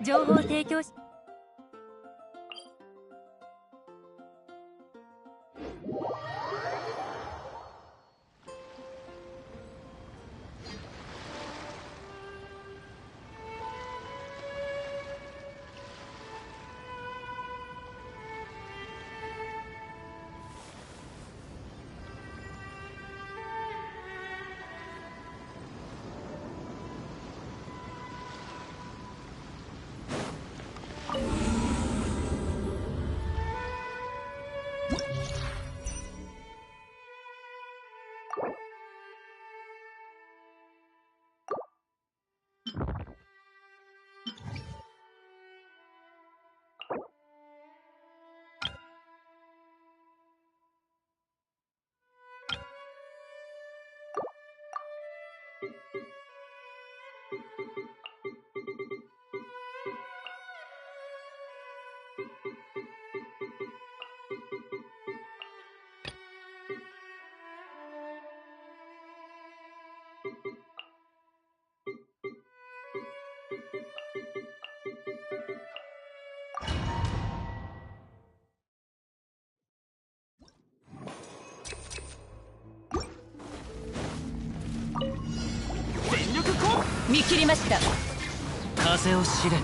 情報提供し。見切りました。風を知れ、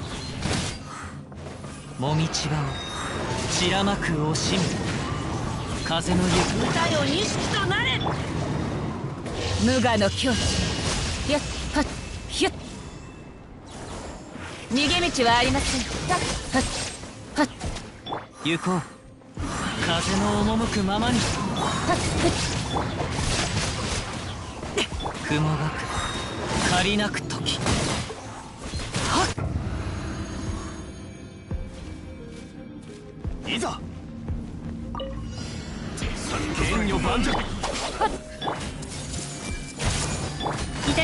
もみちばを散らまく惜しみ、風の行く歌よ錦となれ。無我の境地。やっはっひゅっ。逃げ道はありません。はっはっ。行こう。風の赴くままに。はっ雲がく借りなく時。はっいざ剣女万丈。痛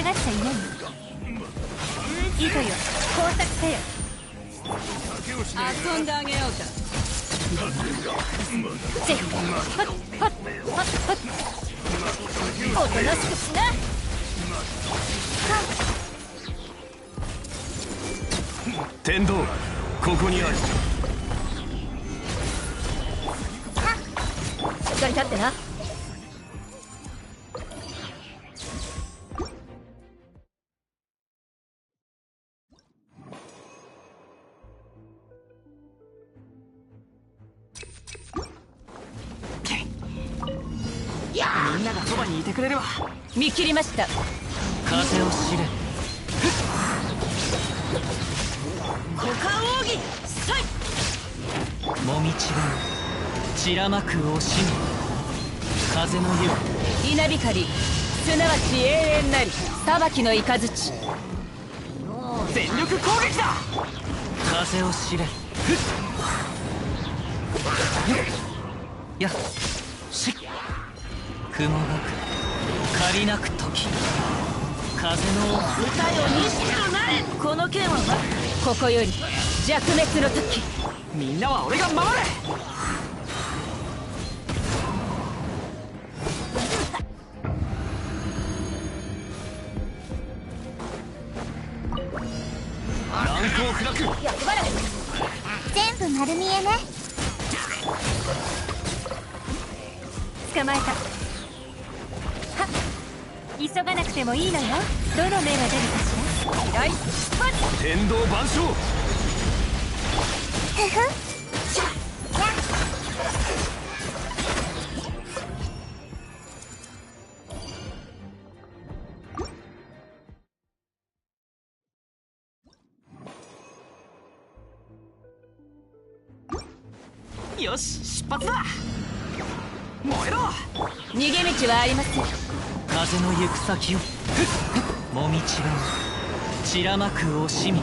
がっちゃいないの。糸よ工作せよ。遊んであげようか。ぜひはっはっはっはっ。おとなしくしな。天道ここにある。しっかり立ってな。みんながそばにいてくれるわ。見切りました。風を知れ。股間奥義さい。もみちばを散らまく惜しみ、風の行く稲光、すなわち永遠なり裁きの雷。全力攻撃だ。風を知れ。やっしっ。雲がく借りなく時。風の歌よ錦となれ。この剣はここより弱滅の時。みんなは俺が守れ。難攻不落。役払い全部丸見えね。捕まえた。はっ急がなくてもいいのよ。どの目が出るかしら。はい、天道万象。ふふよし出発だ。燃えろ。逃げ道はありません。風の行く先をもみちばを散らまく惜しみ、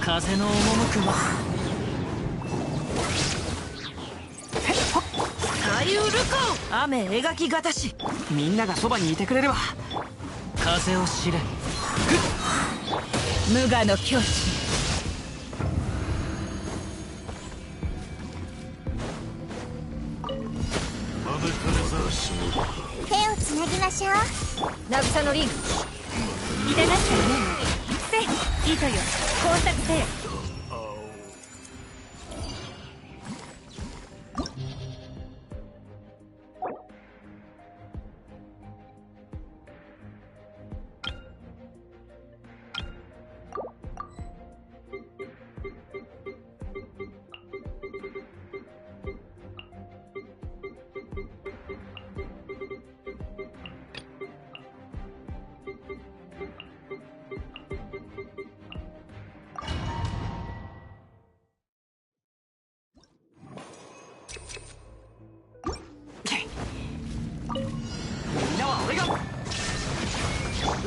風の赴くま海ウルコン雨描きがたし。みんながそばにいてくれるわ。風を知れ。無我の境地。手をつなぎましょう。渚のリング。痛がっちゃいないの。せ糸よ工作せよ。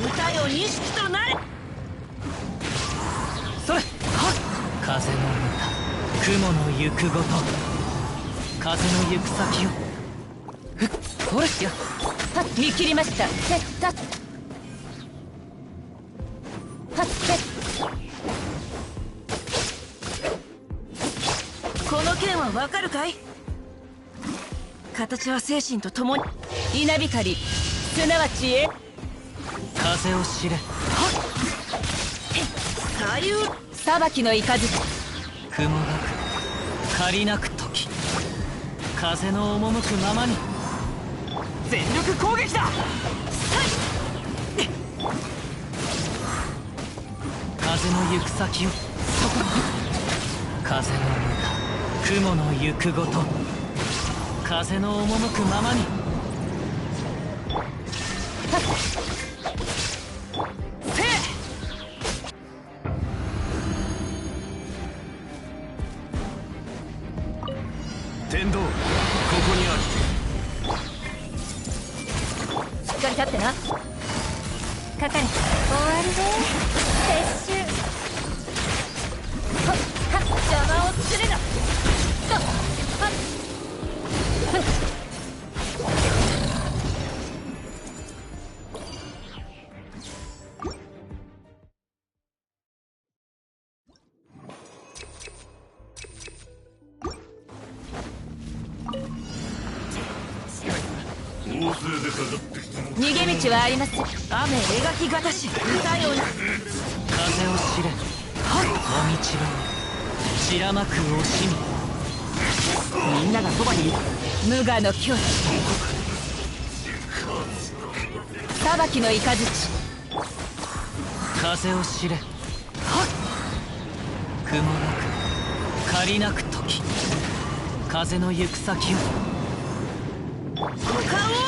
歌よ錦となれ。それはっ風の歌雲の行くごと風の行く先をふっこれやはっ見切りました。せったはっせこの剣はわかるかい。形は精神と共に稲光すなわち風を知れ左右裁きの雷雲がく借りなく時風の赴くままに全力攻撃だ。風の行く先をそこ風の歌雲の行くごと風の赴くままにせえ天道ここにある。しっかり立ってな。係終わりで撤収。はっ邪魔をするな。とはっ逃げ道はありません。雨描きがたし歌ように風を知れもみちろ散らまく惜しみみんながそばにいる。無我の境地裁きの雷風を知れ雲なく借りなく時風の行く先を五感奥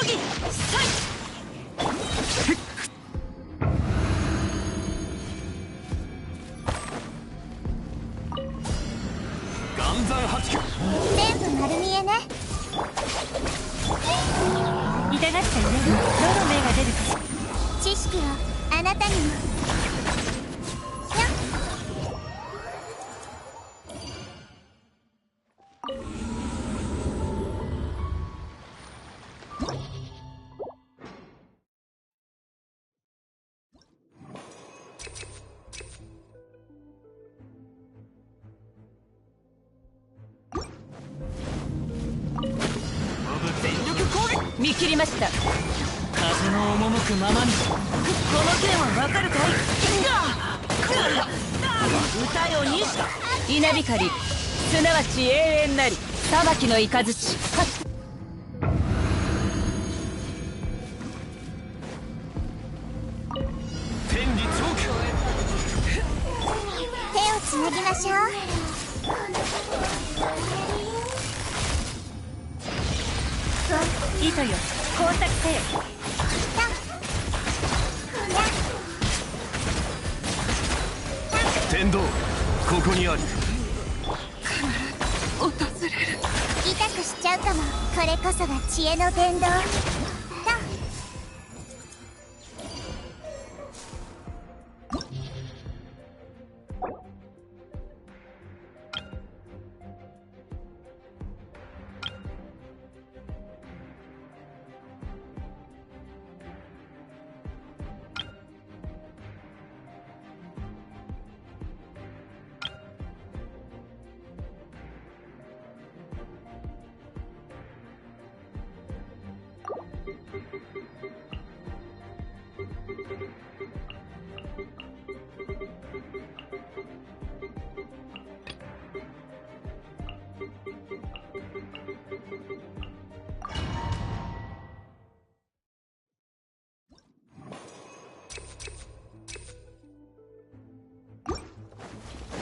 義さい岩山八九全部丸見えね。痛がって売れるどの目が出るか。知識をあなたにも。見切りました。風の赴くままにこの剣はわかるかい。歌よ錦稲光すなわち永遠なり裁きの雷はっ天理チョーク手をつなぎましょう。糸よ工作せよ。天道ここにあり。訪れる。痛くしちゃうかも。これこそが知恵の伝道。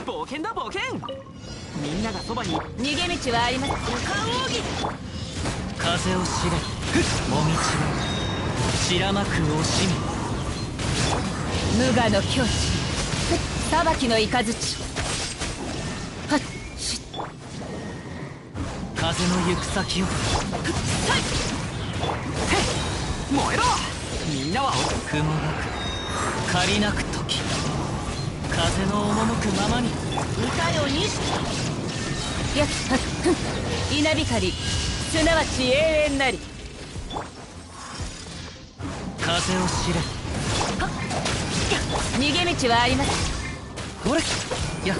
冒険だ冒険。みんながそばに逃げ道はあります。五感奥義風を知れもみちろ散らまく惜しみ無我の境地裁きの雷はっし風の行く先を燃えろ。みんなは雲がく借りなく時風の赴くままに歌よ錦やっはっふん稲光すなわち永遠なり風を知れ逃げ道はあります。ほれやっ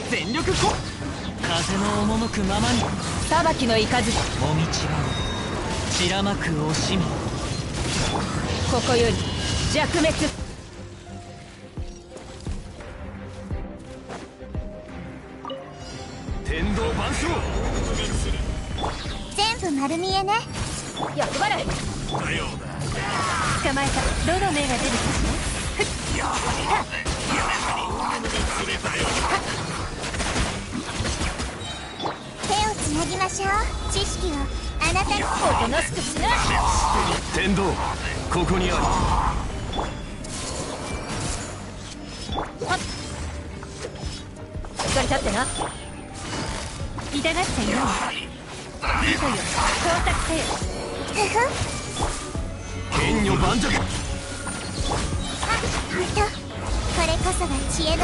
全力こ風の赴くままに裁きの雷もみちばう散らまく惜しみここより弱滅。天道万象全部丸見えね。役払い捕まえた。どの目が出るかし手をつなぎましょう。知識をあなたに。おとなしくしな。天道ここにあしっかり立ってな。痛がっちゃいない。いとよ、工作せよ。ふふん。り剣女盤石これこそが知恵の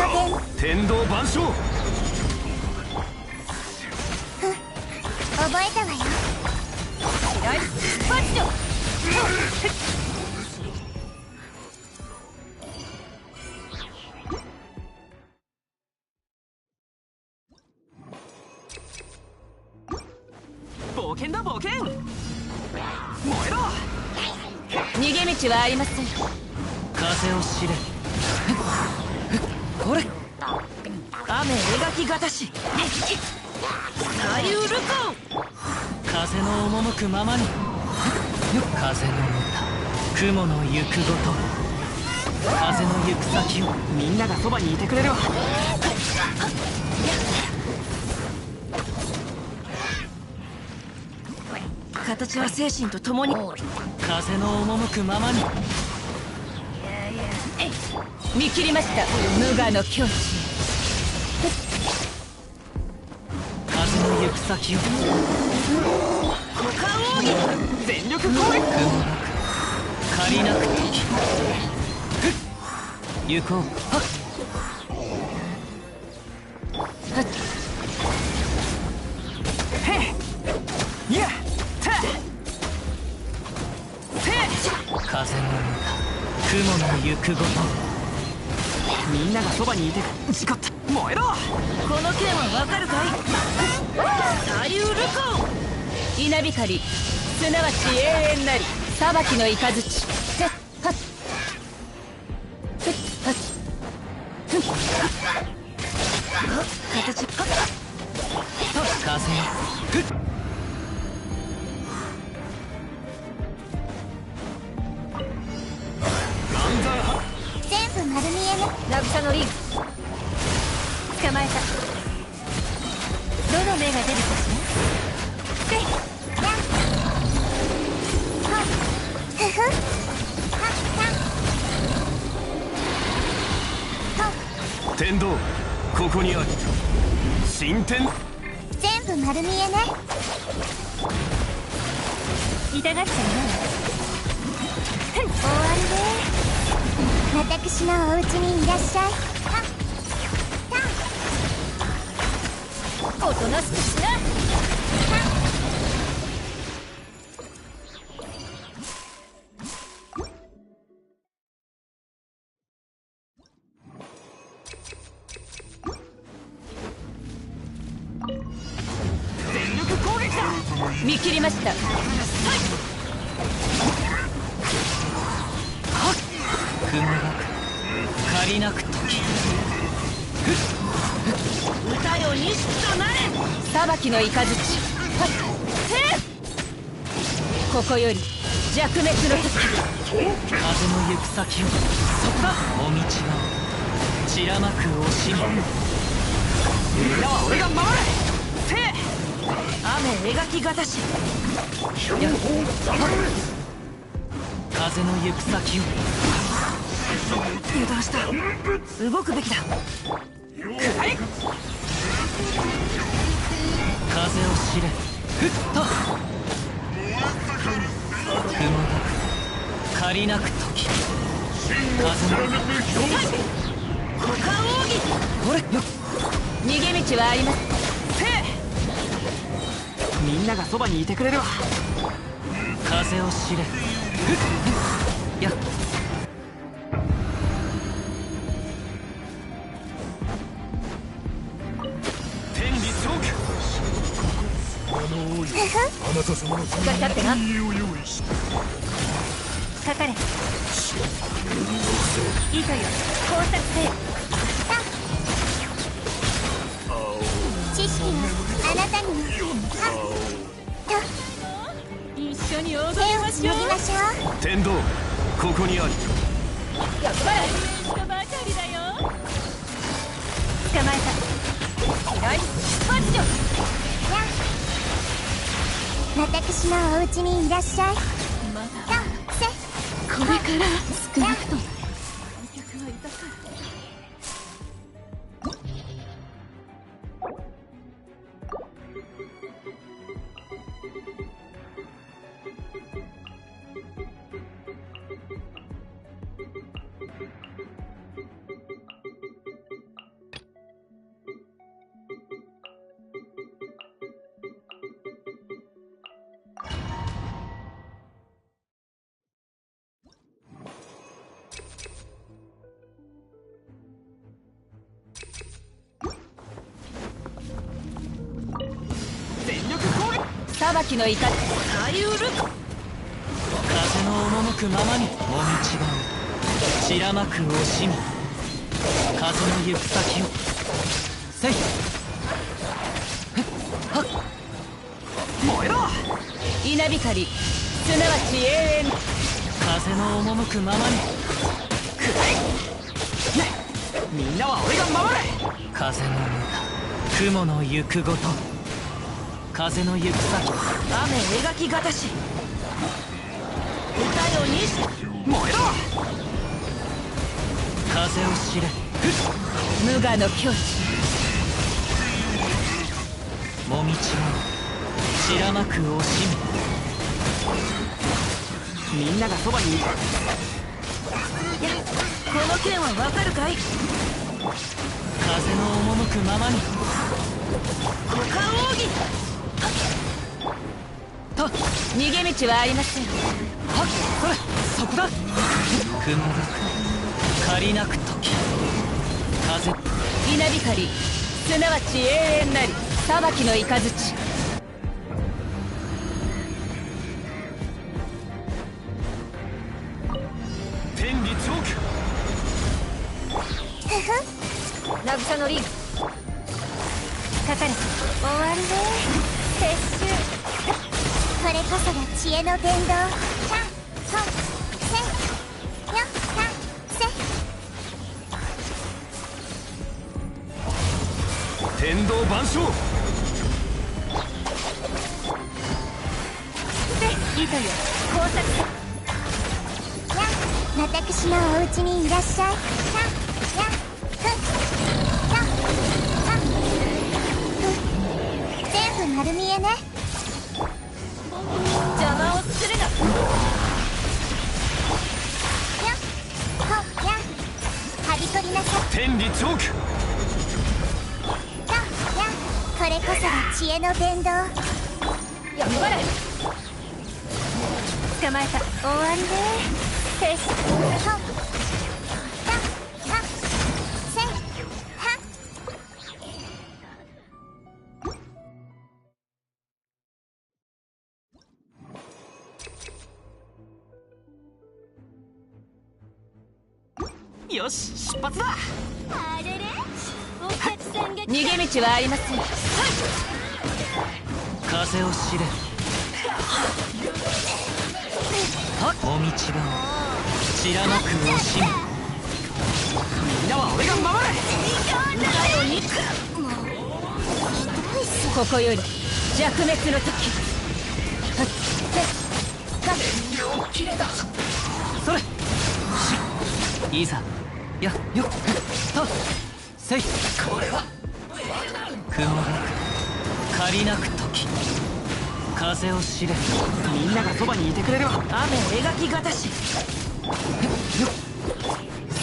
伝。天道万象覚えたわよ。ナイスパッチョ冒険だ冒険燃えろ逃げ道はありません。風を知れこれ雨描きがたし左右ルコ風の赴くままに風の歌雲の行くごと風の行く先をみんながそばにいてくれるわ形は精神と共に風の赴くままに見切りました。無我の境地。風の行く先を股間奥義全力攻撃雲なく借りなく時行こうはっへいやった風の歌雲の行くごとみんながそばにいて事故った燃えろこの剣はわかるかい。左右ルコ稲光すなわち永遠なり裁きの雷ふっはっふっはっふっ形はっ風ふっ全部丸見えね。渚のリン捕まえた。どの目が出るかしら。せいやはっふふはっ天道ここにあり新天全部丸見えね。痛がっちゃいない。終わりね。私のお家にいらっしゃい。はっおとなしくしな。全力攻撃だ見切りました。雲が借りなく時歌よ錦となれ裁きの雷はっここより弱滅の時風の行く先をそこだお道が散らまく惜しみみんなは俺が守れ雨描きがたし風の行く先を油断した動くべきだ。はい風を知れふっと雲なく借りなく時風の股間奥義これよ逃げ道はあります。みんながそばにいてくれるわ。風を知れや天理チョーク。あなた様のしっかり立ってな。かかれ糸よ工作せよ。知識があなたにも一緒に踊手をつなぎましょう。天道ここにあり。やっぱり人ばかりだよ。捕まえた。ナイスパンチョ。私のお家にいらっしゃい。まさだせこれから少なくとも裁きの怒り左右ルク。風の赴くままにもみちばを散らまく惜しみ風の行く先をせいはっ燃えろ。稲光すなわち永遠。風の赴くままにみんなは俺が守れ。風の歌雲の行くごと風の行く先雨描きがたし歌よにし燃えろ。風を知れ無我の境地。もみちばを散らまく惜しみみんながそばにいる。この剣はわかるかい。風の赴くままに股間奥義と逃げ道はありません。はっそれそこだ雲が借りなく時風稲光すなわち永遠なり裁きの雷。天理チョーク。渚のリンかかれ終わりね。撤収。これこそが知恵の伝道。さほせよさせ天道万象。糸よ工作せよ。私のお家にいらっしゃい。全部丸見えね。邪魔をするな。はびこりなさい。天理チョーク。これこそが知恵の伝道。やっぱり捕まえた。終わりね。撤収。よし出発だ。あれれお客さんが逃げ道はありません。風を知れはっもみちばを散らまく惜しみみんなは俺が守れ。歌よにここより弱滅の時。それいざやよっとせいこれは雲が借りなく時風を知れ。みんながそばにいてくれれば。雨描きがたし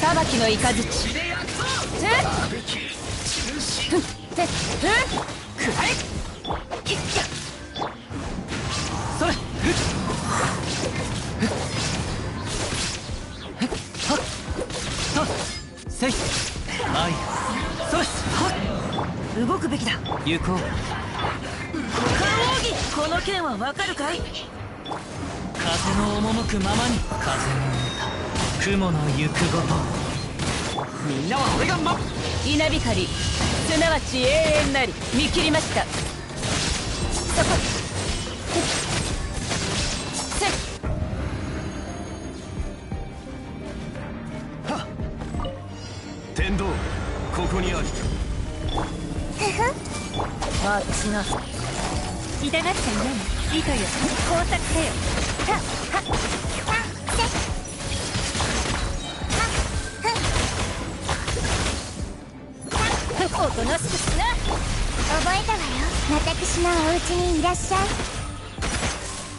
裁きの雷くらえそれ。せい。はい。それ。動くべきだ。行こう。この件はわかるかい？風の赴くままに。風の歌、雲の行くごと。みんなは俺が稲光、すなわち永遠なり。見切りました。そこ。せっ。天道、ここにあり。待ちなさい。痛がっちゃいない。糸よ、工作せよ。はっはっはっせっおとなしくしな。覚えたわよ。私のお家にいらっしゃい。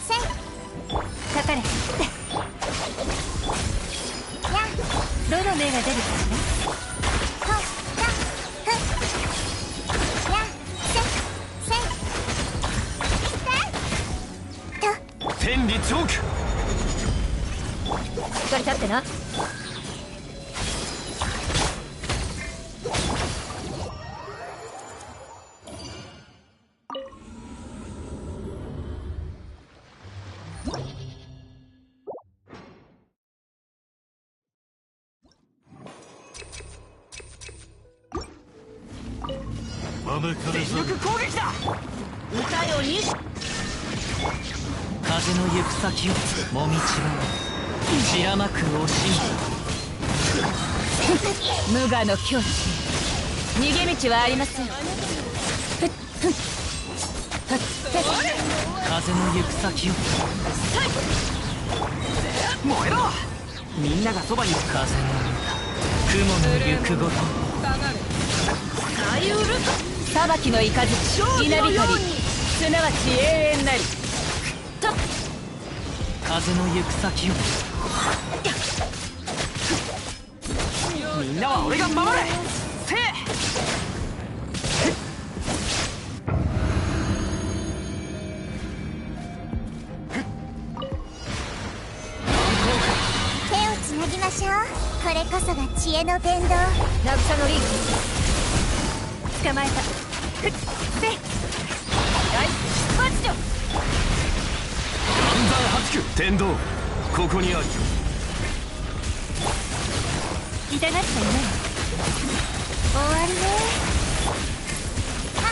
せいかかれ。やどの目が出るかしほらふやせと天理チョーク。しっかり立ってな。全力攻撃だ。歌よに風の行く先をもみちば散らまく惜し無我の境地。逃げ道はありません。み。風の行く先を。燃えろ。みんながそばに。風の歌、雲の行くごと。左右ル裁きの雷、稲光、すなわち永遠なり。と風の行く先を。みんなは俺が守れ。せい。手をつなぎましょう。これこそが知恵の伝道。渚のリング。捕まえた。ふっせい。大出発じゃ。暗山八九。天道、ここにあり。痛がっちゃいない。終わりね。はっ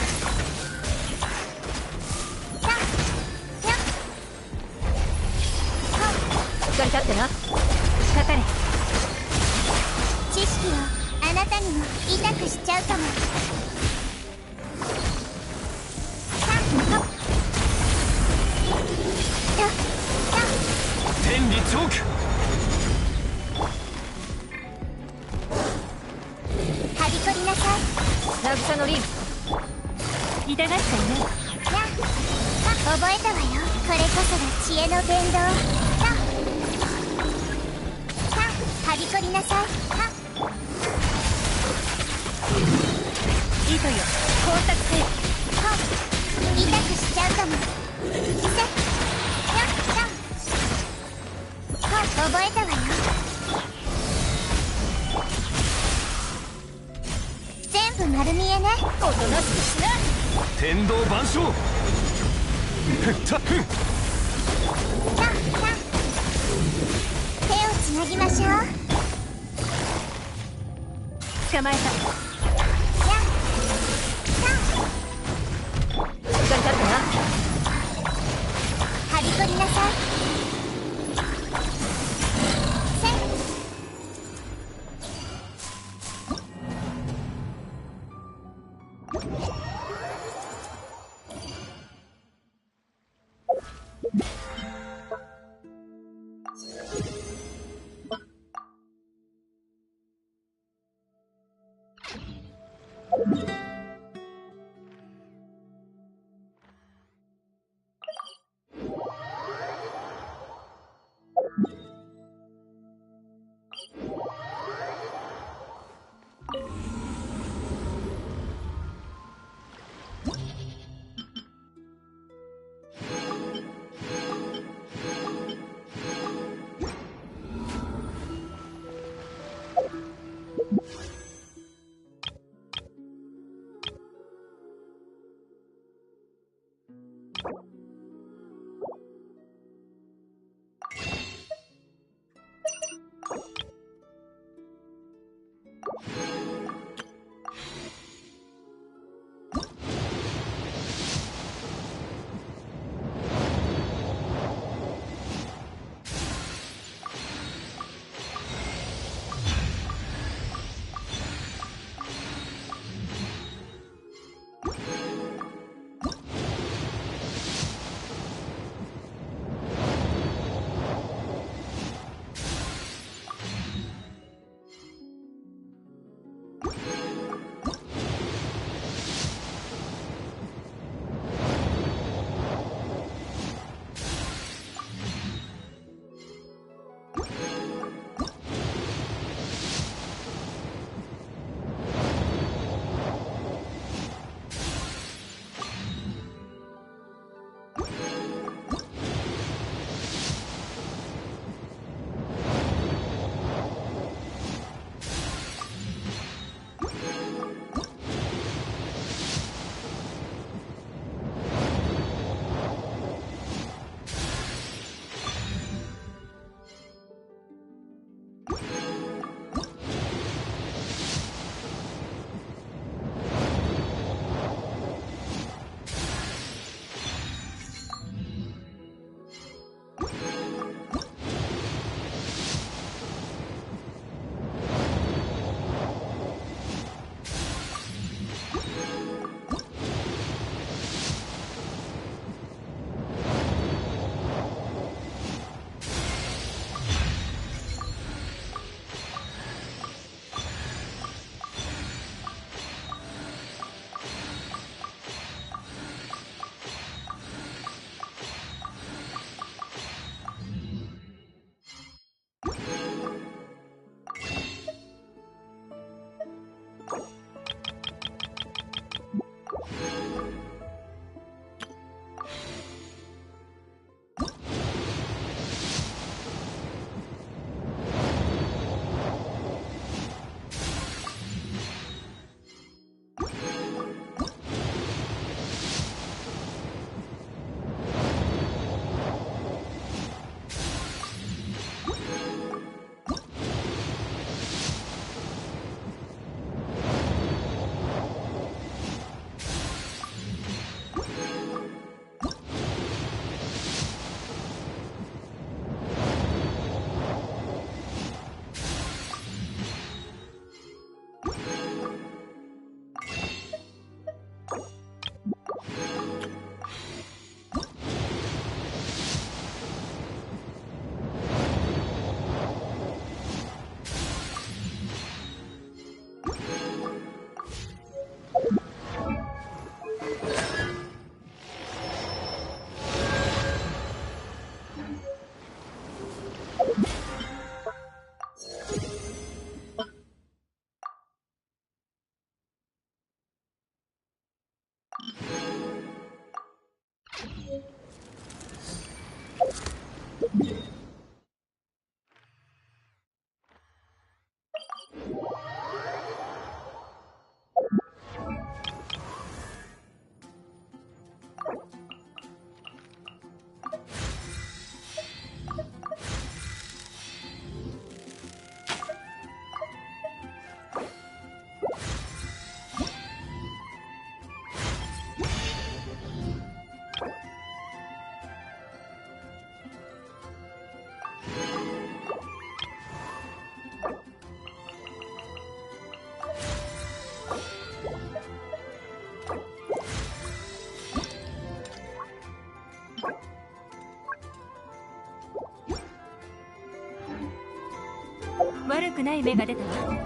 さやほっしっかり立ってな。かかれ。知識をあなたにも痛くしちゃうかも。さほっ天理チョーク。はびこりなさい。渚のリング。痛がっちゃいない。覚えたわよ。これこそが知恵の伝道。はびこりなさい。糸よ、工作せよ。痛くしちゃうかも。覚えたわよ。全部丸見えね。おとなしくしな。天道万象。ふったふん。手をつなぎましょう。捕まえた。しっかり立ってな。はびこりなさい。せ悪くない芽が出たわ。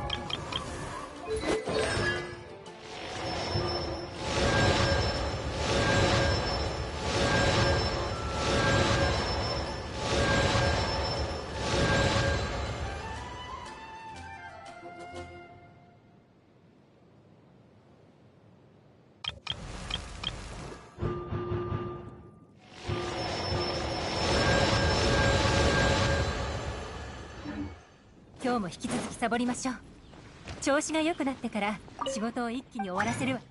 今日も引き続きサボりましょう。調子が良くなってから仕事を一気に終わらせるわ。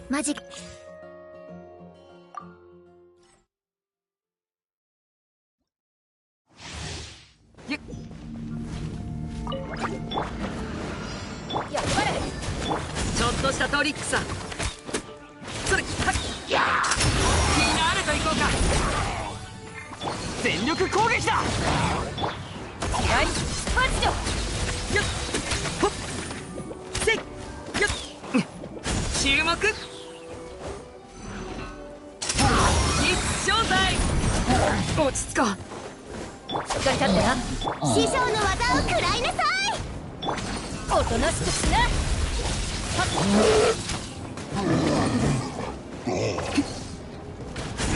マジゆっやっぱりちょっとしたトリックさ。それはっやーフィナーレといこうか。全力攻撃だ。ナイスパンチよ。よっほっせいよっ注目一勝罪。落ち着こう。しっかり立ってな。師匠の技を食らいなさい。おとなしくしな。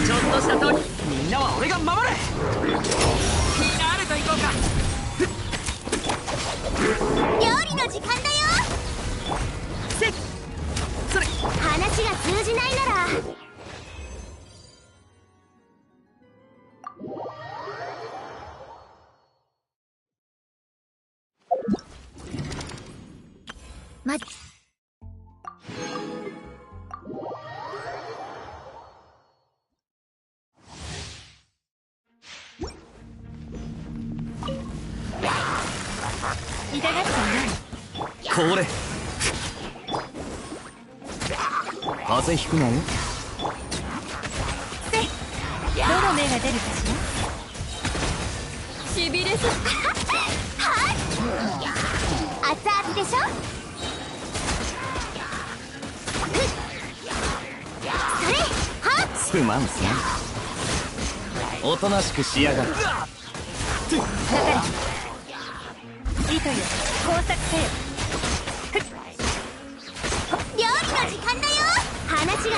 ちょっとした通り、みんなは俺が守る。フィナーレといこうか。料理の時間だよ。せいそれ話が通じないならマジ痛がっていない。これ風邪ひくなよ。どの目が出るかししびれす。熱々でしょ。それはっすまんすまん。おとなしくしやがる。らかかれ。糸よ工作せよ。料理の時間だよ。話が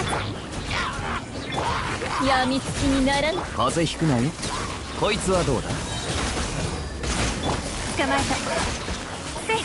やみつきにならぬ。風邪ひくなよ。こいつはどうだ。捕まえた。せい。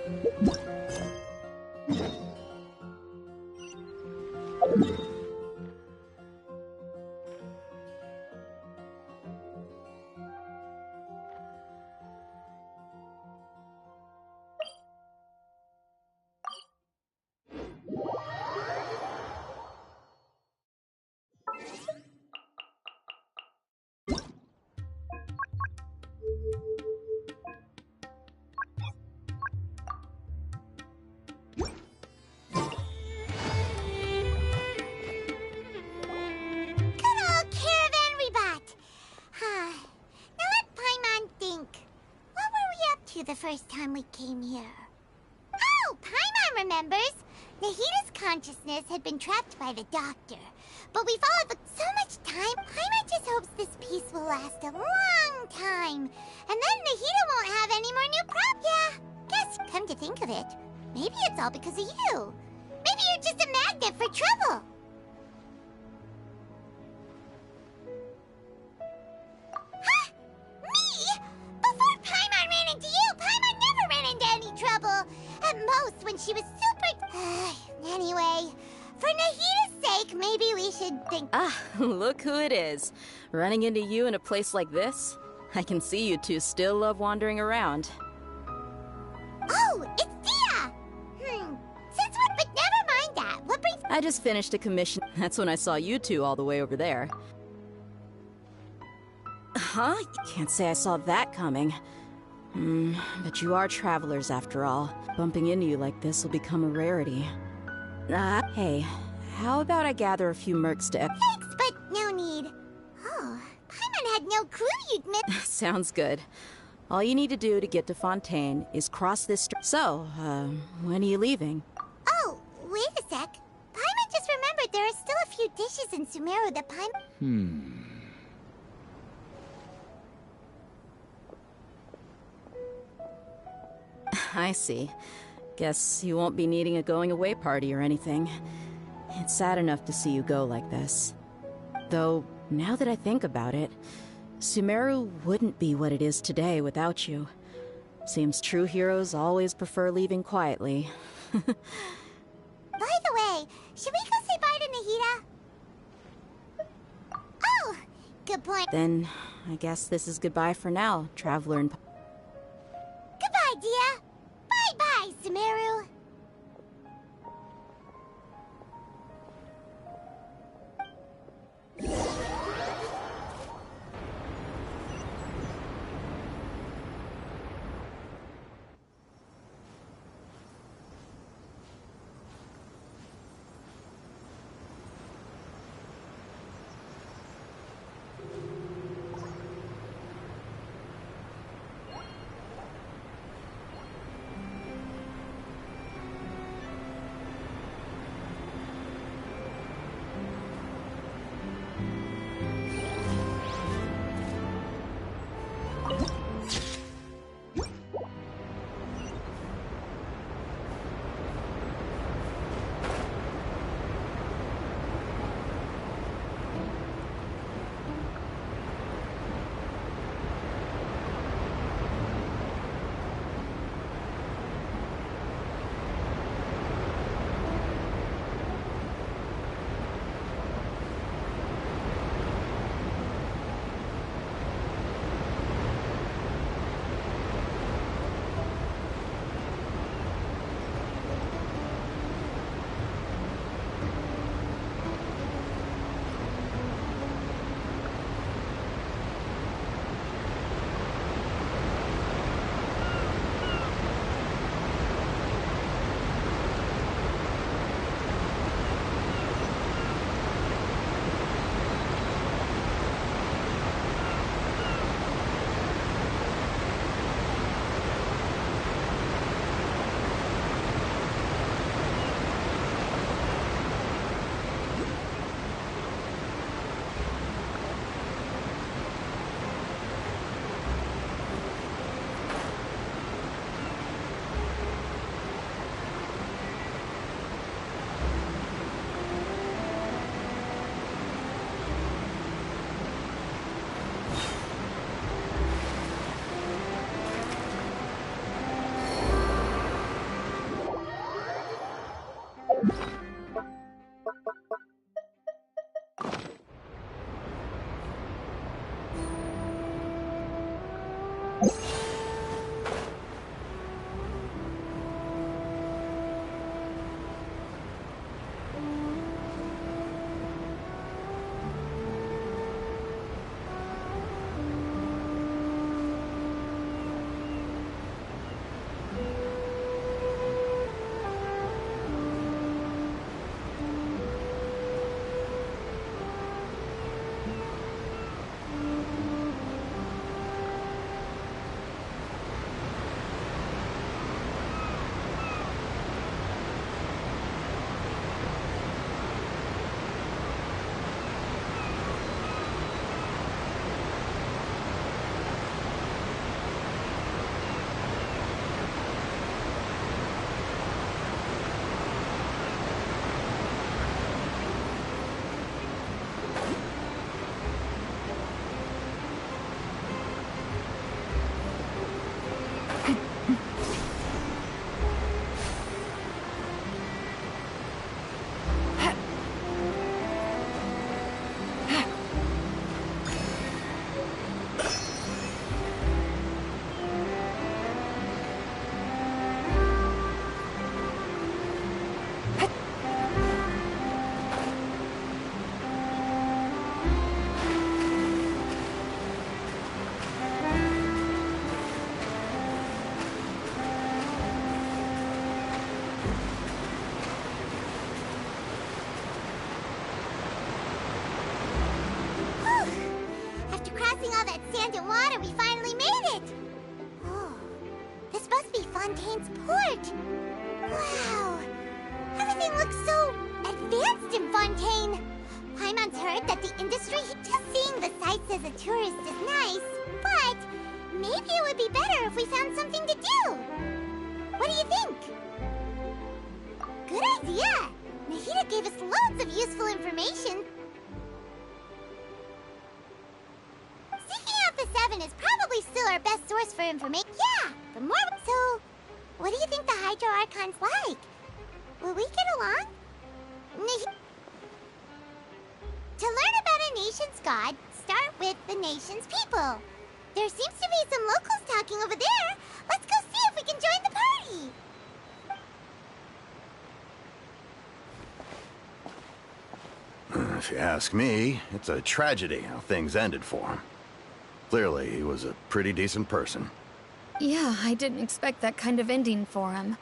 Good old caravan rebot. Now let Paimon think. What were we up to the first time we came here? Oh, Paimon remembers. Nahita's consciousness had been trapped by the doctor. But we followed for so much time, Paimon just hopes this peace will last a long time. And then Nahita won't have any more new problems. Yeah, guess, come to think of it, maybe it's all because of you. Maybe you're just a magnet for trouble. Huh? Me? Before Paimon ran into you, Paimon never ran into any trouble. At most, when she was super... Anyway, for Nahita's sake, maybe we should think... Ah, look who it is. Running into you in a place like this? I can see you two still love wandering around. Oh, it's Dia! Since what? But never mind that. What brings... I just finished a commission. That's when I saw you two all the way over there. Huh? Can't say I saw that coming. But you are travelers after all. Bumping into you like this will become a rarity. Hey, how about I gather a few mercs to... Thanks, but no need. Oh, Paimon had no clue you'd miss... Sounds good. All you need to do to get to Fontaine is cross this So, when are you leaving? Oh, wait a sec. Paimon just remembered there are still a few dishes in Sumeru that Paimon... I see. Guess you won't be needing a going-away party or anything. It's sad enough to see you go like this. Though, now that I think about it, Sumeru wouldn't be what it is today without you. Seems true heroes always prefer leaving quietly. By the way, should we go say bye to Nahita? Oh, good point. Then, I guess this is goodbye for now, traveler and... Goodbye, Dia. Bye-bye, Sumeru. Fontaine's port. Wow. Everything looks so advanced in Fontaine. Paimon's heard that the industry, just seeing the sights as a tourist is nice, but maybe it would be better if we found something to do. What do you think? Good idea. Nahida gave us loads of useful information. Seeking out the Seven is probably still our best source for information. Yeah, the more... So, what do you think the Hydro Archon's like? Will we get along? To learn about a nation's god, start with the nation's people. There seems to be some locals talking over there. Let's go see if we can join the party. If you ask me, it's a tragedy how things ended for him. Clearly, he was a pretty decent person. Yeah, I didn't expect that kind of ending for him.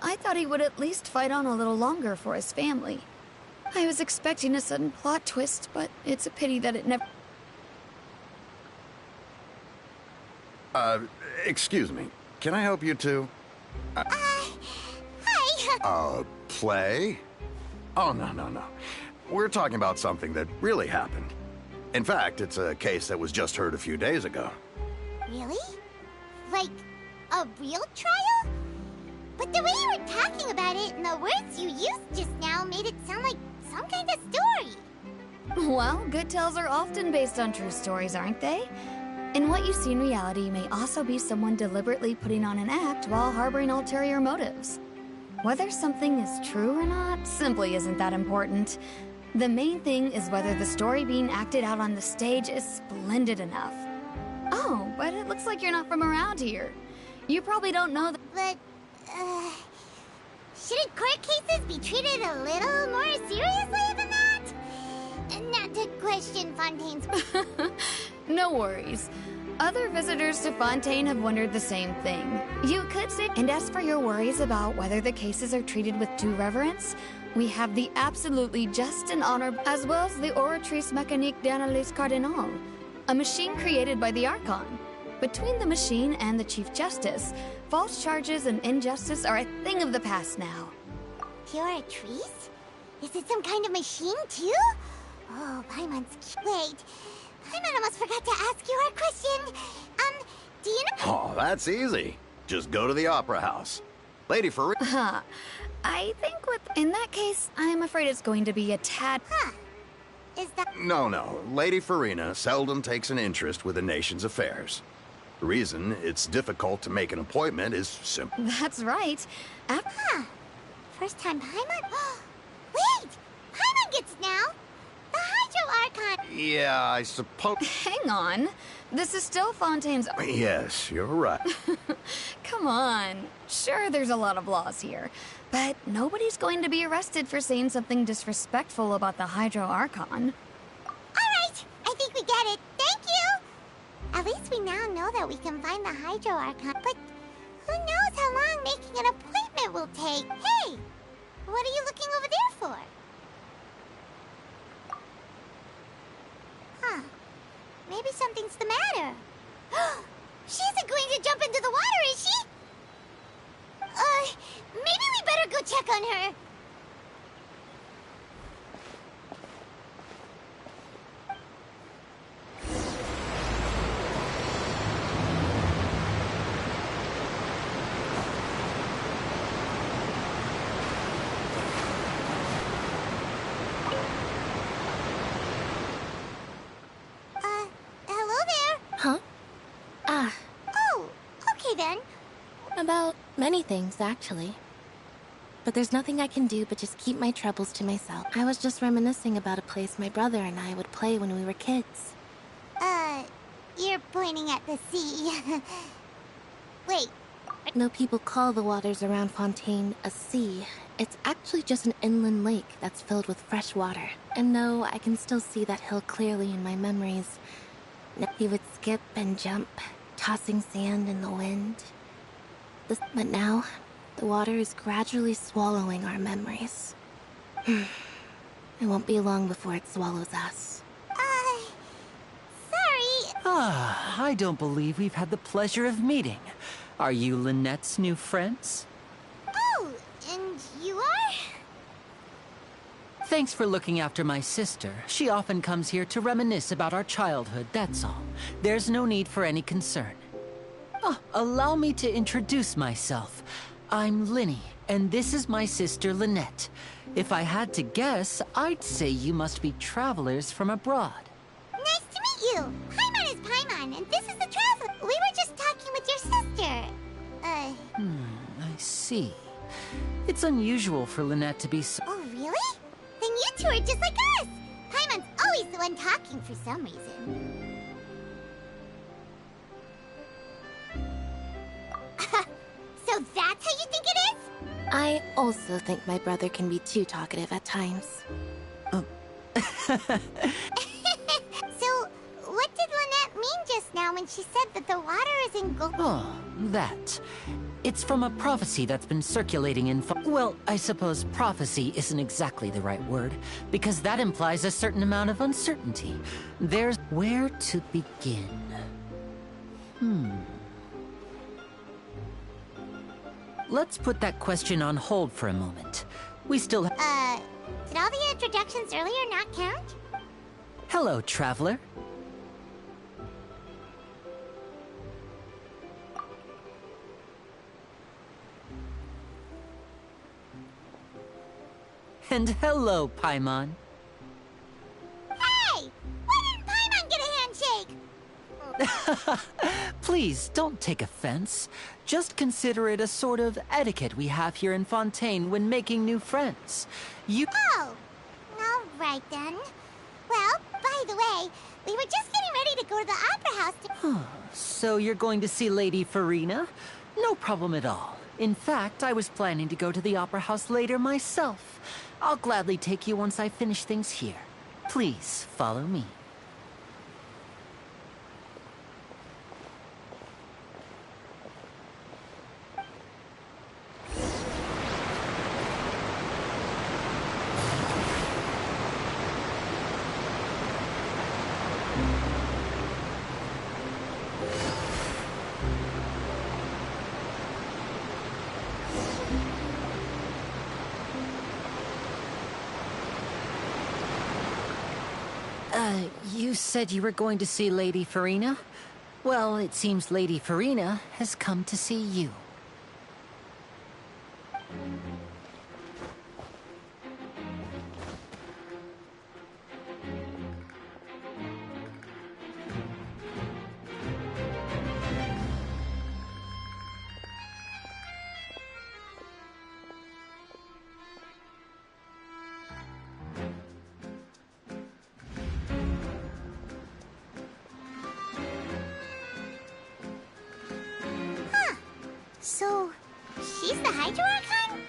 I thought he would at least fight on a little longer for his family. I was expecting a sudden plot twist, but it's a pity that it never... Excuse me. Can I help you two? Hi. Play? Oh, no. We're talking about something that really happened. In fact, it's a case that was just heard a few days ago. Really? Like, a real trial? But the way you were talking about it and the words you used just now made it sound like some kind of story. Well, good tales are often based on true stories, aren't they? And what you see in reality may also be someone deliberately putting on an act while harboring ulterior motives. Whether something is true or not simply isn't that important. The main thing is whether the story being acted out on the stage is splendid enough. Oh, but it looks like you're not from around here. You probably don't know that... But, shouldn't court cases be treated a little more seriously than that? Not to question Fontaine's... No worries. Other visitors to Fontaine have wondered the same thing. You could say... And as for your worries about whether the cases are treated with due reverence, we have the absolutely just and honor, as well as the Oratrice Mécanique d'Analyse Cardinal, a machine created by the Archon. Between the machine and the Chief Justice, false charges and injustice are a thing of the past now. Pure trees? Is it some kind of machine, too? Oh, Paimon's... Wait, Paimon almost forgot to ask you our question. Do you know... Oh, that's easy. Just go to the Opera House. Lady Farina... Huh. I think in that case, I'm afraid it's going to be a tad... Huh. Is that... No. Lady Farina seldom takes an interest with the nation's affairs. The reason it's difficult to make an appointment is simple. That's right. Huh. First time Paimon... Wait! Paimon gets now! The Hydro Hydro Archon. Yeah, I suppose. Hang on. This is still Fontaine's... Yes, you're right. Come on. Sure, there's a lot of laws here, but nobody's going to be arrested for saying something disrespectful about the Hydro Archon. Alright, I think we get it. Thank you! At least we now know that we can find the Hydro Archon, but who knows how long making an appointment will take? Hey! What are you looking over there for? Huh. Maybe something's the matter. She isn't going to jump into the water, is she? Maybe we better go check on her. Hello there. Huh? Oh, okay then. About many things, actually. But there's nothing I can do but just keep my troubles to myself. I was just reminiscing about a place my brother and I would play when we were kids. You're pointing at the sea. Wait, Though people call the waters around Fontaine a sea, it's actually just an inland lake that's filled with fresh water. And no, I can still see that hill clearly in my memories. He would skip and jump, tossing sand in the wind. But now, the water is gradually swallowing our memories. It won't be long before it swallows us. sorry. I don't believe we've had the pleasure of meeting. Are you Lynette's new friends? Oh, and you are? Thanks for looking after my sister. She often comes here to reminisce about our childhood, that's all. There's no need for any concern. Allow me to introduce myself. I'm Linny, and this is my sister Lynette. If I had to guess, I'd say you must be travelers from abroad. Nice to meet you. Paimon is Paimon, and this is the traveler. We were just talking with your sister. I see. It's unusual for Lynette to be so... Oh, really? Then you two are just like us. Paimon's always the one talking for some reason. So that's how you think it is? I also think my brother can be too talkative at times. So, what did Lynette mean just now when she said that the water is engulfed? Oh, that. It's from a prophecy that's been circulating in... Well, I suppose prophecy isn't exactly the right word, because that implies a certain amount of uncertainty. There's... Where to begin? Let's put that question on hold for a moment. We still... Did all the introductions earlier not count? Hello, traveler. And hello, Paimon. Hey! Why didn't Paimon get a handshake? Please, don't take offense. Just consider it a sort of etiquette we have here in Fontaine when making new friends. You... Oh, all right then. Well, by the way, we were just getting ready to go to the opera house to... So you're going to see Lady Farina? No problem at all. In fact, I was planning to go to the opera house later myself. I'll gladly take you once I finish things here. Please, follow me. You said you were going to see Lady Farina? Well, it seems Lady Farina has come to see you. So, she's the Hydro Archon?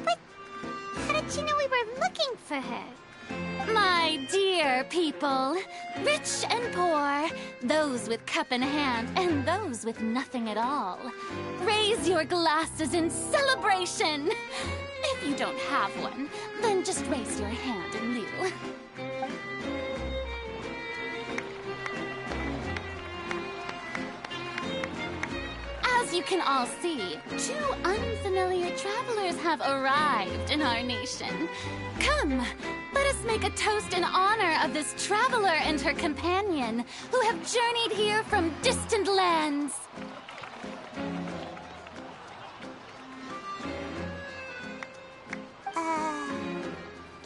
But how did she know we were looking for her? My dear people, rich and poor, those with cup in hand and those with nothing at all, raise your glasses in celebration. If you don't have one, then just raise your hand in lieu. As you can all see, two unfamiliar travelers have arrived in our nation. Come, let us make a toast in honor of this traveler and her companion who have journeyed here from distant lands.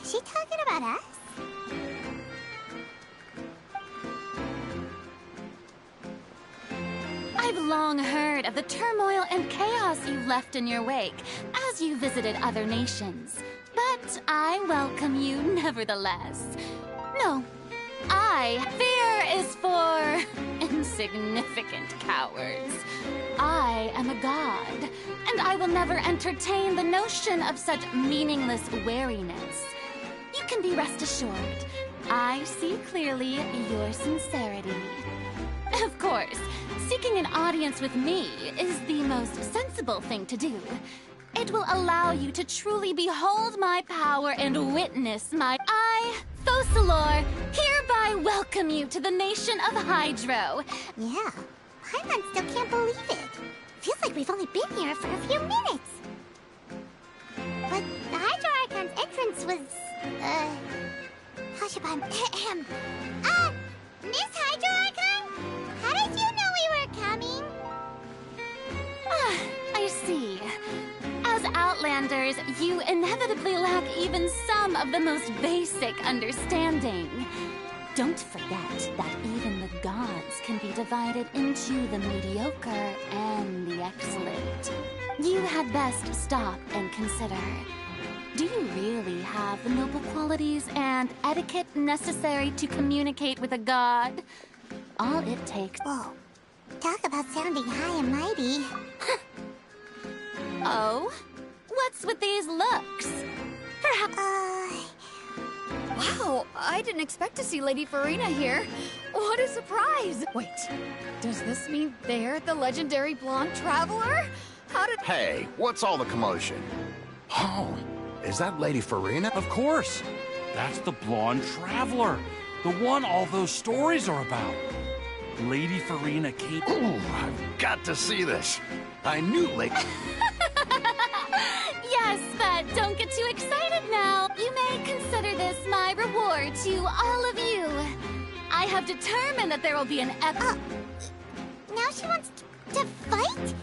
Is she talking about us? I've long heard of the turmoil and chaos you left in your wake as you visited other nations. But I welcome you nevertheless. No, fear is for insignificant cowards. I am a god, and I will never entertain the notion of such meaningless wariness. You can be rest assured, I see clearly your sincerity. Of course, seeking an audience with me is the most sensible thing to do. It will allow you to truly behold my power and witness I, Focalor, hereby welcome you to the nation of Hydro. Yeah, Paimon still can't believe it. Feels like we've only been here for a few minutes. But the Hydro Archon's entrance was, Hushabun, Miss Hydro Archon? How did you know we were coming? I see. As Outlanders, you inevitably lack even some of the most basic understanding. Don't forget that even the gods can be divided into the mediocre and the excellent. You had best stop and consider. Do you really have the noble qualities and etiquette necessary to communicate with a god? All it takes... Whoa. Talk about sounding high and mighty. Oh? What's with these looks? Perhaps... Wow, I didn't expect to see Lady Farina here. What a surprise! Wait, does this mean they're the legendary blonde traveler? How did... Hey, what's all the commotion? Oh, is that Lady Farina? Of course. That's the blonde traveler. The one all those stories are about. Lady Farina came... Ooh, I've got to see this. I knew Lady... Yes, but don't get too excited now. You may consider this my reward to all of you. I have determined that there will be an Now she wants to fight?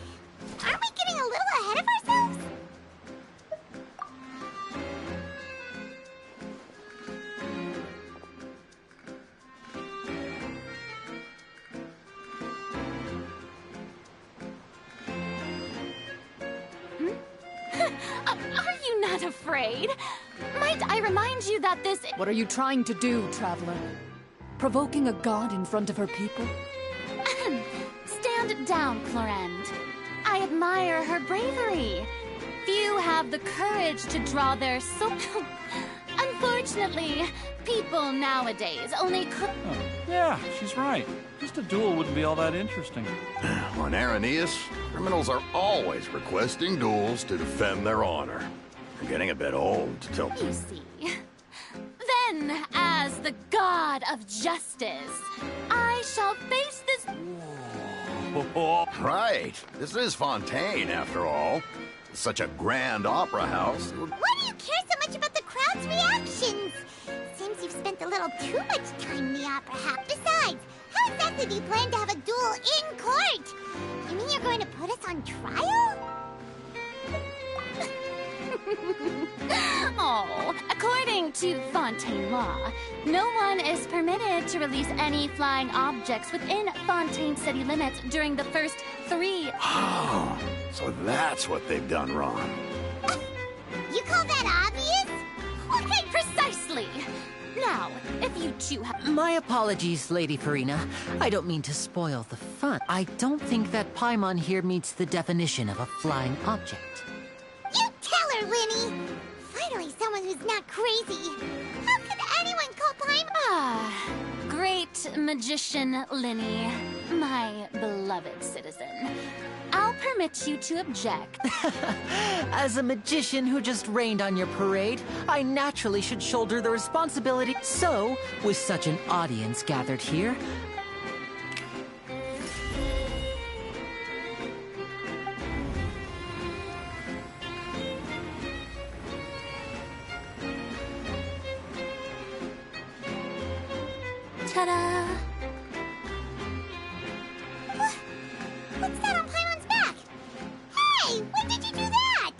Aren't we getting a little ahead of ourselves? Are you not afraid? Might I remind you that this... What are you trying to do, traveler? Provoking a god in front of her people? Stand down, Florend. I admire her bravery. Few have the courage to draw their sword. Unfortunately, people nowadays only could... Oh, yeah, she's right. Just a duel wouldn't be all that interesting. On Araneus, criminals are always requesting duels to defend their honor. They're getting a bit old to tell... You see. Then, as the god of justice, I shall face this... Right. This is Fontaine, after all. Such a grand opera house. Why do you care so much about the crowd's reactions? Seems you've spent a little too much time in the opera house. Besides, how exactly do you plan to have a duel in court? You mean you're going to put us on trial? Oh, according to Fontaine law, no one is permitted to release any flying objects within Fontaine city limits during the first 3... Oh, so that's what they've done wrong. You call that obvious? Okay, precisely. Now, if you two have... My apologies, Lady Farina. I don't mean to spoil the fun. I don't think that Paimon here meets the definition of a flying object. You tell her, Winnie! Finally someone who's not crazy. How could anyone call Paimon? Ah, great magician Linny, my beloved citizen. I'll permit you to object. As a magician who just rained on your parade, I naturally should shoulder the responsibility. So, with such an audience gathered here, ta-da! What's that on Paimon's back? Hey, when did you do that?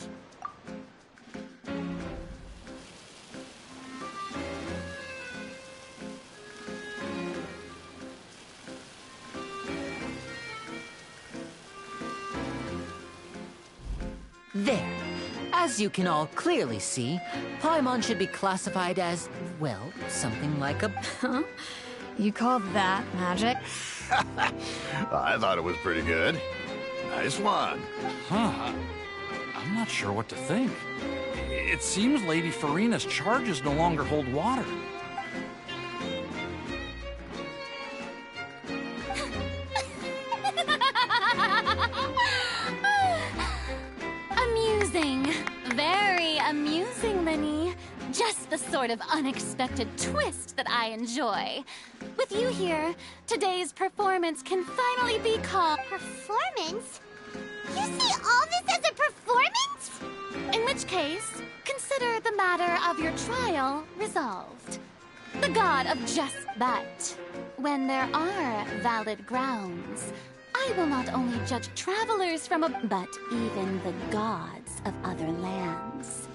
there. As you can all clearly see, Paimon should be classified as, well, something like a... Huh? You call that magic? I thought it was pretty good. Nice one. Huh. I'm not sure what to think. It seems Lady Farina's charges no longer hold water. Amusing. Very amusing, Linny. Just the sort of unexpected twist that I enjoy. With you here, today's performance can finally be called... Performance? You see all this as a performance? In which case, consider the matter of your trial resolved. The god of just that. When there are valid grounds, I will not only judge travelers from but even the gods of other lands.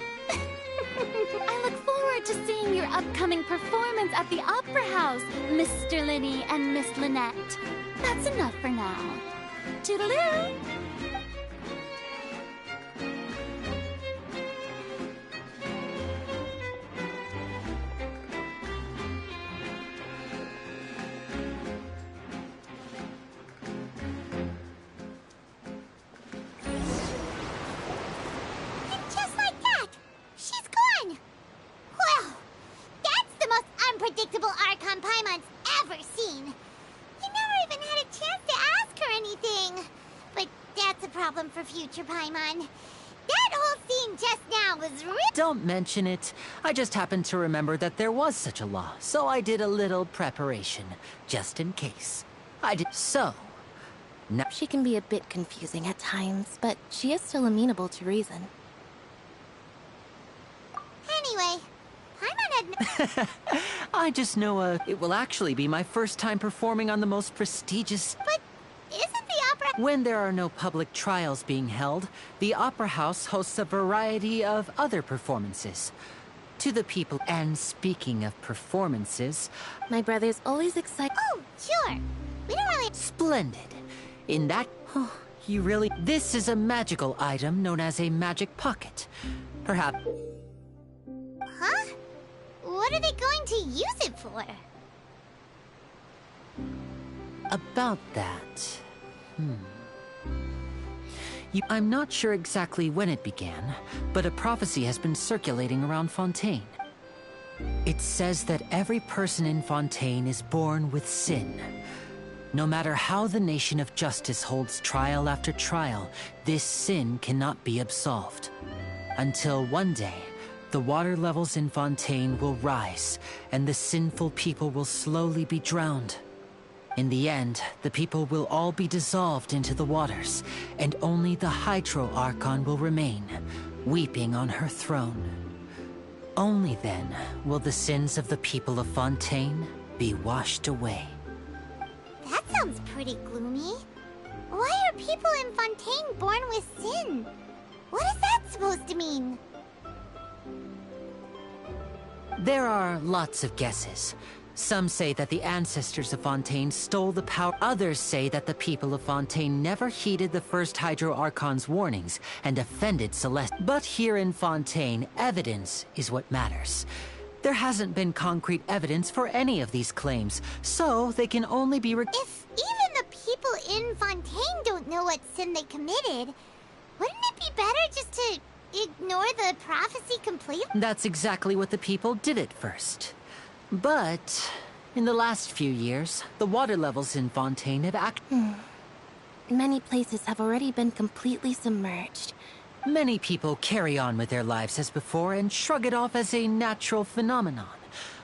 I look forward to seeing your upcoming performance at the Opera House, Mr. Linny and Miss Lynette. That's enough for now. Toodaloo! Unpredictable Archon Paimon's ever seen. You never even had a chance to ask her anything. But that's a problem for future Paimon. That whole scene just now was real. Don't mention it. I just happened to remember that there was such a law, so I did a little preparation, just in case. I did so. Now She can be a bit confusing at times, but she is still amenable to reason. Anyway, Paimon had I just know it will actually be my first time performing on the most prestigious... But isn't the opera... When there are no public trials being held, the Opera House hosts a variety of other performances. To the people... And speaking of performances... My brother's always excited... Oh, sure. We don't really... Splendid. In that... Oh, you really... This is a magical item known as a magic pocket. Perhaps... Huh? What are they going to use it for? About that... I'm not sure exactly when it began, but a prophecy has been circulating around Fontaine. It says that every person in Fontaine is born with sin. No matter how the Nation of Justice holds trial after trial, this sin cannot be absolved. Until one day, the water levels in Fontaine will rise, and the sinful people will slowly be drowned. In the end, the people will all be dissolved into the waters, and only the Hydro Archon will remain, weeping on her throne. Only then will the sins of the people of Fontaine be washed away. That sounds pretty gloomy. Why are people in Fontaine born with sin? What is that supposed to mean? There are lots of guesses. Some say that the ancestors of Fontaine stole the power. Others say that the people of Fontaine never heeded the first Hydro Archon's warnings and offended Celeste. But here in Fontaine, evidence is what matters. There hasn't been concrete evidence for any of these claims, so they can only be If even the people in Fontaine don't know what sin they committed, wouldn't it be better just to ignore the prophecy completely? That's exactly what the people did at first. But in the last few years, the water levels in Fontaine have Many places have already been completely submerged. Many people carry on with their lives as before and shrug it off as a natural phenomenon.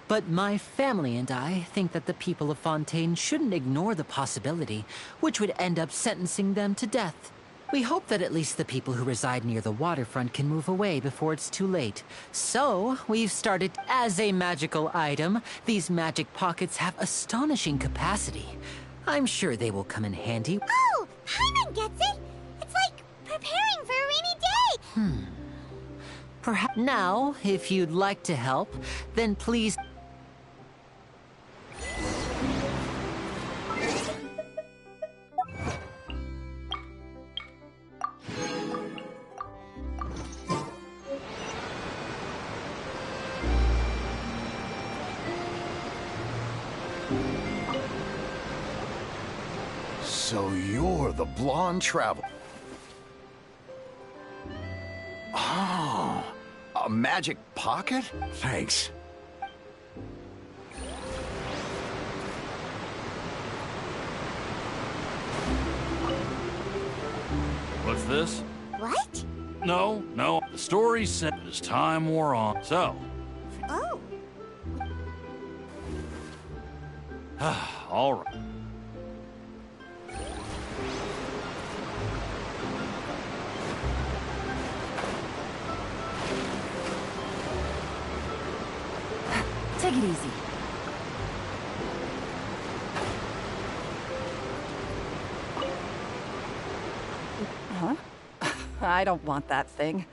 But my family and I think that the people of Fontaine shouldn't ignore the possibility, which would end up sentencing them to death. We hope that at least the people who reside near the waterfront can move away before it's too late. So, we've started as a magical item. These magic pockets have astonishing capacity. I'm sure they will come in handy. Oh, Paimon gets it! It's like preparing for a rainy day! Perhaps now, if you'd like to help, then please... So you're the blonde traveler. Oh, a magic pocket? Thanks. What's this? What? No. The story said as time wore on. So, Oh. all right. Take it easy. Huh? I don't want that thing.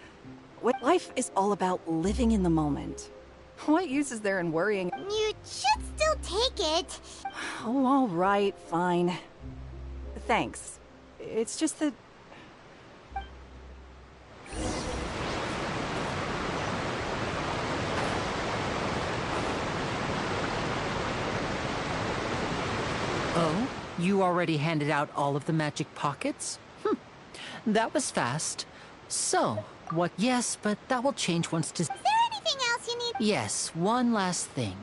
Life is all about living in the moment. What use is there in worrying? You should still take it. Oh, all right, fine. Thanks. It's just that... Oh? You already handed out all of the magic pockets? That was fast. So, what? Yes, but that will change once to... Is there anything else you need? Yes, one last thing.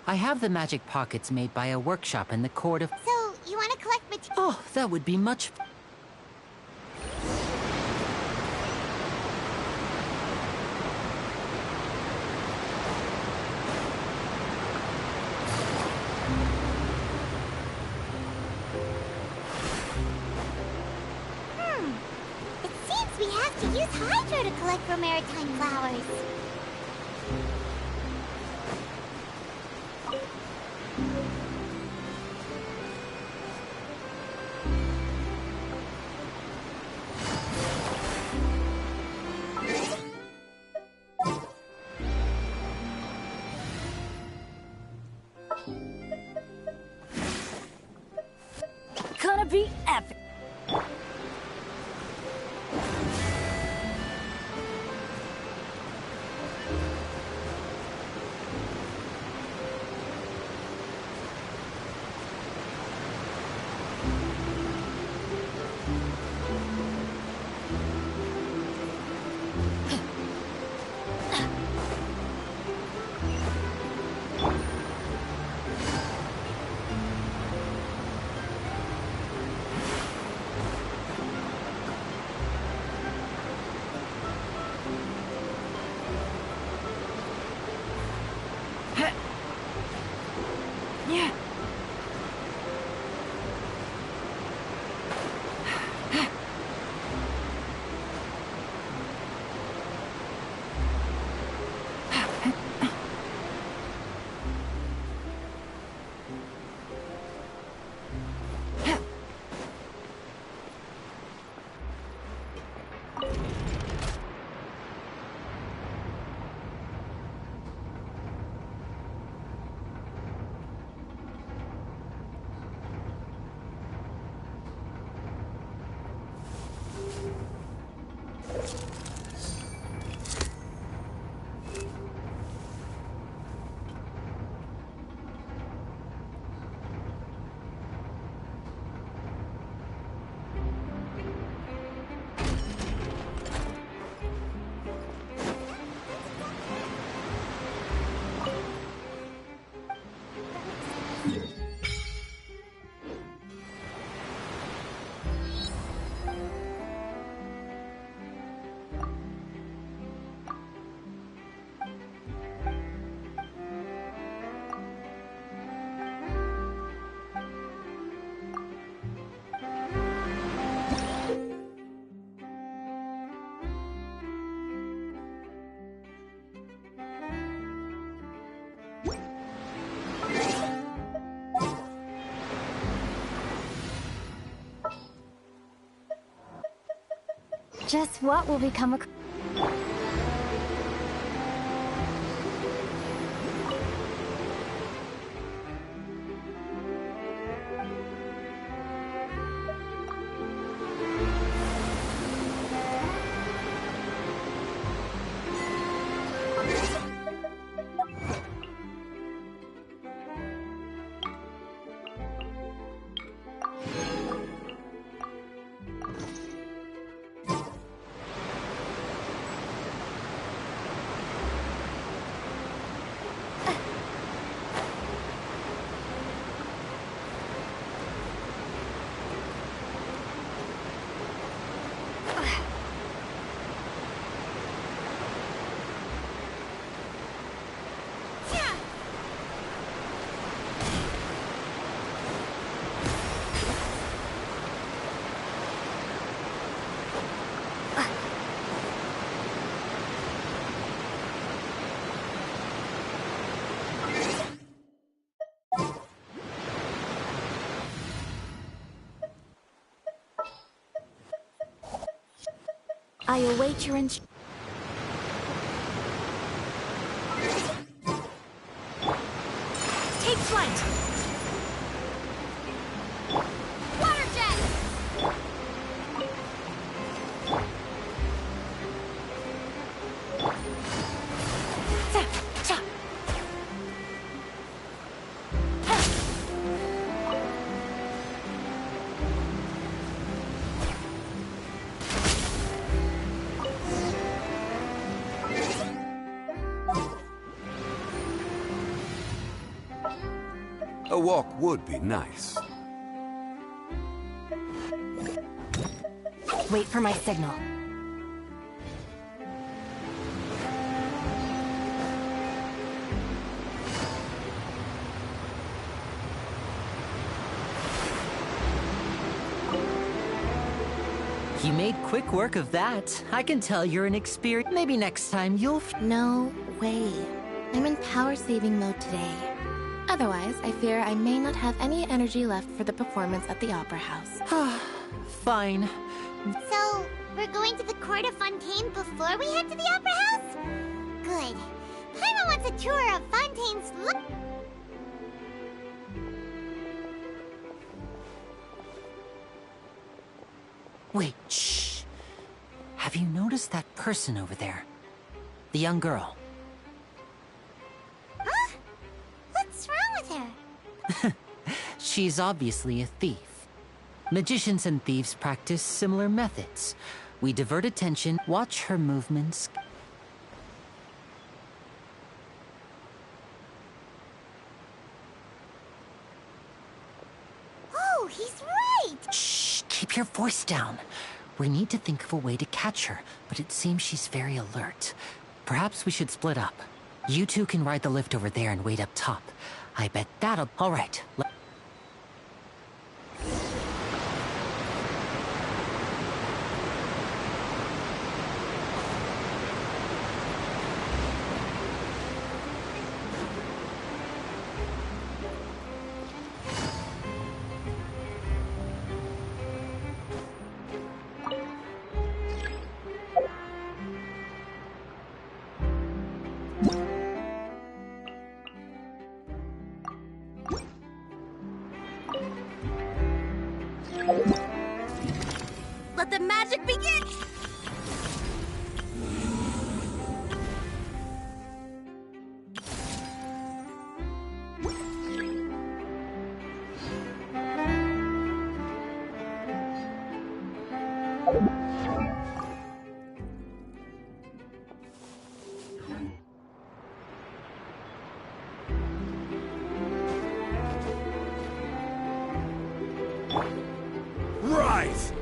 I have the magic pockets made by a workshop in the court of... So, you want to collect material? Oh, that would be much... It seems we have to use Hydro to collect for maritime flowers. Gonna be epic. Just what will become a... I await your instructions. Take flight! Water jet! A walk would be nice. Wait for my signal. You made quick work of that. I can tell you're an experienced... Maybe next time you'll... No way. I'm in power-saving mode today. Otherwise, I fear I may not have any energy left for the performance at the Opera House. Fine. So, we're going to the court of Fontaine before we head to the Opera House? Good. Paimon wants a tour of Fontaine's... Wait, shh. Have you noticed that person over there? The young girl. Huh? What's wrong with her? She's obviously a thief. Magicians and thieves practice similar methods. We divert attention, watch her movements. Oh, he's right! Shh, keep your voice down. We need to think of a way to catch her, but it seems she's very alert. Perhaps we should split up. You two can ride the lift over there and wait up top. I bet that'll... All right. Let the magic begin! Rise!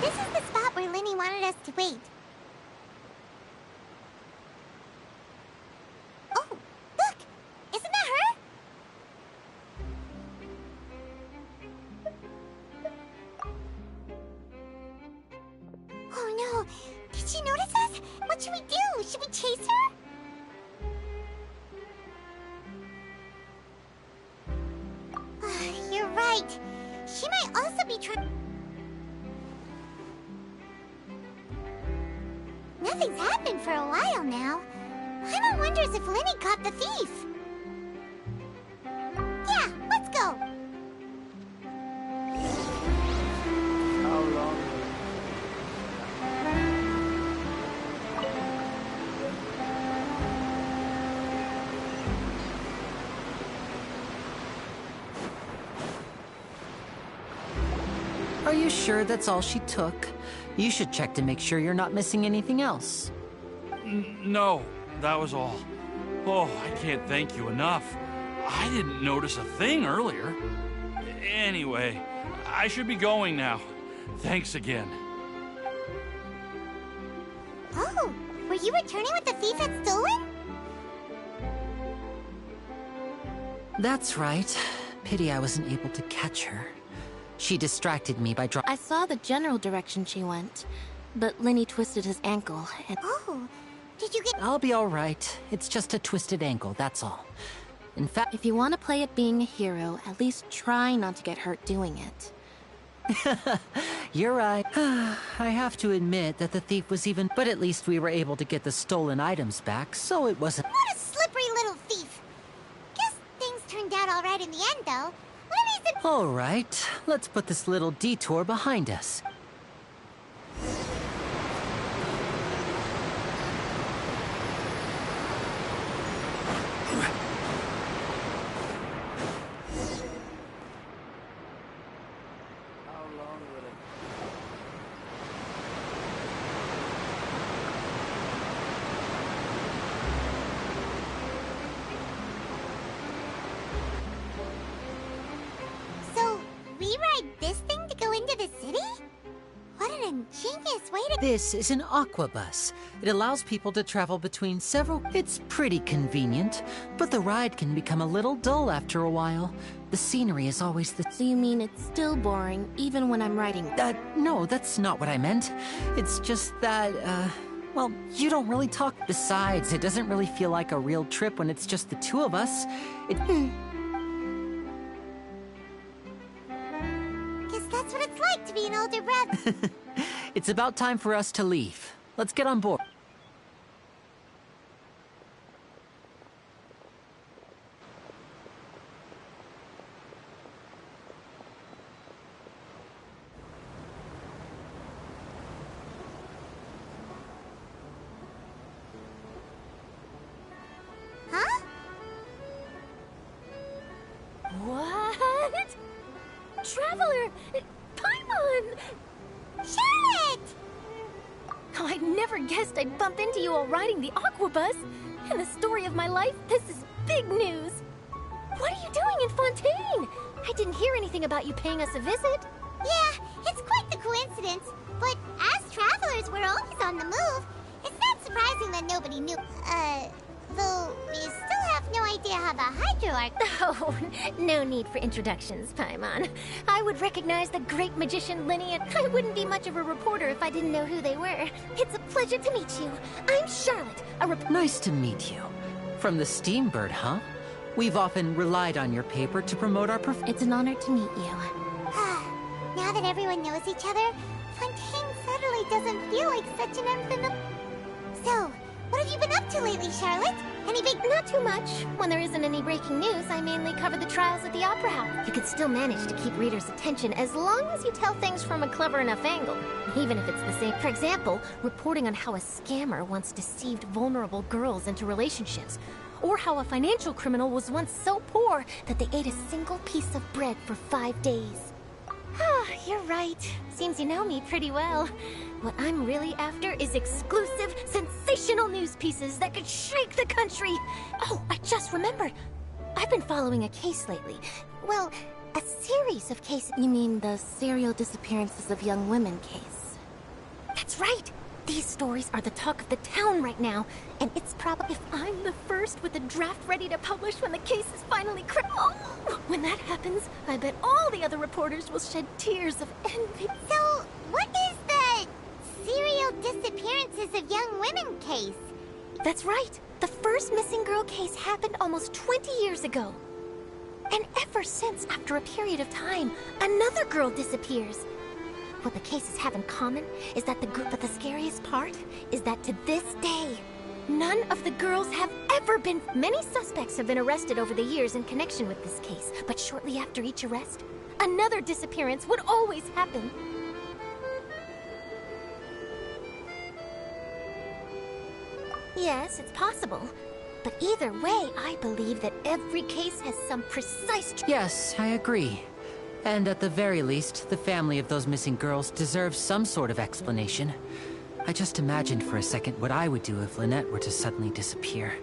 This is the spot where Linny wanted us to wait. Oh, look! Isn't that her? Oh no! Did she notice us? What should we do? Should we chase her? You're right. She might also be trying... Nothing's happened for a while now. Paimon wonders if Linny caught the thief. Yeah, let's go. How long? Are you sure that's all she took? You should check to make sure you're not missing anything else. No, that was all. Oh, I can't thank you enough. I didn't notice a thing earlier. Anyway, I should be going now. Thanks again. Oh, were you returning what the thief had stolen? That's right. Pity I wasn't able to catch her. She distracted me by I saw the general direction she went, but Linny twisted his ankle and... Oh, did you get... I'll be all right. It's just a twisted ankle, that's all. In fact... If you want to play at being a hero, at least try not to get hurt doing it. You're right. I have to admit that the thief was even... But at least we were able to get the stolen items back, so it wasn't... What a slippery little thief. Guess things turned out all right in the end, though. All right, let's put this little detour behind us. This is an aqua bus. It allows people to travel between several... It's pretty convenient, but the ride can become a little dull after a while. The scenery is always the... So you mean it's still boring, even when I'm riding... No, that's not what I meant. It's just that, well, you don't really talk. Besides, it doesn't really feel like a real trip when it's just the two of us. Guess that's what it's like to be an older brother. It's about time for us to leave. Let's get on board. Huh? What? Traveler! Paimon! Charlotte! Oh, I never guessed I'd bump into you while riding the aqua bus. In the story of my life, this is big news. What are you doing in Fontaine? I didn't hear anything about you paying us a visit. Yeah, it's quite the coincidence. But as travelers, we're always on the move. It's not surprising that nobody knew. Though we still have no idea how the Hydro Arc... Oh, no need for introductions, Paimon. I would recognize the great magician Linny, and I wouldn't be much of a reporter if I didn't know who they were. It's a pleasure to meet you. I'm Charlotte, a Nice to meet you. From the Steambird, huh? We've often relied on your paper to promote our It's an honor to meet you. Now that everyone knows each other, Fontaine suddenly doesn't feel like such an infinite... So, what have you been up to lately, Charlotte? Any big... Not too much. When there isn't any breaking news, I mainly cover the trials at the Opera House. You could still manage to keep readers' attention as long as you tell things from a clever enough angle. Even if it's the same. For example, reporting on how a scammer once deceived vulnerable girls into relationships. Or how a financial criminal was once so poor that they ate a single piece of bread for 5 days. Ah, you're right. Seems you know me pretty well. What I'm really after is exclusive, sensational news pieces that could shake the country. Oh, I just remembered. I've been following a case lately. Well, a series of cases. You mean the serial disappearances of young women case? That's right. These stories are the talk of the town right now, and it's probably if I'm the first with a draft ready to publish when the case is finally oh, when that happens, I bet all the other reporters will shed tears of envy. So, what is the serial disappearances of young women case? That's right. The first missing girl case happened almost 20 years ago. And ever since, after a period of time, another girl disappears. What the cases have in common is that but the scariest part is that to this day, none of the girls have ever been... Many suspects have been arrested over the years in connection with this case, but shortly after each arrest, another disappearance would always happen. Yes, it's possible. But either way, I believe that every case has some precise... Yes, I agree. And at the very least, the family of those missing girls deserves some sort of explanation. I just imagined for a second what I would do if Lynette were to suddenly disappear.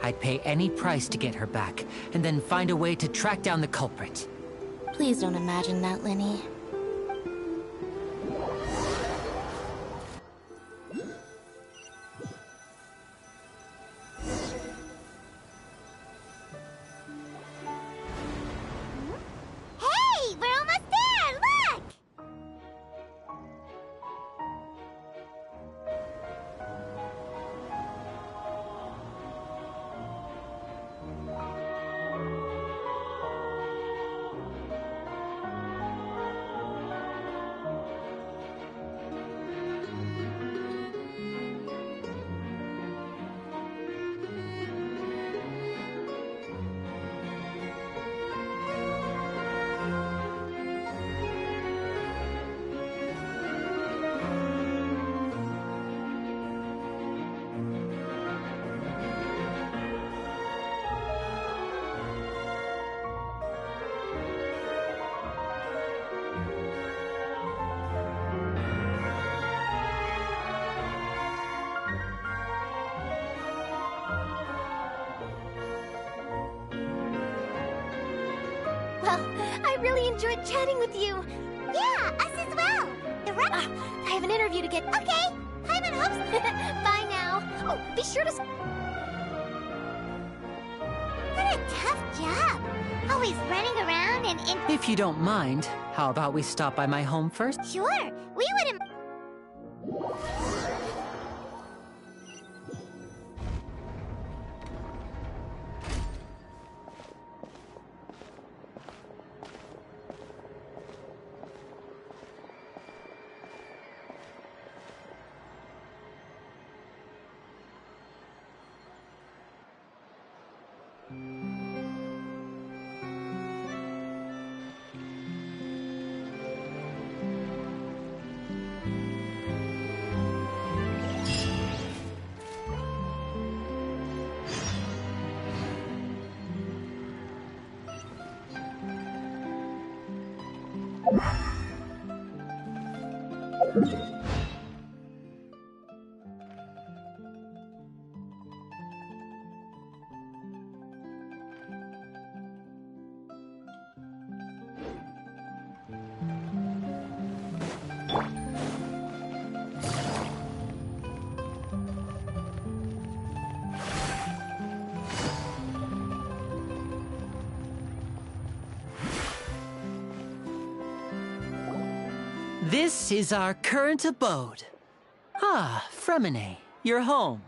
I'd pay any price to get her back, and then find a way to track down the culprit. Please don't imagine that, Lenny. I really enjoyed chatting with you. Yeah, us as well. The rest... I have an interview to get... Okay, Paimon hopes... Bye now. Oh, be sure to... What a tough job. Always running around and... If you don't mind, how about we stop by my home first? Sure, we wouldn't... This is our current abode. Ah, Fremine, you're home.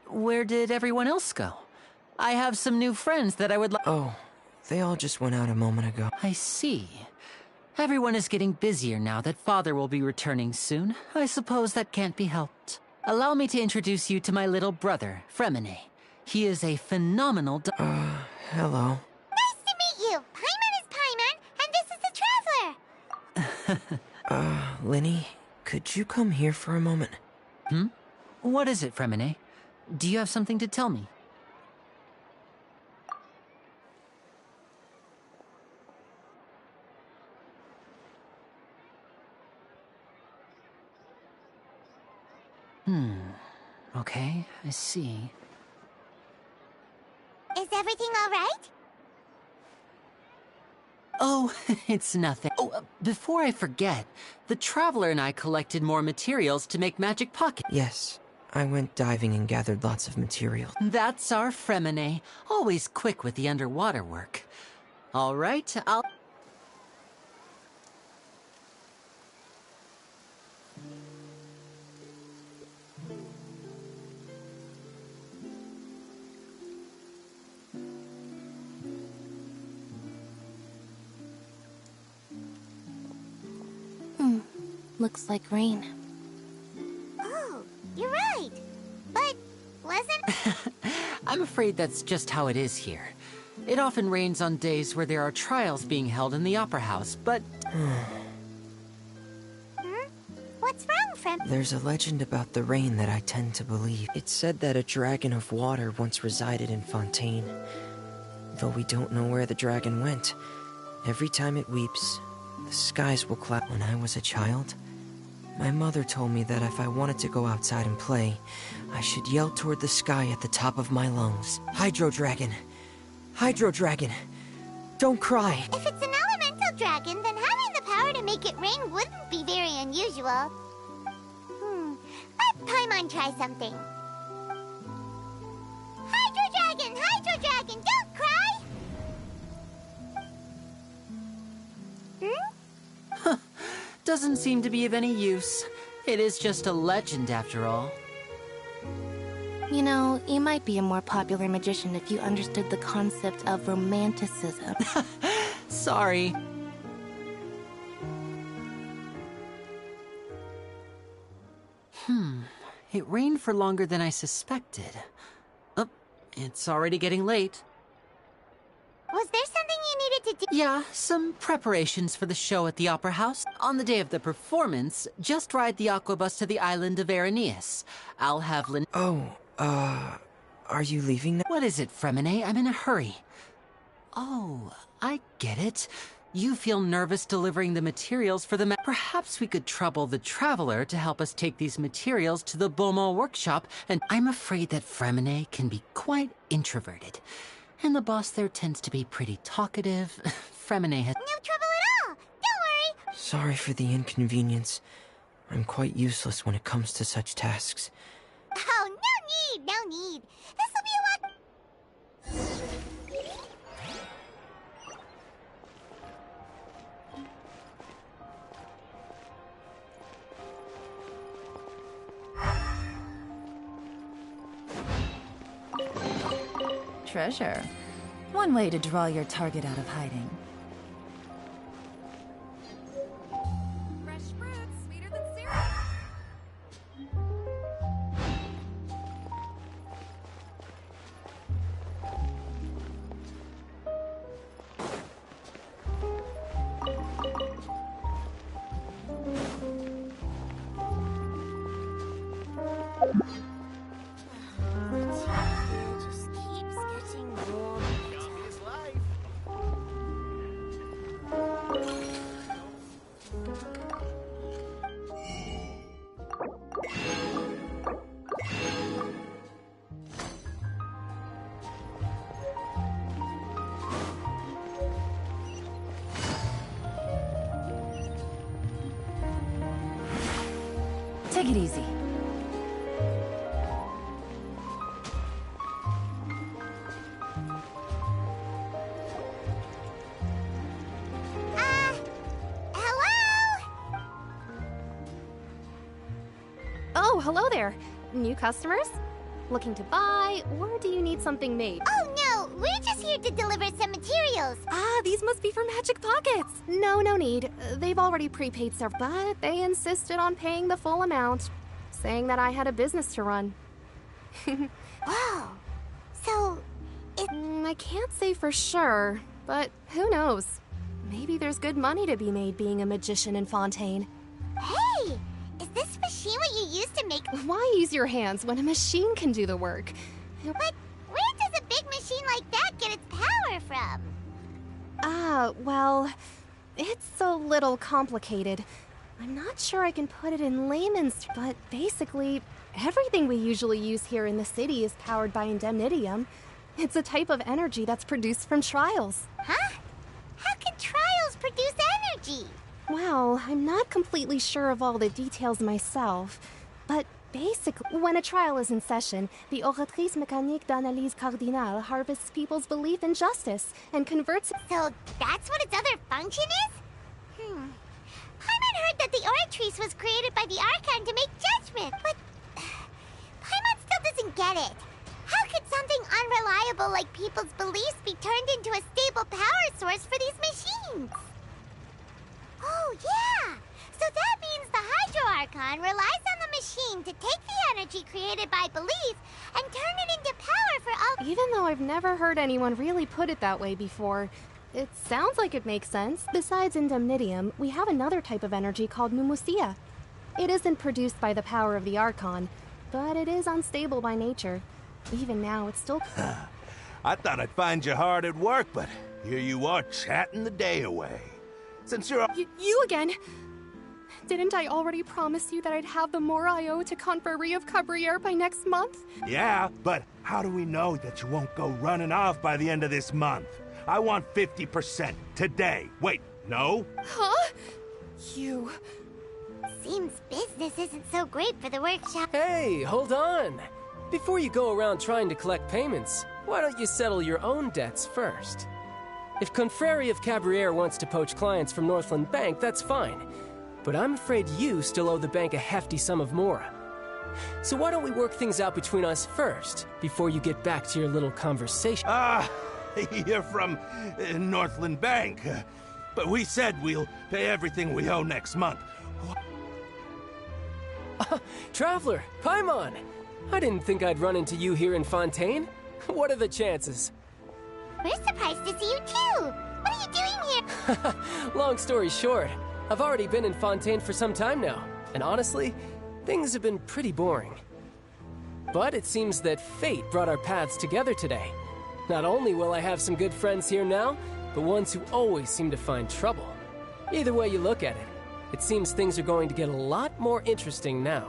Where did everyone else go? I have some new friends that I would like... Oh, they all just went out a moment ago. I see. Everyone is getting busier now that Father will be returning soon. I suppose that can't be helped. Allow me to introduce you to my little brother, Fremine. He is a phenomenal hello. Nice to meet you. Paimon is Paimon, and this is the Traveler. Linny, could you come here for a moment? Hmm? What is it, Fremine? Do you have something to tell me? Okay, I see. Is everything all right? Oh, it's nothing. Oh, before I forget, the Traveler and I collected more materials to make magic pockets. Yes, I went diving and gathered lots of material. That's our Fremine, always quick with the underwater work. All right, I'll... Looks like rain. Oh, you're right. But wasn't... I'm afraid that's just how it is here. It often rains on days where there are trials being held in the Opera House, but... What's wrong, Frem? There's a legend about the rain that I tend to believe. It's said that a dragon of water once resided in Fontaine. Though we don't know where the dragon went, every time it weeps, the skies will cloud. When I was a child, my mother told me that if I wanted to go outside and play, I should yell toward the sky at the top of my lungs. Hydro Dragon! Hydro Dragon! Don't cry! If it's an elemental dragon, then having the power to make it rain wouldn't be very unusual. Let Paimon try something. Hydro Dragon! Hydro Dragon! Don't cry! Doesn't seem to be of any use. It is just a legend after all. You know, you might be a more popular magician if you understood the concept of romanticism. Sorry. It rained for longer than I suspected. Oh, it's already getting late. Was there something you needed to do? Yeah, some preparations for the show at the Opera House. On the day of the performance, just ride the aquabus to the island of Aeneas. I'll have Lynn... Are you leaving now? What is it, Fremine? I'm in a hurry. Oh, I get it. You feel nervous delivering the materials for the Perhaps we could trouble the Traveler to help us take these materials to the Beaumont workshop, and I'm afraid that Fremine can be quite introverted. And the boss there tends to be pretty talkative. Fremine has... No trouble at all! Don't worry! Sorry for the inconvenience. I'm quite useless when it comes to such tasks. Oh, no need, no need. This'll be a lot... Treasure. One way to draw your target out of hiding. Fresh fruits, sweeter than syrup. Take it easy. Hello? Oh, hello there. New customers? Looking to buy, or do you need something made? Oh, no. We're just here to deliver some materials. Ah, these must be for Magic Pockets. No need. They've already prepaid several, but they insisted on paying the full amount, saying that I had a business to run. Wow. So, I can't say for sure, but who knows? Maybe there's good money to be made being a magician in Fontaine. Hey! Is this machine what you use to make... Why use your hands when a machine can do the work? But where does a big machine like that get its power from? Well, it's a little complicated. I'm not sure I can put it in layman's, but basically, everything we usually use here in the city is powered by indemnitium. It's a type of energy that's produced from trials. Huh? How can trials produce energy? Well, I'm not completely sure of all the details myself, but basically, when a trial is in session, the Oratrice Mécanique d'Analyse Cardinale harvests people's belief in justice and converts it. So that's what its other function is? Paimon heard that the Oratrice was created by the Archon to make judgment, but Paimon still doesn't get it. How could something unreliable like people's beliefs be turned into a stable power source for these machines? Oh, yeah! So that means the Hydro Archon relies on the machine to take the energy created by belief and turn it into power for all... Even though I've never heard anyone really put it that way before, it sounds like it makes sense. Besides indemnitium, we have another type of energy called pneumosia. It isn't produced by the power of the Archon, but it is unstable by nature. Even now, it's still... I thought I'd find you hard at work, but here you are chatting the day away. Since you're... You again? Didn't I already promise you that I'd have the more I owe to Confrérie of Cabriere by next month? Yeah, but how do we know that you won't go running off by the end of this month? I want 50% today. Wait, no? Huh? You... Seems business isn't so great for the workshop. Hey, hold on. Before you go around trying to collect payments, why don't you settle your own debts first? If Confrérie of Cabriere wants to poach clients from Northland Bank, that's fine. But I'm afraid you still owe the bank a hefty sum of mora. So why don't we work things out between us first, before you get back to your little conversation? You're from Northland Bank. But we said we'll pay everything we owe next month. Traveler, Paimon! I didn't think I'd run into you here in Fontaine. What are the chances? We're surprised to see you too! What are you doing here? Long story short, I've already been in Fontaine for some time now, and honestly, things have been pretty boring. But it seems that fate brought our paths together today. Not only will I have some good friends here now, but ones who always seem to find trouble. Either way you look at it, it seems things are going to get a lot more interesting now.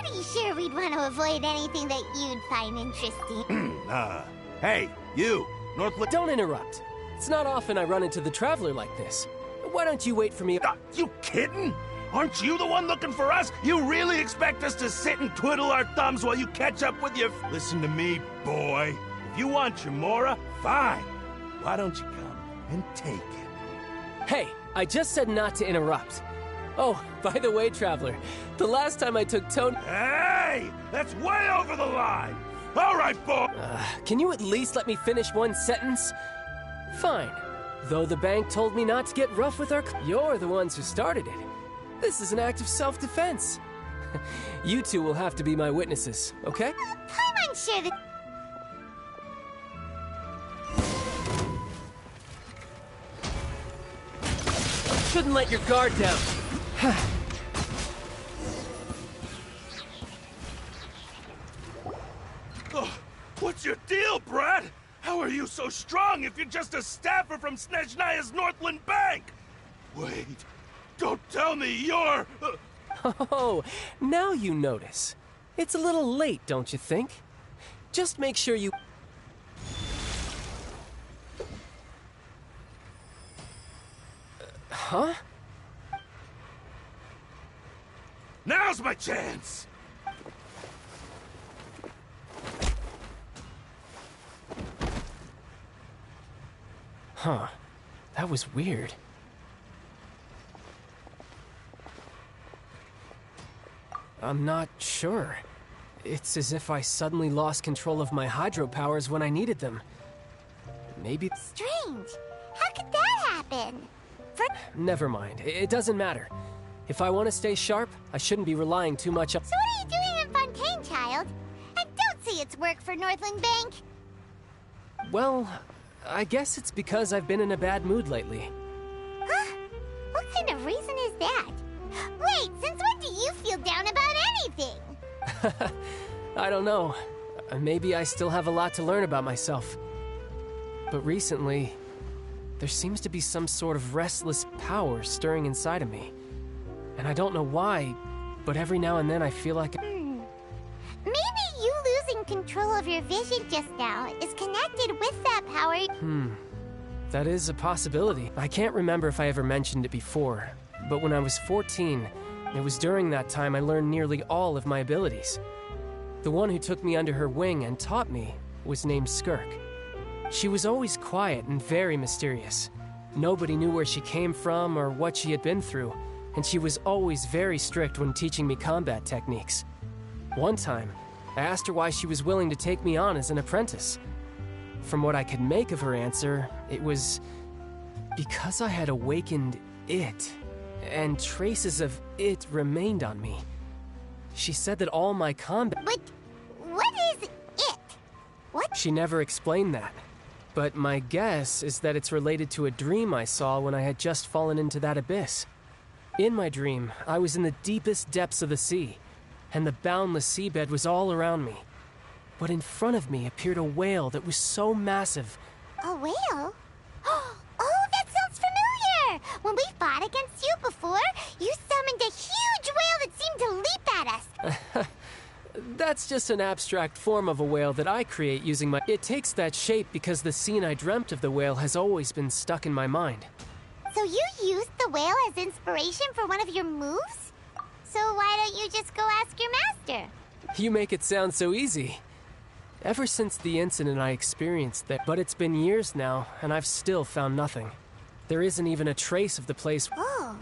Pretty sure we'd want to avoid anything that you'd find interesting. Hey, you! Northland... Don't interrupt. It's not often I run into the Traveler like this. Why don't you wait for me? You kidding? Aren't you the one looking for us? You really expect us to sit and twiddle our thumbs while you catch up with your... Listen to me, boy. If you want your mora, fine. Why don't you come and take it? Hey, I just said not to interrupt. Oh, by the way, Traveler, the last time I took Tony... Hey! That's way over the line! All right, boy! Can you at least let me finish one sentence? Fine. Though the bank told me not to get rough with our... You're the ones who started it. This is an act of self-defense. You two will have to be my witnesses, okay? Paimon's sure that... Shouldn't let your guard down. What's your deal, Brad? How are you so strong if you're just a staffer from Snezhnaya's Northland Bank? Wait, don't tell me you're... Oh, now you notice. It's a little late, don't you think? Just make sure you... Huh? Now's my chance! Huh. That was weird. I'm not sure. It's as if I suddenly lost control of my hydro powers when I needed them. Maybe... Strange. How could that happen? Never mind. It doesn't matter. If I want to stay sharp, I shouldn't be relying too much on... So what are you doing in Fontaine, child? And don't say it's work for Northland Bank. Well, I guess it's because I've been in a bad mood lately. Huh? What kind of reason is that? Wait, since when do you feel down about anything? I don't know. Maybe I still have a lot to learn about myself. But recently, there seems to be some sort of restless power stirring inside of me. And I don't know why, but every now and then I feel like... Maybe you losing control of your vision just now is connected with that power. That is a possibility. I can't remember if I ever mentioned it before, but when I was 14, it was during that time I learned nearly all of my abilities. The one who took me under her wing and taught me was named Skirk. She was always quiet and very mysterious. Nobody knew where she came from or what she had been through, and she was always very strict when teaching me combat techniques. One time, I asked her why she was willing to take me on as an apprentice. From what I could make of her answer, it was because I had awakened it, and traces of it remained on me. She said that all my combat... But what is it? What? She never explained that. But my guess is that it's related to a dream I saw when I had just fallen into that abyss. In my dream, I was in the deepest depths of the sea, and the boundless seabed was all around me. But in front of me appeared a whale that was so massive. A whale? Oh, that sounds familiar! When we fought against you before, you summoned a huge whale that seemed to leap at us. That's just an abstract form of a whale that I create using my... It takes that shape because the scene I dreamt of the whale has always been stuck in my mind. So you used the whale as inspiration for one of your moves? So why don't you just go ask your master? You make it sound so easy. Ever since the incident I experienced there, but it's been years now, and I've still found nothing. There isn't even a trace of the place. Oh,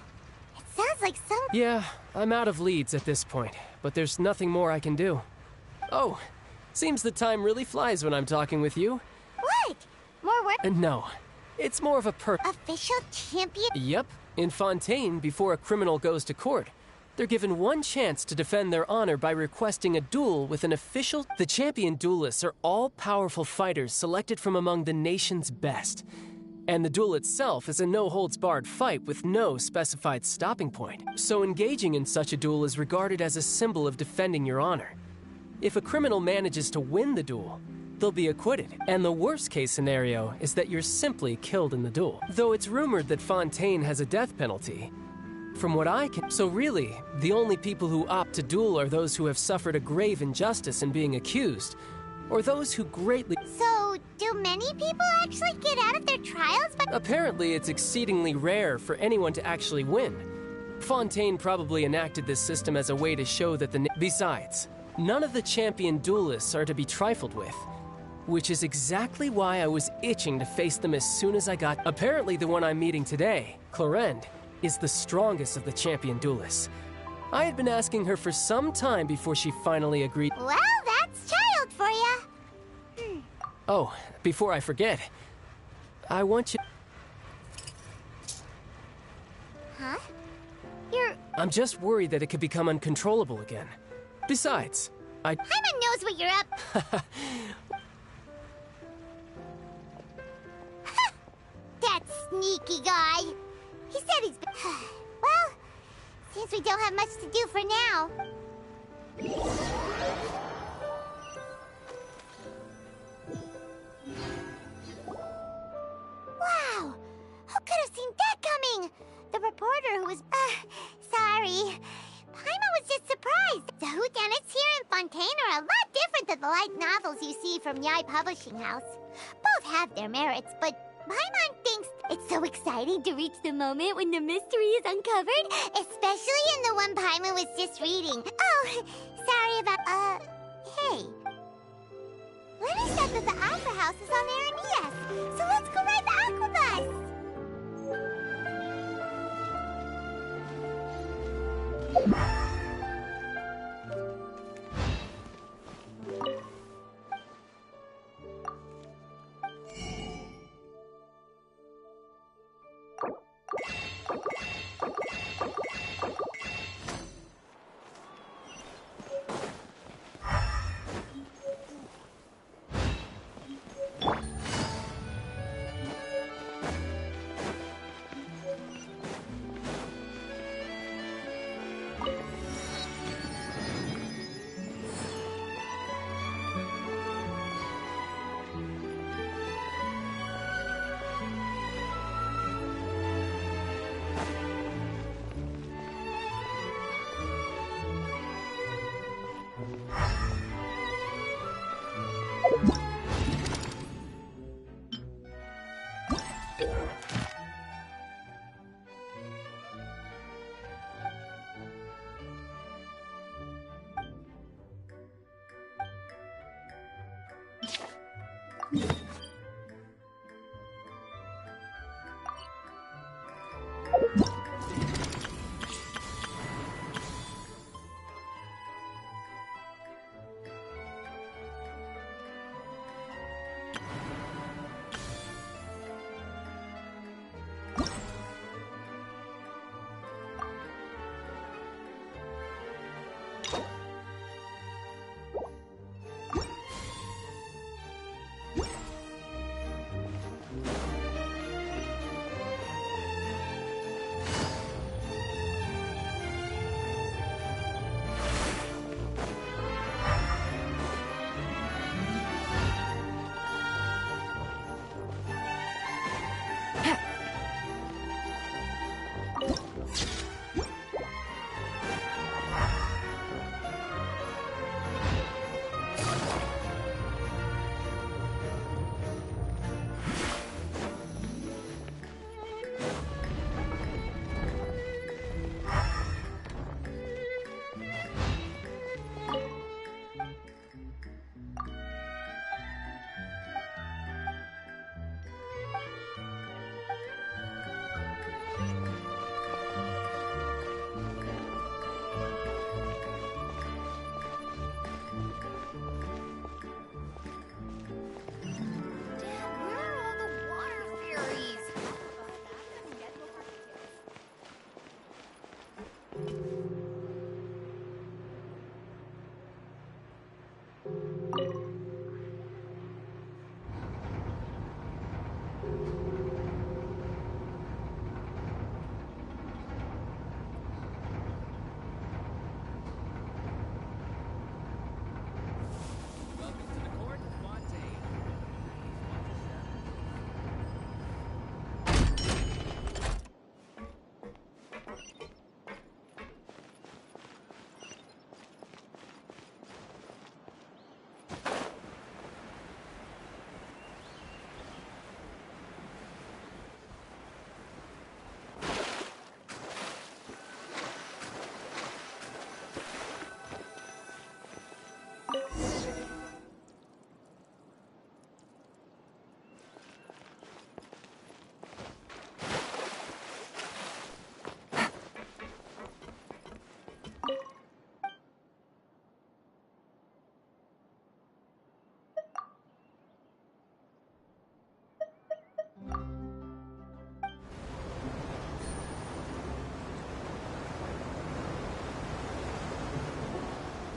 it sounds like some... Yeah, I'm out of leads at this point, but there's nothing more I can do. Oh, seems the time really flies when I'm talking with you. What? More work? No, it's more of a Official champion? Yep, in Fontaine, before a criminal goes to court, they're given one chance to defend their honor by requesting a duel with an official. The champion duelists are all-powerful fighters selected from among the nation's best. And the duel itself is a no-holds-barred fight with no specified stopping point. So engaging in such a duel is regarded as a symbol of defending your honor. If a criminal manages to win the duel, they'll be acquitted. And the worst-case scenario is that you're simply killed in the duel. Though it's rumored that Fontaine has a death penalty, from what I can... So really, the only people who opt to duel are those who have suffered a grave injustice in being accused, or those who greatly... So, do many people actually get out of their trials by... Apparently, it's exceedingly rare for anyone to actually win. Fontaine probably enacted this system as a way to show that the... Besides, none of the champion duelists are to be trifled with, which is exactly why I was itching to face them as soon as I got... Apparently, the one I'm meeting today, Clorinde, is the strongest of the champion duelists. I had been asking her for some time before she finally agreed. Well, that's child for ya. Oh, before I forget, I want you... Huh? I'm just worried that it could become uncontrollable again. Besides, Paimon knows what you're up... That sneaky guy. He said he's been... Well, since we don't have much to do for now... Wow! Who could have seen that coming? The reporter who was... sorry. Paimon was just surprised. The whodunits here in Fontaine are a lot different than the light novels you see from Yai Publishing House. Both have their merits, but Paimon thinks it's so exciting to reach the moment when the mystery is uncovered, especially in the one Paimon was just reading. Oh, sorry about... Hey. Lenny said that the Opera House is on Aranias, so let's go ride the Aquabus!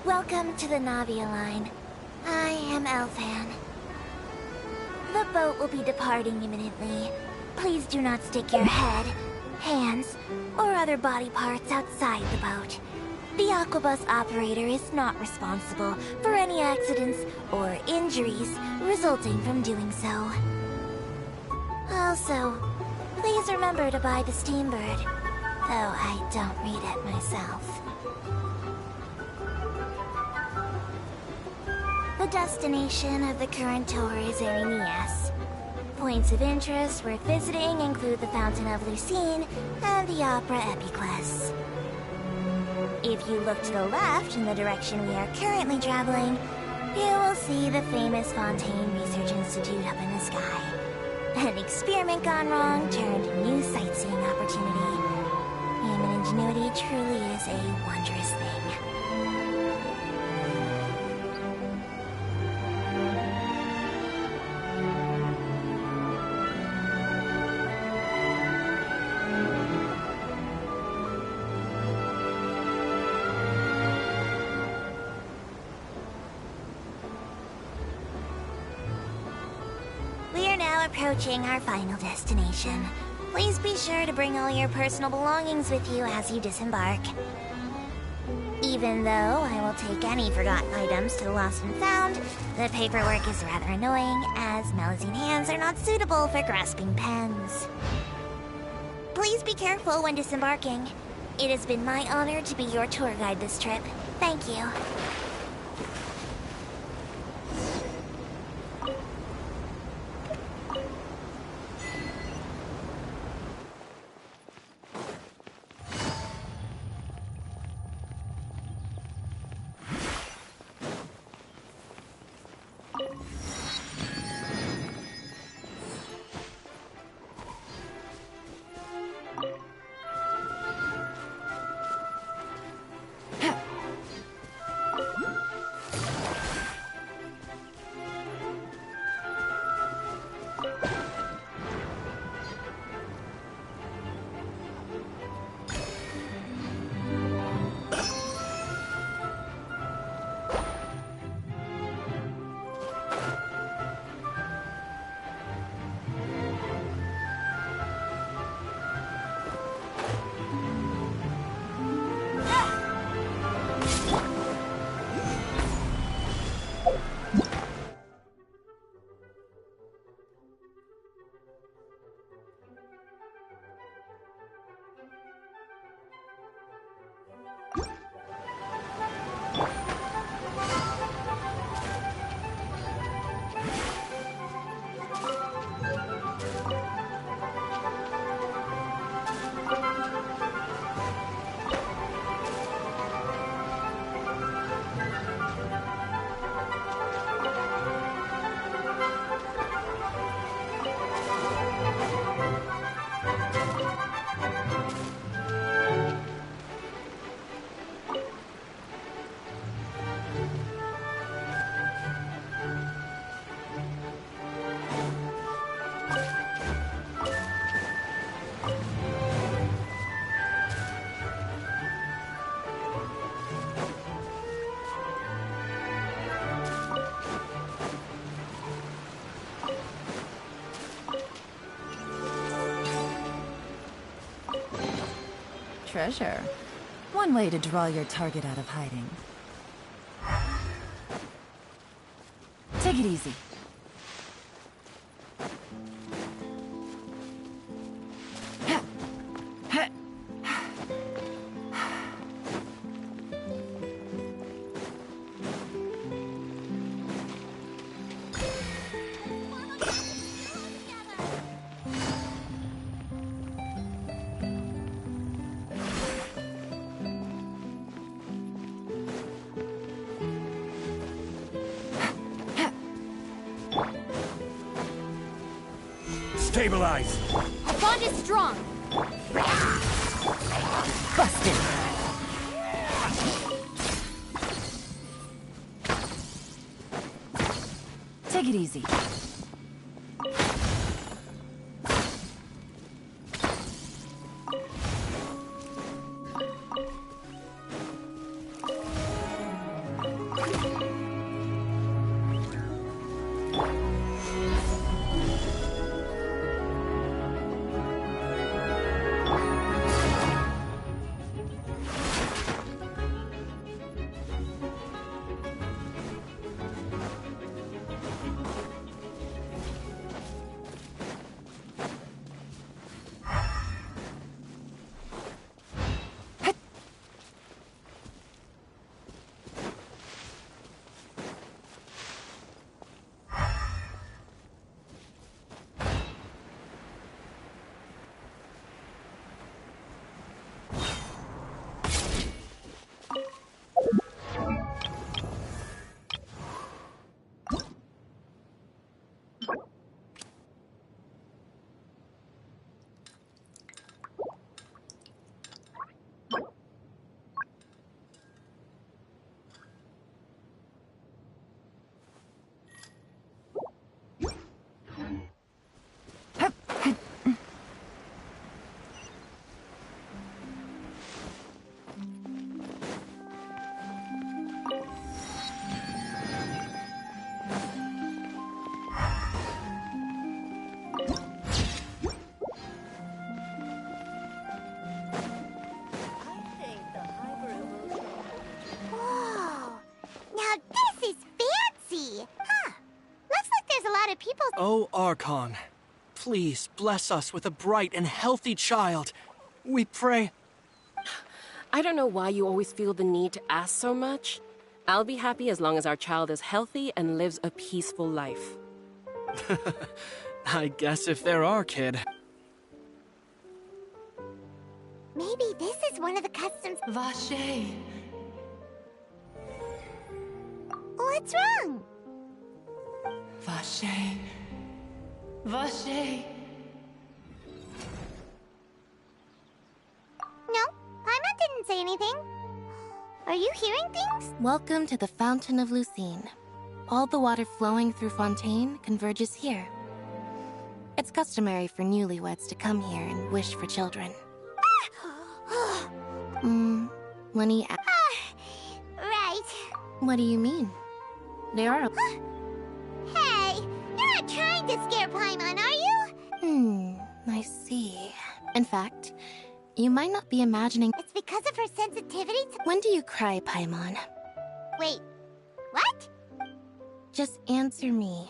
Welcome to the Navia line. I am Elfan. The boat will be departing imminently. Please do not stick your head, hands, or other body parts outside the boat. The Aquabus operator is not responsible for any accidents or injuries resulting from doing so. Also, please remember to buy the Steambird, though I don't read it myself. The destination of the current tour is Erinias. Points of interest worth visiting include the Fountain of Lucine and the Opera Epiclese. If you look to the left in the direction we are currently traveling, you will see the famous Fontaine Research Institute up in the sky. An experiment gone wrong turned new sightseeing opportunity. Human ingenuity truly is a wondrous thing. Approaching our final destination. Please be sure to bring all your personal belongings with you as you disembark. Even though I will take any forgotten items to the lost and found, the paperwork is rather annoying, as Melusine hands are not suitable for grasping pens. Please be careful when disembarking. It has been my honor to be your tour guide this trip. Thank you. Treasure. One way to draw your target out of hiding. Take it easy. Stabilize! Our bond is strong. Busted. Take it easy. O Archon, please bless us with a bright and healthy child. We pray. I don't know why you always feel the need to ask so much. I'll be happy as long as our child is healthy and lives a peaceful life. I guess if there are, kid. Maybe this is one of the customs. Vache. What's wrong? Vache. Vache. No, Paimon didn't say anything. Are you hearing things? Welcome to the Fountain of Lucine. All the water flowing through Fontaine converges here. It's customary for newlyweds to come here and wish for children. Lenny... Right. What do you mean? There are... Hey, you're not trying to scare Paimon, are you? I see. In fact, you might not be imagining... It's because of her sensitivity to... When do you cry, Paimon? Wait, what? Just answer me.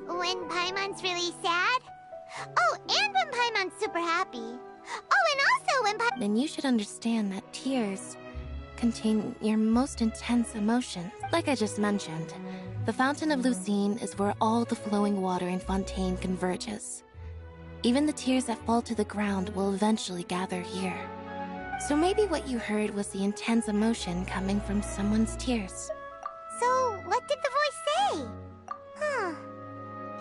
When Paimon's really sad? Oh, and when Paimon's super happy. Oh, and also when Then you should understand that tears contain your most intense emotions. Like I just mentioned, the Fountain of Lucine is where all the flowing water in Fontaine converges. Even the tears that fall to the ground will eventually gather here. So maybe what you heard was the intense emotion coming from someone's tears. So, what did the voice say? Huh.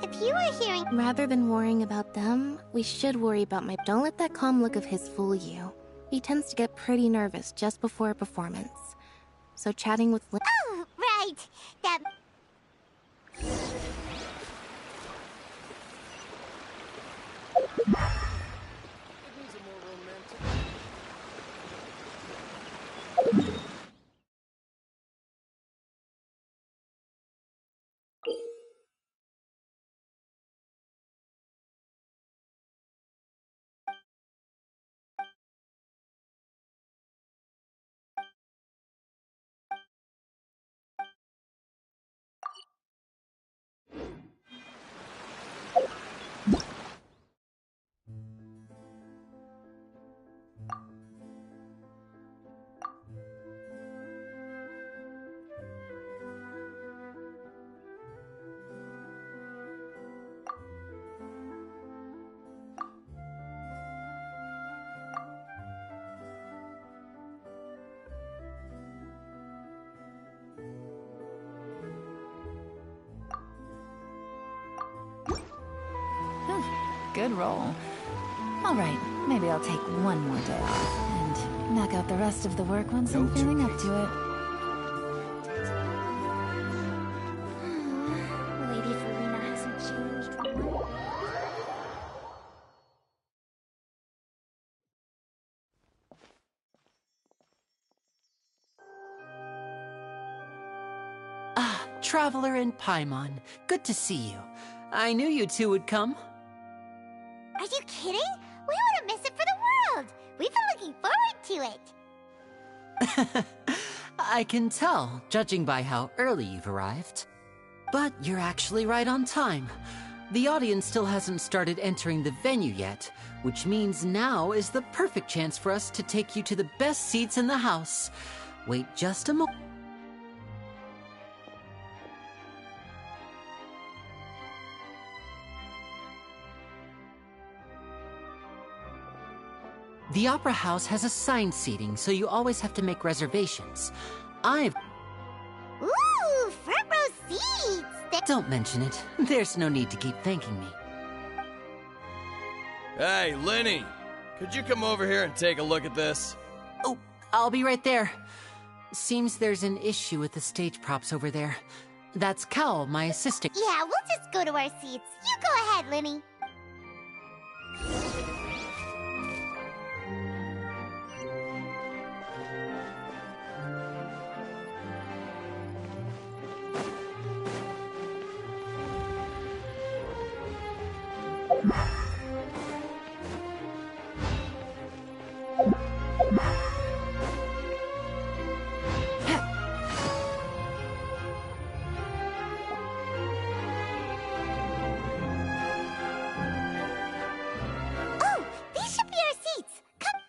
If you were hearing... Rather than worrying about them, we should worry about my... Don't let that calm look of his fool you. He tends to get pretty nervous just before a performance. So chatting with... Oh, right. That... Good roll. All right, maybe I'll take one more day off and knock out the rest of the work once I'm feeling up to it. Lady Farina hasn't changed. Ah, Traveler and Paimon. Good to see you. I knew you two would come. Are you kidding? We wouldn't miss it for the world. We've been looking forward to it. I can tell, judging by how early you've arrived. But you're actually right on time. The audience still hasn't started entering the venue yet, which means now is the perfect chance for us to take you to the best seats in the house. Wait just a moment. The Opera House has assigned seating, so you always have to make reservations. Ooh, front row seats! Don't mention it. There's no need to keep thanking me. Hey, Lenny! Could you come over here and take a look at this? Oh, I'll be right there. Seems there's an issue with the stage props over there. That's Cal, my assistant. Yeah, we'll just go to our seats. You go ahead, Lenny. Oh, these should be our seats. Come.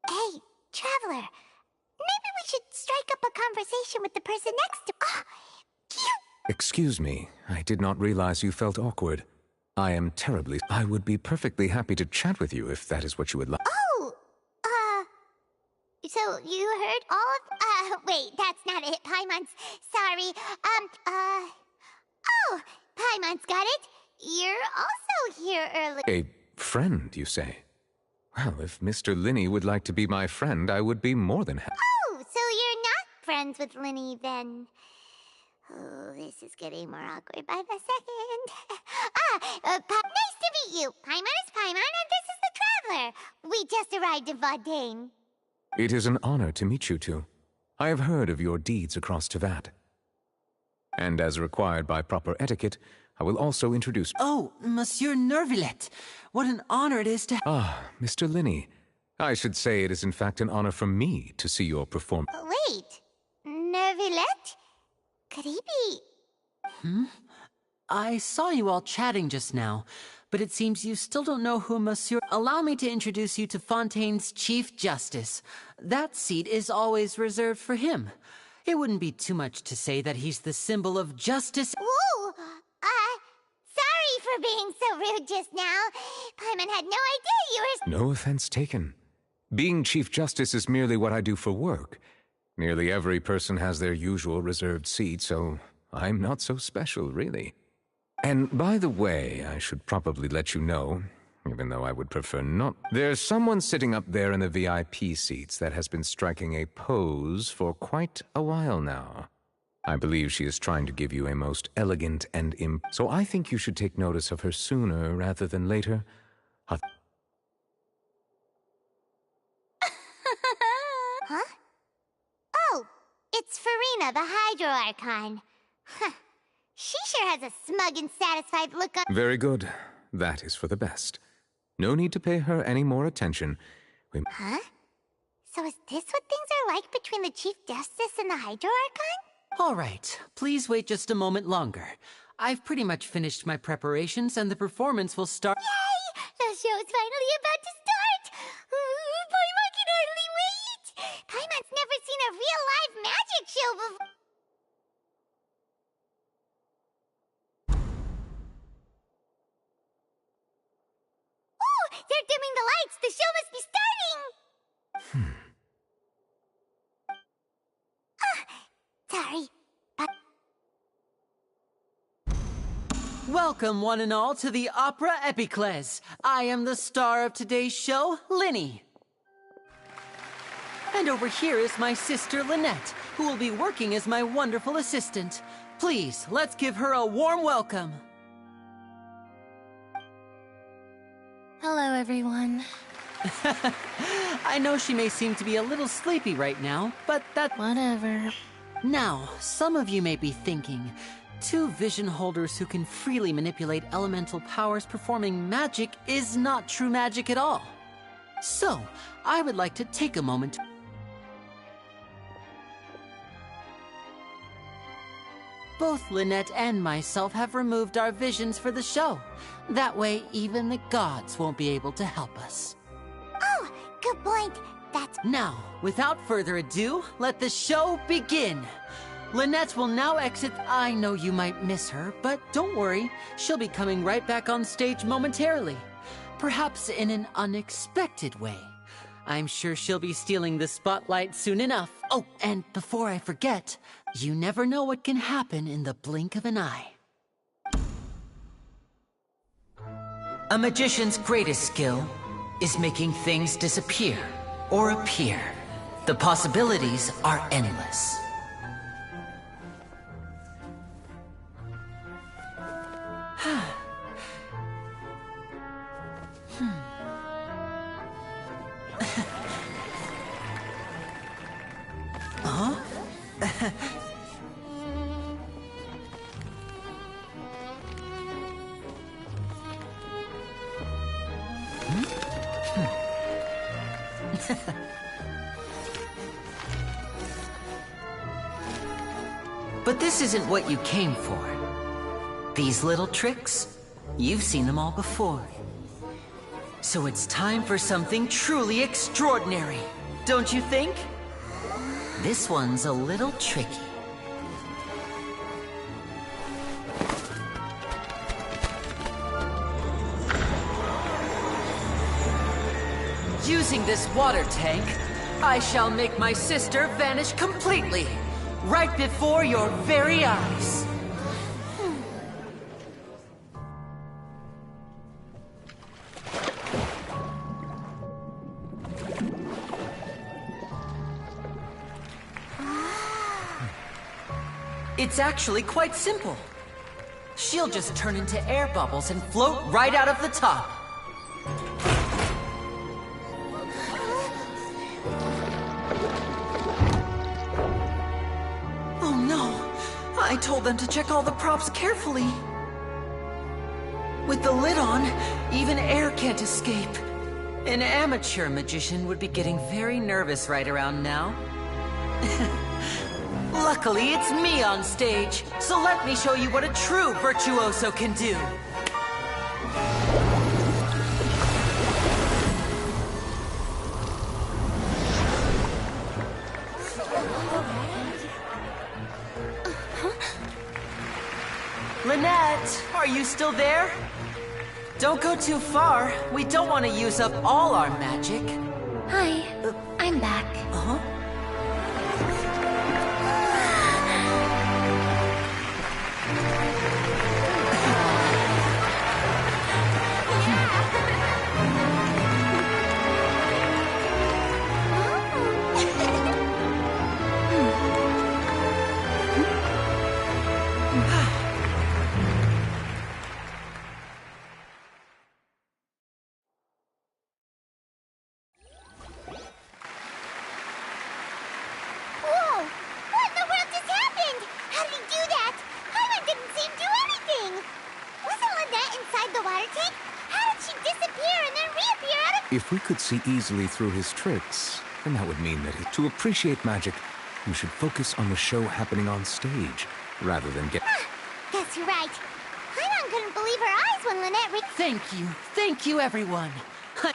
Hey, Traveler. Maybe we should strike up a conversation with the person next to... Ah, Excuse me, I did not realize you felt awkward. I am terribly... I would be perfectly happy to chat with you if that is what you would like. oh! So you heard all of... wait, that's not it. Paimon's... Sorry. Oh, Paimon's got it. You're also here early. A friend, you say? Well, if Mr. Linney would like to be my friend, I would be more than happy. Oh, so you're not friends with Lenny, then? Oh, this is getting more awkward by the second. Nice to meet you. Paimon is Paimon, and this is the Traveler. We just arrived in Vaudain. It is an honor to meet you two. I have heard of your deeds across Tevat. And as required by proper etiquette, I will also introduce... Oh, Monsieur Nervillet. What an honor it is to... Ah, Mr. Linney. I should say it is in fact an honor for me to see your performance. Wait, Nervillet? Could he be... I saw you all chatting just now, but it seems you still don't know who Monsieur... Allow me to introduce you to Fontaine's Chief Justice. That seat is always reserved for him. It wouldn't be too much to say that he's the symbol of justice... Whoa! Sorry for being so rude just now. Paimon had no idea you were... No offense taken. Being Chief Justice is merely what I do for work. Nearly every person has their usual reserved seat, so I'm not so special, really. And by the way, I should probably let you know, even though I would prefer not. There's someone sitting up there in the VIP seats that has been striking a pose for quite a while now. I believe she is trying to give you a most elegant and so I think you should take notice of her sooner rather than later. Huh? Oh, it's Farina, the Hydro Archon. Huh. She sure has a smug and satisfied look on... Very good. That is for the best. No need to pay her any more attention. Huh? So is this what things are like between the Chief Justice and the Hydro Archon? All right, please wait just a moment longer. I've pretty much finished my preparations and the performance will start... Yay! The show's finally about to start! Paimon can hardly wait! Paimon's never seen a real live magic show before! They're dimming the lights. The show must be starting. Sorry. Welcome, one and all, to the Opera Epiclese. I am the star of today's show, Linny. And over here is my sister, Lynette, who will be working as my wonderful assistant. Please, let's give her a warm welcome. Hello, everyone. I know she may seem to be a little sleepy right now, but that... Whatever. Now, some of you may be thinking, two vision holders who can freely manipulate elemental powers performing magic is not true magic at all. So, I would like to take a moment. Both Lynette and myself have removed our visions for the show. That way, even the gods won't be able to help us. Oh, good point. That's... Now, without further ado, let the show begin. Lynette will now exit. I know you might miss her, but don't worry. She'll be coming right back on stage momentarily. Perhaps in an unexpected way. I'm sure she'll be stealing the spotlight soon enough. Oh, and before I forget, you never know what can happen in the blink of an eye. A magician's greatest skill is making things disappear or appear. The possibilities are endless. Huh? But this isn't what you came for. These little tricks, you've seen them all before. So it's time for something truly extraordinary, don't you think? This one's a little tricky. Using this water tank, I shall make my sister vanish completely, right before your very eyes. It's actually quite simple. She'll just turn into air bubbles and float right out of the top. Oh no! I told them to check all the props carefully. With the lid on, even air can't escape. An amateur magician would be getting very nervous right around now. Luckily, it's me on stage, so let me show you what a true virtuoso can do. Lynette, are you still there? Don't go too far. We don't want to use up all our magic. Hi, I'm back. Uh-huh. If we could see easily through his tricks, then that would mean that to appreciate magic, we should focus on the show happening on stage, rather than get... Guess you're right. Paimon couldn't believe her eyes when Lynette Thank you everyone.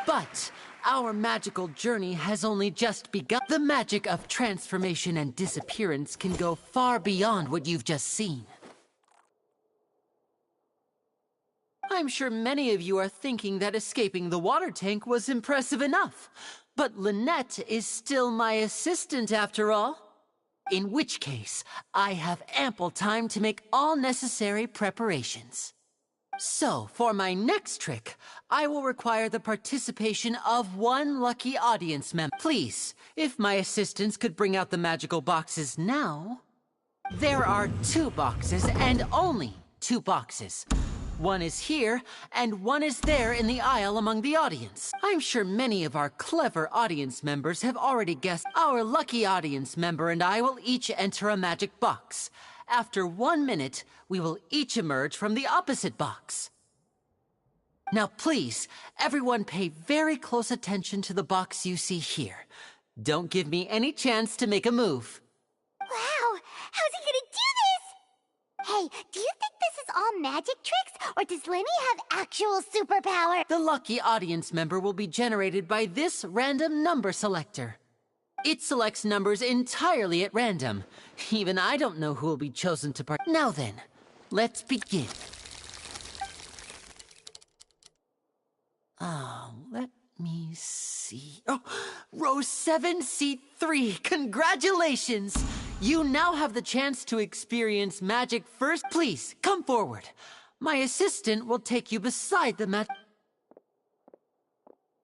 But our magical journey has only just begun. The magic of transformation and disappearance can go far beyond what you've just seen. I'm sure many of you are thinking that escaping the water tank was impressive enough. But Lynette is still my assistant after all. In which case, I have ample time to make all necessary preparations. So, for my next trick, I will require the participation of one lucky audience member. Please, if my assistants could bring out the magical boxes now. There are 2 boxes, and only 2 boxes. One is here, and one is there in the aisle among the audience. I'm sure many of our clever audience members have already guessed. Our lucky audience member and I will each enter a magic box. After 1 minute, we will each emerge from the opposite box. Now please, everyone pay very close attention to the box you see here. Don't give me any chance to make a move. Wow! How's he gonna do this? Hey, do you think this is all magic tricks, or does Lenny have actual superpower? The lucky audience member will be generated by this random number selector. It selects numbers entirely at random. Even I don't know who will be chosen to part. Now then, let's begin. Let me see. Oh, row 7, seat 3. Congratulations! You now have the chance to experience magic first. Please, come forward. My assistant will take you beside the mat.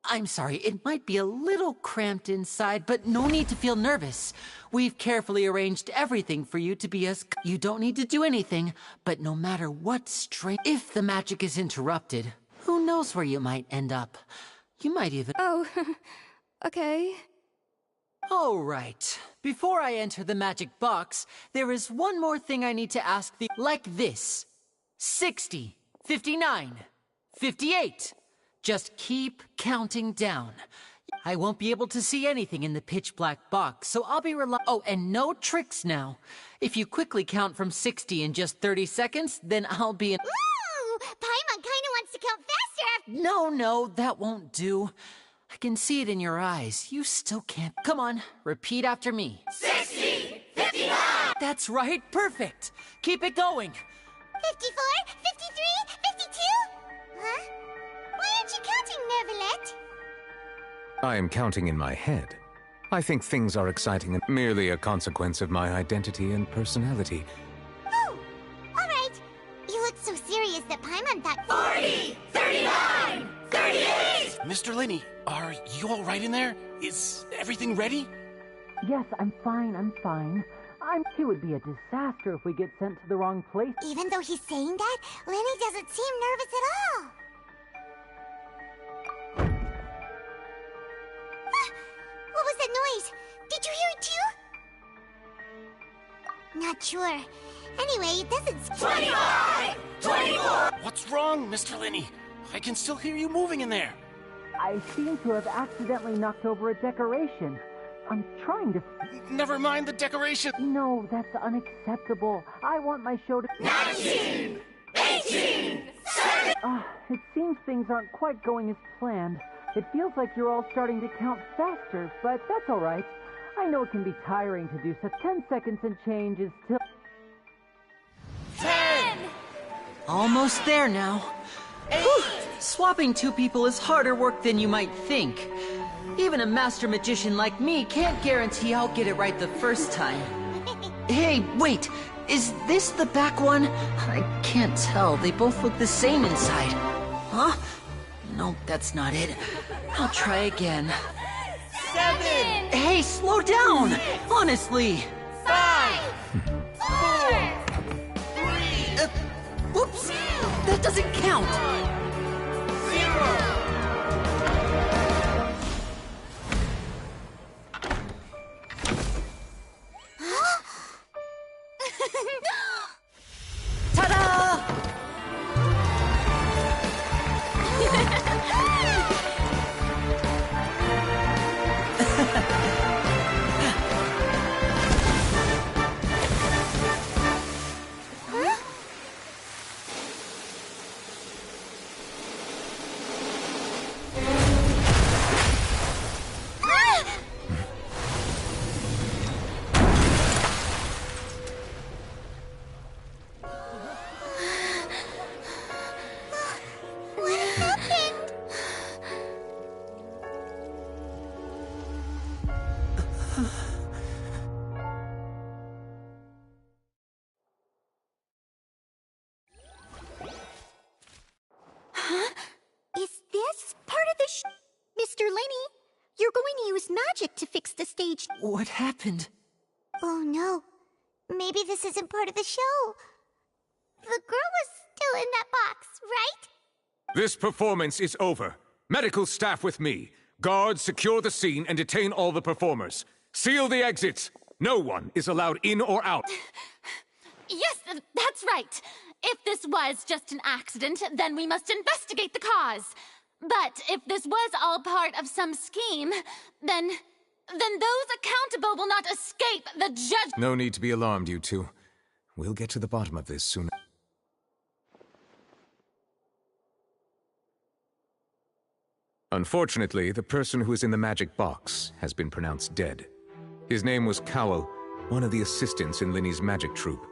I'm sorry, it might be a little cramped inside, but no need to feel nervous. We've carefully arranged everything for you to be as... You don't need to do anything, but no matter what strain... If the magic is interrupted, who knows where you might end up? You might even... Oh, okay. All right. Before I enter the magic box, there is one more thing I need to ask the... Like this. 60, 59, 58. Just keep counting down. I won't be able to see anything in the pitch-black box, so I'll be Oh, and no tricks now. If you quickly count from 60 in just 30 seconds, then I'll be in... Ooh! Paimon kinda wants to count faster! No, that won't do. I can see it in your eyes. You still can't... Come on, repeat after me. 60! 59! That's right, perfect. Keep it going. 54? 53? 52? Huh? Why aren't you counting, Nervalet? I am counting in my head. I think things are exciting and merely a consequence of my identity and personality. Oh! Alright. You look so serious that Paimon thought... 40! 39! 38! Mr. Linney, are you all right in there? Is everything ready? Yes, I'm fine. It would be a disaster if we get sent to the wrong place. Even though he's saying that, Lenny doesn't seem nervous at all. What was that noise? Did you hear it too? Not sure. Anyway, it doesn't... 25! 24! What's wrong, Mr. Linney? I can still hear you moving in there. I seem to have accidentally knocked over a decoration. I'm trying to... Never mind the decoration. No, that's unacceptable. I want my show to... 19! 18! 7! It seems things aren't quite going as planned. It feels like you're all starting to count faster, but that's all right. I know it can be tiring to do so. 10 seconds and change is still... 10! Almost there now. Whew. Swapping 2 people is harder work than you might think. Even a master magician like me can't guarantee I'll get it right the first time. Hey, wait! Is this the back one? I can't tell. They both look the same inside. Huh? Nope, that's not it. I'll try again. 7! Hey, slow down! Honestly! 5! 4! 3! Whoops! That doesn't count! 0! Ta-da! magic to fix the stage. What happened? Oh no. Maybe this isn't part of the show. The girl was still in that box, right? This performance is over. Medical staff with me. Guards, secure the scene and detain all the performers. Seal the exits. No one is allowed in or out. Yes, that's right. If this was just an accident, then we must investigate the cause. But if this was all part of some scheme, then those accountable will not escape the judge. No need to be alarmed, you two. We'll get to the bottom of this soon. Unfortunately, the person who is in the magic box has been pronounced dead. His name was Cowell, one of the assistants in Linny's magic troupe.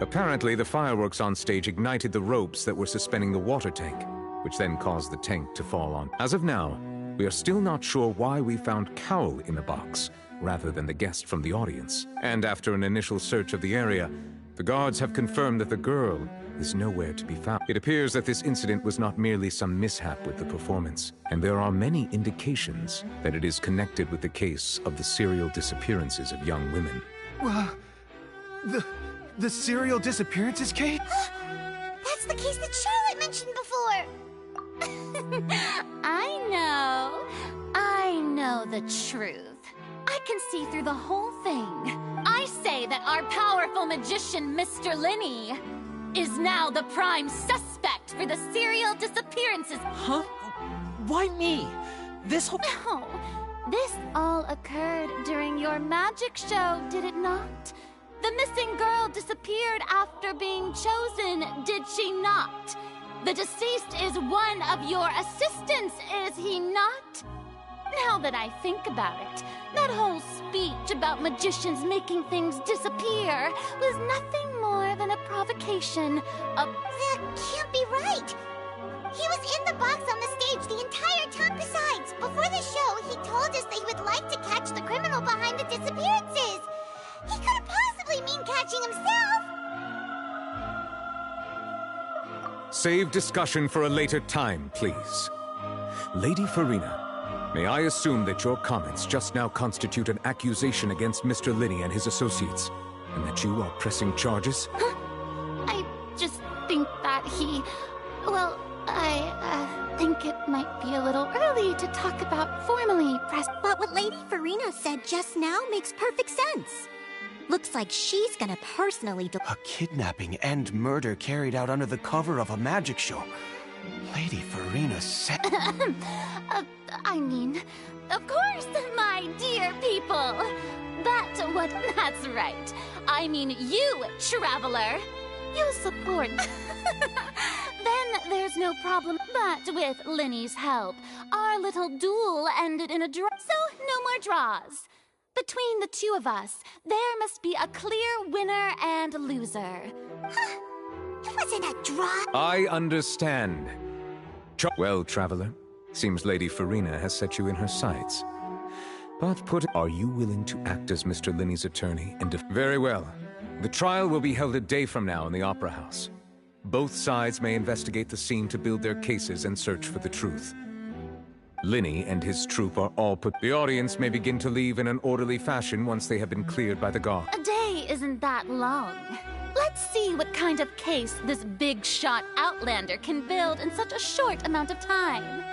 Apparently, the fireworks on stage ignited the ropes that were suspending the water tank, which then caused the tank to fall on. As of now, we are still not sure why we found Cowell in the box, rather than the guest from the audience. And after an initial search of the area, the guards have confirmed that the girl is nowhere to be found. It appears that this incident was not merely some mishap with the performance, and there are many indications that it is connected with the case of the serial disappearances of young women. The serial disappearances case? That's the case that Charlotte mentioned before. I know the truth. I can see through the whole thing. I say that our powerful magician, Mr. Linny, is now the prime suspect for the serial disappearances. Huh? Why me? This whole... No, this all occurred during your magic show, did it not? The missing girl disappeared after being chosen, did she not? The deceased is one of your assistants, is he not? Now that I think about it, that whole speech about magicians making things disappear was nothing more than a provocation. That can't be right. He was in the box on the stage the entire time. Besides, before the show, he told us that he would like to catch the criminal behind the disappearances. He couldn't possibly mean catching himself. Save discussion for a later time, please. Lady Farina, may I assume that your comments just now constitute an accusation against Mr. Linny and his associates, and that you are pressing charges? I just think that well, I think it might be a little early to talk about formally press. But what Lady Farina said just now makes perfect sense. Looks like she's gonna personally A kidnapping and murder carried out under the cover of a magic show. Lady Farina said... I mean, of course, my dear people. That's right. I mean you, traveler. You support. Then there's no problem. But with Linny's help, our little duel ended in a draw. So no more draws. Between the two of us, there must be a clear winner and loser. It wasn't a draw. I understand. Well, traveler, seems Lady Farina has set you in her sights. But are you willing to act as Mr. Linny's attorney and Very well. The trial will be held a day from now in the Opera House. Both sides may investigate the scene to build their cases and search for the truth. Linny and his troupe are all put. The audience may begin to leave in an orderly fashion once they have been cleared by the guard. A day isn't that long. Let's see what kind of case this big shot outlander can build in such a short amount of time.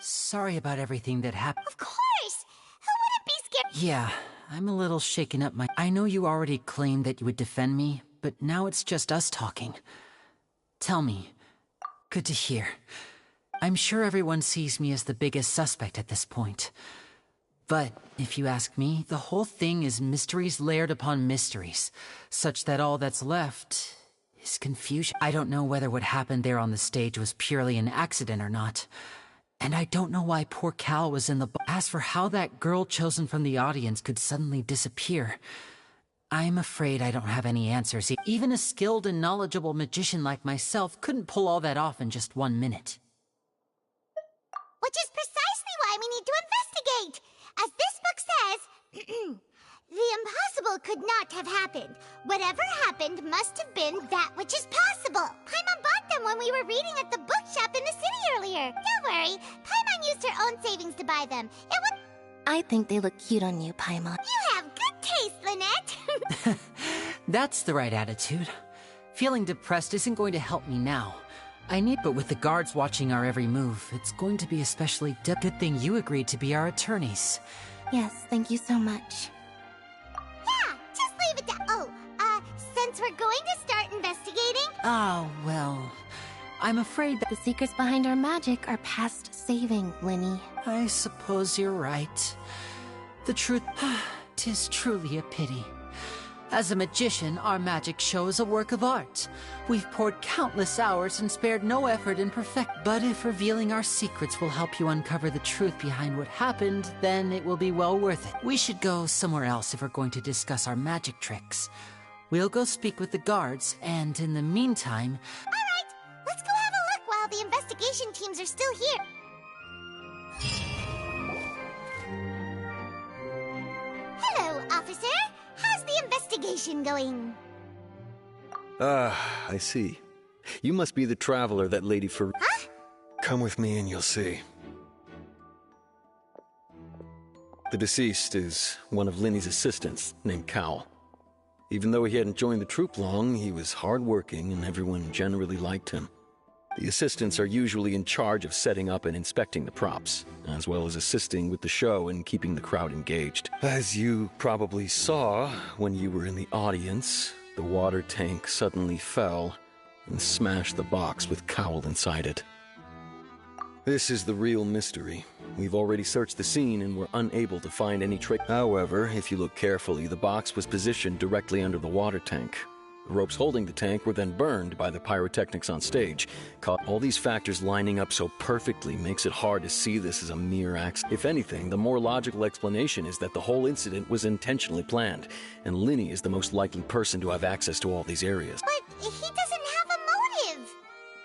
Sorry about everything that happened. Of course! Who wouldn't be scared? Yeah, I'm a little shaken up. I know you already claimed that you would defend me, but now it's just us talking. Tell me. Good to hear. I'm sure everyone sees me as the biggest suspect at this point. But, if you ask me, the whole thing is mysteries layered upon mysteries, such that all that's left is confusion. I don't know whether what happened there on the stage was purely an accident or not. And I don't know why poor Cal was in the As for how that girl chosen from the audience could suddenly disappear, I'm afraid I don't have any answers. Even a skilled and knowledgeable magician like myself couldn't pull all that off in just 1 minute. Which is precisely why we need to investigate. As this book says, The impossible could not have happened. Whatever happened must have been that which is possible. Paimon bought them when we were reading at the bookshop in the city earlier. Don't worry, Paimon used her own savings to buy them. It would... I think they look cute on you, Paimon. You have good taste, Lynette. That's the right attitude. Feeling depressed isn't going to help me now. I need, but with the guards watching our every move, it's going to be especially good thing you agreed to be our attorneys. Yes, thank you so much. Yeah, just leave it to... since we're going to start investigating... Oh, well... I'm afraid that the secrets behind our magic are past saving, Linny. I suppose you're right. The truth... 'tis truly a pity. As a magician, our magic show is a work of art. We've poured countless hours and spared no effort in perfect. But if revealing our secrets will help you uncover the truth behind what happened, then it will be well worth it. We should go somewhere else if we're going to discuss our magic tricks. We'll go speak with the guards, and in the meantime... Alright, let's go have a look while the investigation teams are still here. Hello, officer. How's the investigation going? I see. You must be the traveler that Lady Farina... Huh? Come with me and you'll see. The deceased is one of Linny's assistants, named Cowell. Even though he hadn't joined the troupe long, he was hardworking and everyone generally liked him. The assistants are usually in charge of setting up and inspecting the props, as well as assisting with the show and keeping the crowd engaged. As you probably saw when you were in the audience, the water tank suddenly fell and smashed the box with Cowell inside it. This is the real mystery. We've already searched the scene and were unable to find any trace. However, if you look carefully, the box was positioned directly under the water tank. The ropes holding the tank were then burned by the pyrotechnics on stage. All these factors lining up so perfectly makes it hard to see this as a mere accident. If anything, the more logical explanation is that the whole incident was intentionally planned, and Linny is the most likely person to have access to all these areas. But he doesn't have a motive.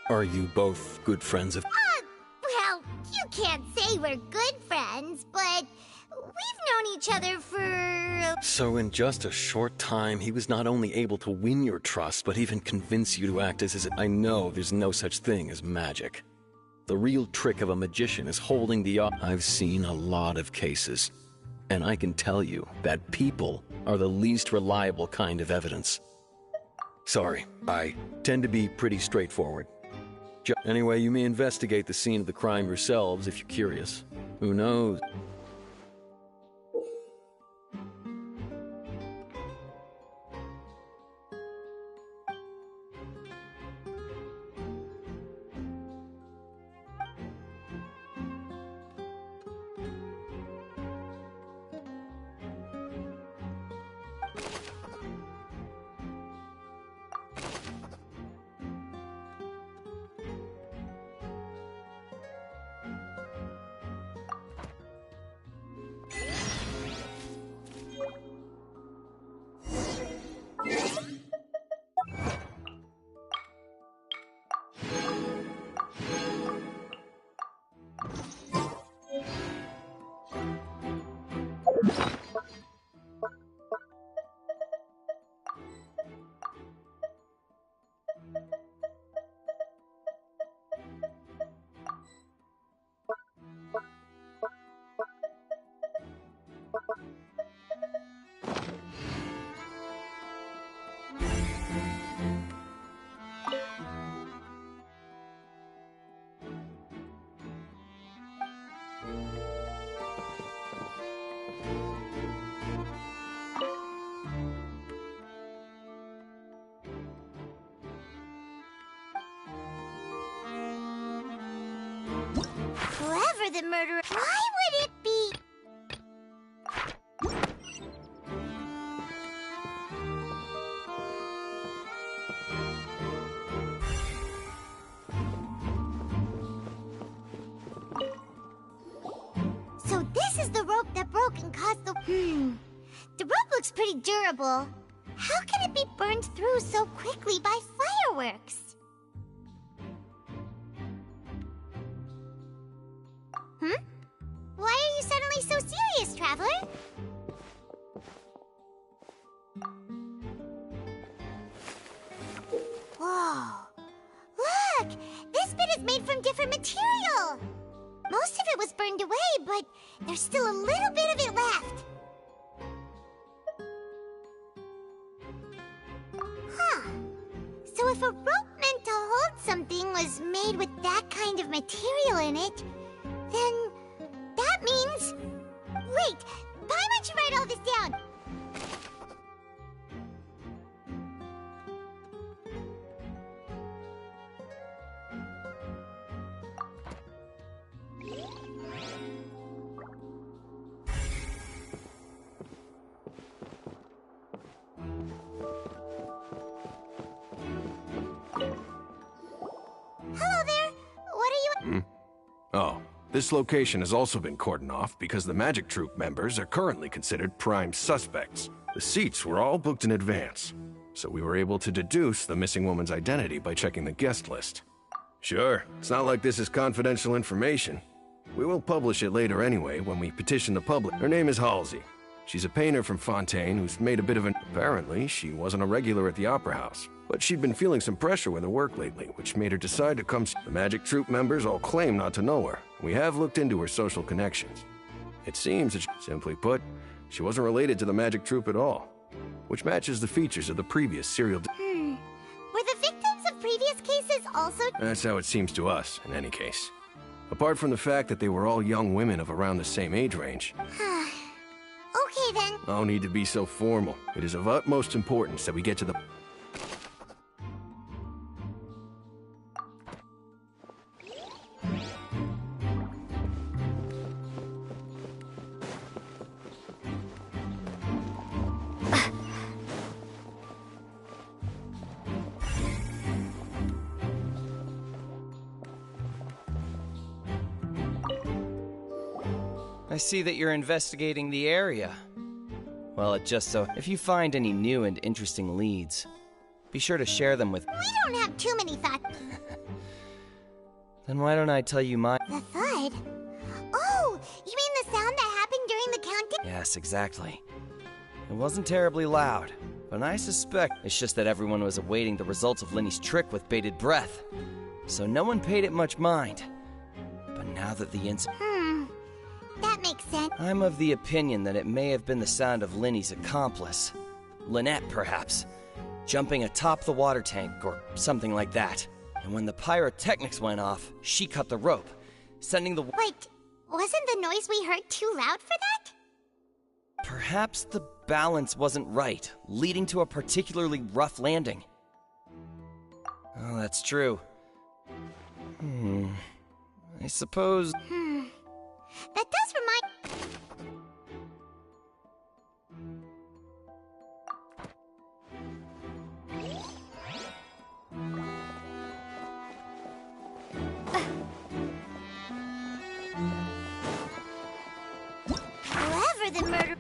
Are you both good friends of... Well, you can't say we're good friends, but we've known each other for... So in just a short time, he was not only able to win your trust, but even convince you to act as his... I know there's no such thing as magic. The real trick of a magician is holding the... I've seen a lot of cases, and I can tell you that people are the least reliable kind of evidence. Sorry, I tend to be pretty straightforward. Anyway, you may investigate the scene of the crime yourselves if you're curious. Who knows? Whoever the murderer... Why would it be... So this is the rope that broke and caused the... The rope looks pretty durable. How can it be burned through so quickly by fireworks? Why are you suddenly so serious, Traveler? it was burned away, but there's still a little bit of it left. Huh. So if a rope meant to hold something was made with that kind of material in it, then that means... Wait, Paimon should write all this down. Hello there. What are you... Oh, this location has also been cordoned off because the Magic Troop members are currently considered prime suspects. The seats were all booked in advance, so we were able to deduce the missing woman's identity by checking the guest list. Sure, it's not like this is confidential information. We will publish it later anyway when we petition the public. Her name is Halsey. She's a painter from Fontaine who's made a bit of an... Apparently, she wasn't a regular at the Opera House, but she'd been feeling some pressure with her work lately, which made her decide to come... The Magic Troop members all claim not to know her. We have looked into her social connections. It seems that, simply put, she wasn't related to the Magic Troop at all, which matches the features of the previous serial... Were the victims of previous cases also... That's how it seems to us, in any case. Apart from the fact that they were all young women of around the same age range. Okay then. No need to be so formal. It is of utmost importance that we get to the... I see that you're investigating the area. Well, it just so... If you find any new and interesting leads, be sure to share them with... We don't have too many thoughts. Then why don't I tell you my... The thud? Oh, you mean the sound that happened during the countdown? Yes, exactly. It wasn't terribly loud, but I suspect it's just that everyone was awaiting the results of Lenny's trick with bated breath. So no one paid it much mind. But now that the incident... That makes sense. I'm of the opinion that it may have been the sound of Lenny's accomplice. Lynette, perhaps. Jumping atop the water tank or something like that. And when the pyrotechnics went off, she cut the rope, sending the... Wait, wasn't the noise we heard too loud for that? Perhaps the balance wasn't right, leading to a particularly rough landing. Oh, that's true. I suppose... That does remind... Whoever the murder...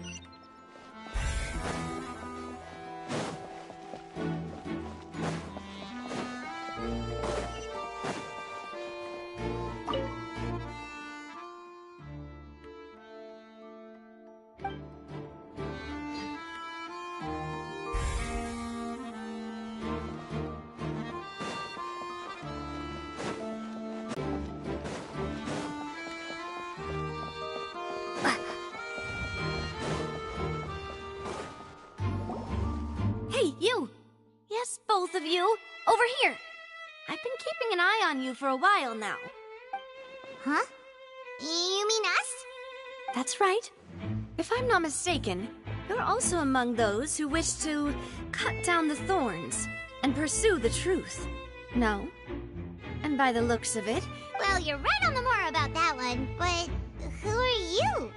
Hey, you! Yes, both of you. Over here. I've been keeping an eye on you for a while now. Huh? You mean us? That's right. If I'm not mistaken, you're also among those who wish to cut down the thorns and pursue the truth. No? And by the looks of it... Well, you're right on the more about that one, but who are you?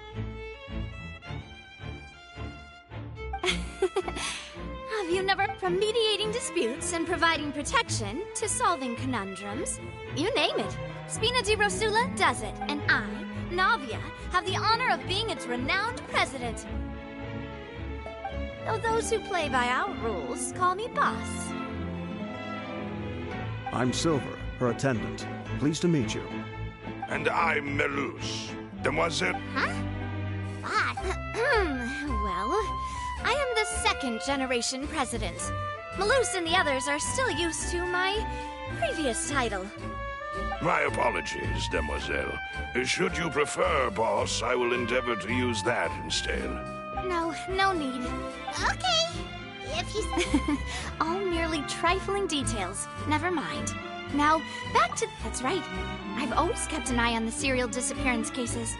Have you never... From mediating disputes and providing protection to solving conundrums, you name it. Spina di Rosula does it, and I, Navia, have the honor of being its renowned president. Though those who play by our rules call me boss. I'm Silver, her attendant. Pleased to meet you. And I'm Melouche. Demoiselle... Huh? Boss? Well, I am the second-generation president. Malus and the others are still used to my previous title. My apologies, demoiselle. Should you prefer, boss, I will endeavor to use that instead. No need. Okay, if you... All merely trifling details. Never mind. Now, back to... That's right. I've always kept an eye on the serial disappearance cases.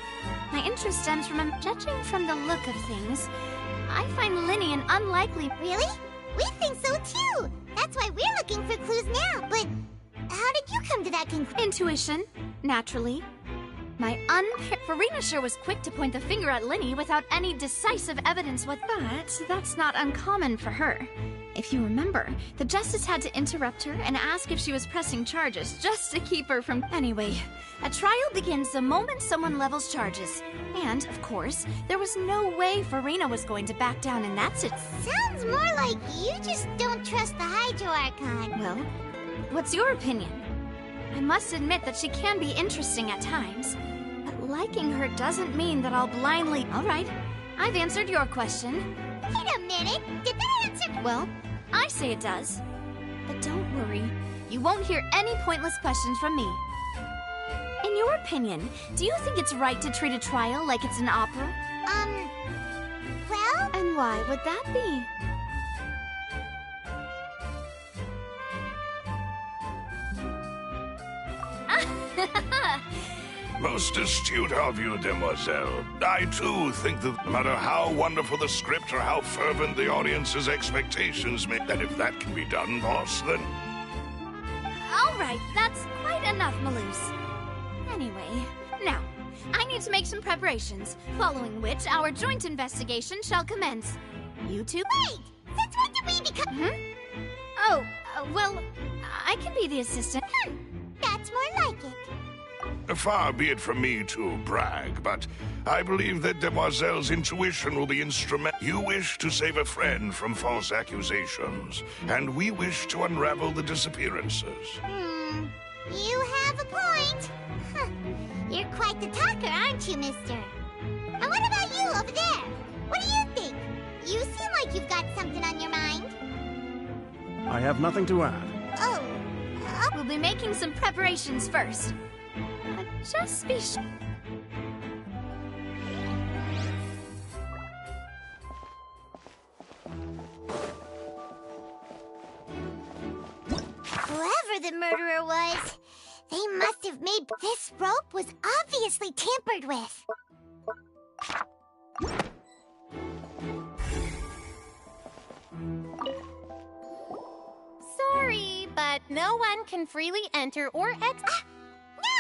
My interest stems from... Judging from the look of things, I find Linny an unlikely... Really? We think so too! That's why we're looking for clues now, but... How did you come to that conclusion? Intuition, naturally. My Farina sure was quick to point the finger at Linny without any decisive evidence but that's not uncommon for her. If you remember, the Justice had to interrupt her and ask if she was pressing charges just to keep her from... Anyway, a trial begins the moment someone levels charges. And, of course, there was no way Farina was going to back down in that Sounds more like you just don't trust the Hydro Archon. Well, what's your opinion? I must admit that she can be interesting at times, but liking her doesn't mean that I'll blindly... All right, I've answered your question. Wait a minute, did that answer... Well, I say it does. But don't worry, you won't hear any pointless questions from me. In your opinion, do you think it's right to treat a trial like it's an opera? Well... And why would that be? Most astute of you, demoiselle. I, too, think that no matter how wonderful the script or how fervent the audience's expectations may... that if that can be done, boss, then... All right, that's quite enough, Maloose. Anyway, now, I need to make some preparations, following which our joint investigation shall commence. You two... Wait! Since when did we become... Oh, well, I can be the assistant. That's more like it. Far be it from me to brag, but I believe that Demoiselle's intuition will be instrumental. You wish to save a friend from false accusations, and we wish to unravel the disappearances. You have a point. You're quite the talker, aren't you, mister? And what about you over there? What do you think? You seem like you've got something on your mind. I have nothing to add. Oh. We'll be making some preparations first. Just be sure. Whoever the murderer was, they must have made... This rope was obviously tampered with. Sorry, but no one can freely enter or exit.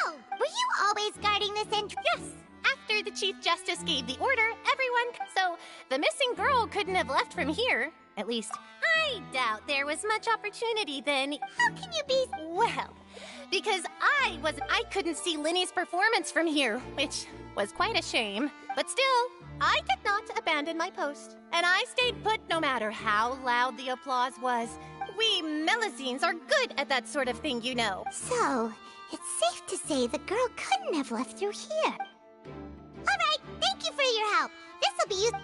No! Were you always guarding this entrance? Yes. After the Chief Justice gave the order, everyone... So, the missing girl couldn't have left from here. At least, I doubt there was much opportunity then. How can you be... Well, because I couldn't see Linny's performance from here, which was quite a shame. But still, I did not abandon my post. And I stayed put no matter how loud the applause was. We Melusines are good at that sort of thing, you know. So, it's safe to say the girl couldn't have left through here. All right, thank you for your help. This'll be used...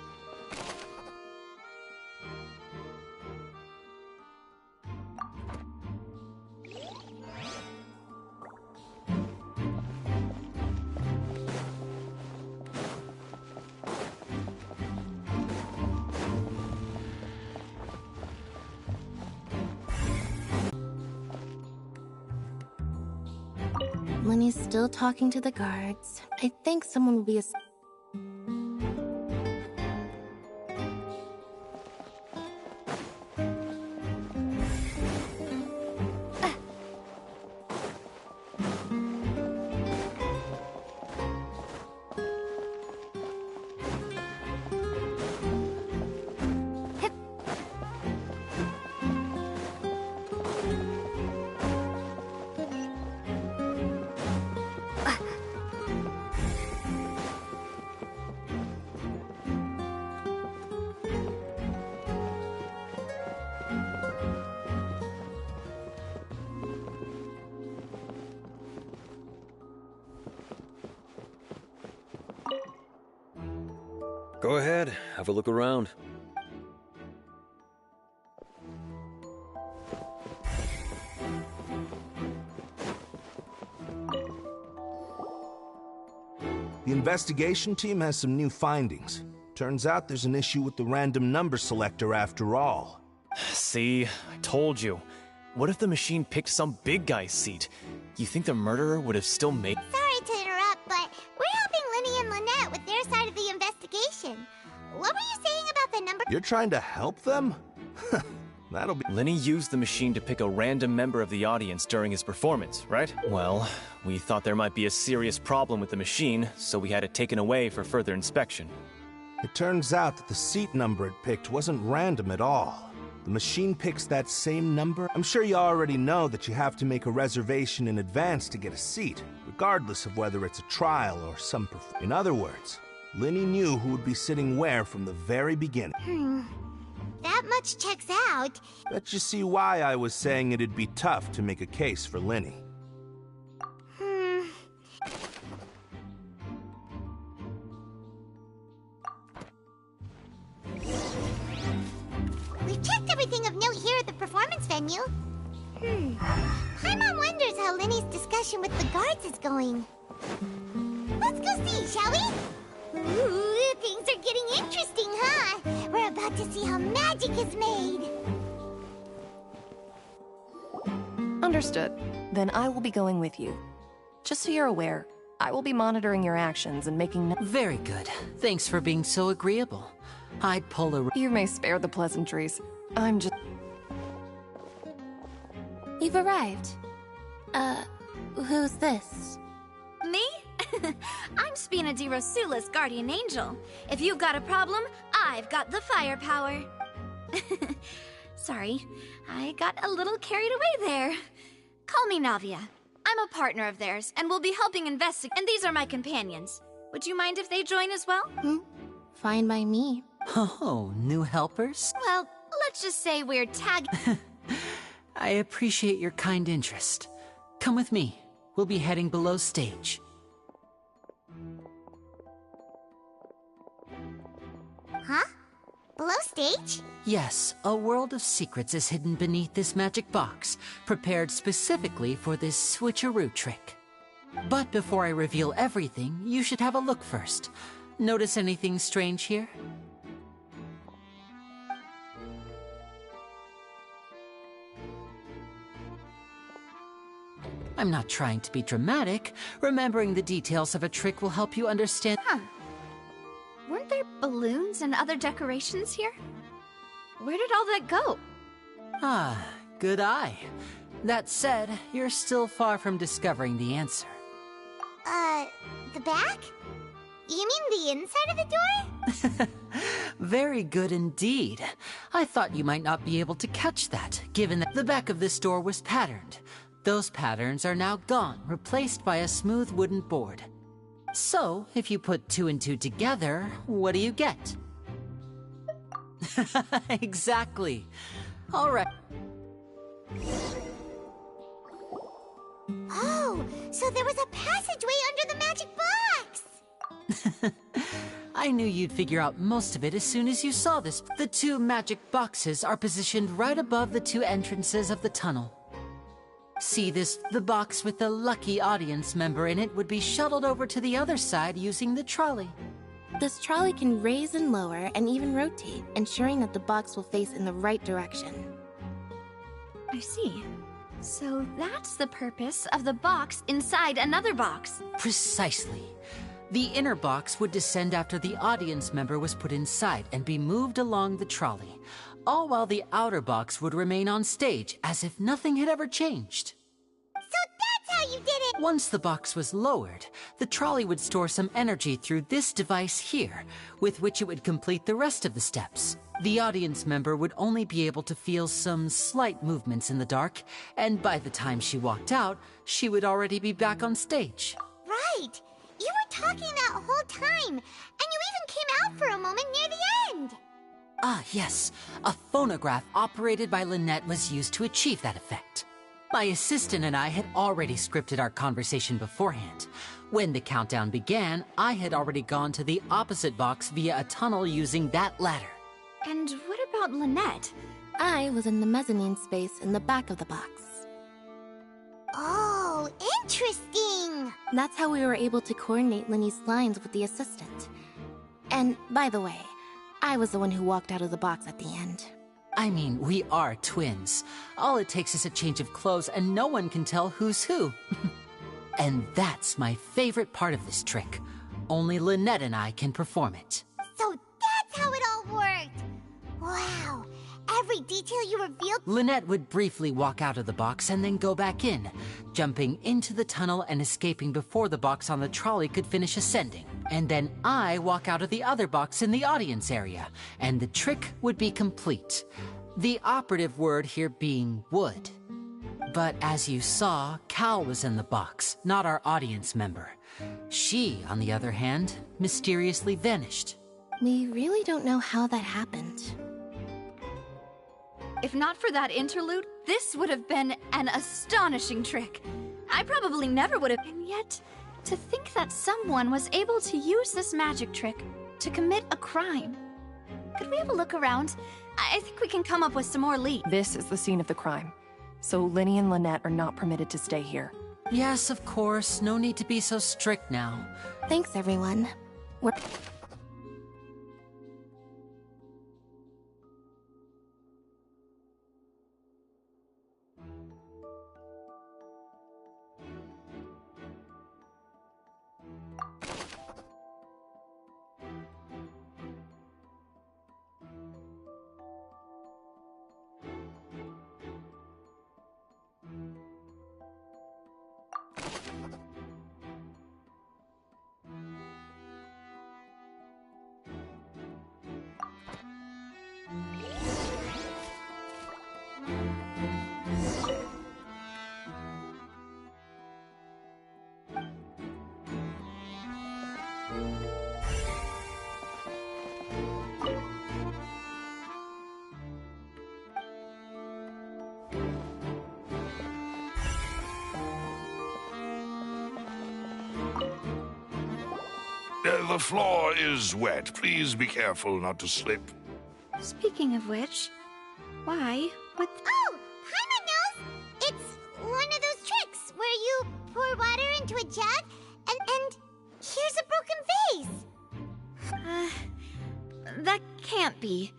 Lenny's still talking to the guards. I think someone will be Go ahead, have a look around. The investigation team has some new findings. Turns out there's an issue with the random number selector after all. See, I told you. What if the machine picked some big guy's seat? You think the murderer would have still made— Sorry to interrupt, but we're helping Linny and Lynette with their side of the investigation. What were you saying about the number— You're trying to help them? That'll be— Linny used the machine to pick a random member of the audience during his performance, right? Well, we thought there might be a serious problem with the machine, so we had it taken away for further inspection. It turns out that the seat number it picked wasn't random at all. The machine picks that same number. I'm sure you already know that you have to make a reservation in advance to get a seat, regardless of whether it's a trial or some In other words, Linny knew who would be sitting where from the very beginning. That much checks out. Bet you see why I was saying it'd be tough to make a case for Linny. We've checked everything of note here at the performance venue. Paimon wonders how Linny's discussion with the guards is going. Let's go see, shall we? Ooh, things are getting interesting, huh? We're about to see how magic is made. Understood. Then I will be going with you. Just so you're aware, I will be monitoring your actions and making— Very good. Thanks for being so agreeable. I'd pull a— You may spare the pleasantries. I'm just— You've arrived. Who's this? Me? I'm Spina di Rosula's guardian angel. If you've got a problem, I've got the firepower. Sorry, I got a little carried away there. Call me Navia. I'm a partner of theirs, and we'll be helping investigate. And these are my companions. Would you mind if they join as well? Fine by me. Oh, new helpers? Well, let's just say we're tag— I appreciate your kind interest. Come with me. We'll be heading below stage. Huh? Below stage? Yes, a world of secrets is hidden beneath this magic box, prepared specifically for this switcheroo trick. But before I reveal everything, you should have a look first. Notice anything strange here? I'm not trying to be dramatic. Remembering the details of a trick will help you understand— Weren't there balloons and other decorations here? Where did all that go? Ah, good eye. That said, you're still far from discovering the answer. The back? You mean the inside of the door? Very good indeed. I thought you might not be able to catch that, given that the back of this door was patterned. Those patterns are now gone, replaced by a smooth wooden board. So, if you put 2 and 2 together, what do you get? Exactly. All right. Oh, so there was a passageway under the magic box! I knew you'd figure out most of it as soon as you saw this. The 2 magic boxes are positioned right above the 2 entrances of the tunnel. See this? The box with the lucky audience member in it would be shuttled over to the other side using the trolley. This trolley can raise and lower and even rotate, ensuring that the box will face in the right direction. I see. So that's the purpose of the box inside another box. Precisely. The inner box would descend after the audience member was put inside and be moved along the trolley, all while the outer box would remain on stage as if nothing had ever changed. So that's how you did it! Once the box was lowered, the trolley would store some energy through this device here, with which it would complete the rest of the steps. The audience member would only be able to feel some slight movements in the dark, and by the time she walked out, she would already be back on stage. Right! You were talking that whole time, and you even came out for a moment near the end! Ah, yes. A phonograph operated by Lynette was used to achieve that effect. My assistant and I had already scripted our conversation beforehand. When the countdown began, I had already gone to the opposite box via a tunnel using that ladder. And what about Lynette? I was in the mezzanine space in the back of the box. Oh, interesting! amazing! That's how we were able to coordinate Linny's lines with the assistant. And, by the way, I was the one who walked out of the box at the end. I mean, we are twins. All it takes is a change of clothes and no one can tell who's who. And that's my favorite part of this trick. Only Lynette and I can perform it. So that's how it all worked! Wow! Every detail you revealed— Lynette would briefly walk out of the box and then go back in, jumping into the tunnel and escaping before the box on the trolley could finish ascending. And then I walk out of the other box in the audience area, and the trick would be complete. The operative word here being would. But as you saw, Cal was in the box, not our audience member. She, on the other hand, mysteriously vanished. We really don't know how that happened. If not for that interlude, this would have been an astonishing trick. I probably never would have. And yet, to think that someone was able to use this magic trick to commit a crime. Could we have a look around? I think we can come up with some more leads. This is the scene of the crime. So Linny and Lynette are not permitted to stay here. Yes, of course. No need to be so strict now. Thanks, everyone. We're... The floor is wet. Please be careful not to slip. Speaking of which, why? What? Oh! Paimon knows! It's one of those tricks where you pour water into a jug and here's a broken vase. That can't be.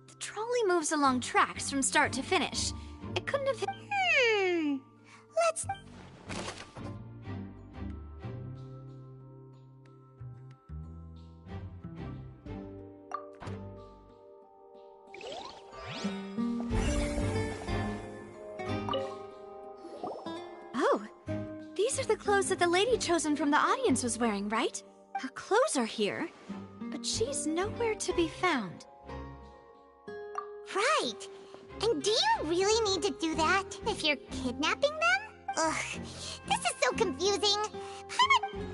The trolley moves along tracks from start to finish. It couldn't have... Let's... Oh, these are the clothes that the lady chosen from the audience was wearing, right? Her clothes are here, but she's nowhere to be found. Right. And do you really need to do that if you're kidnapping them? Ugh, this is so confusing. Paimon...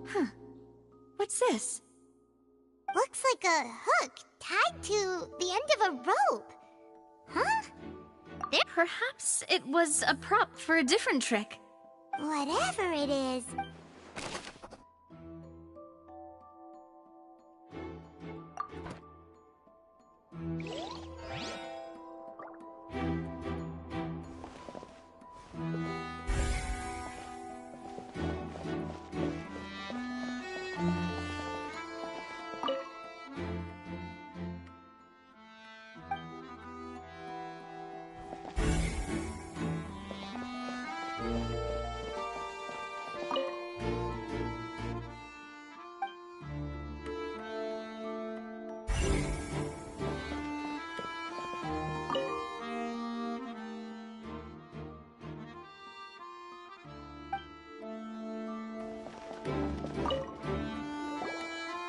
Huh. What's this? Looks like a hook tied to the end of a rope. Huh? Perhaps it was a prop for a different trick. Whatever it is.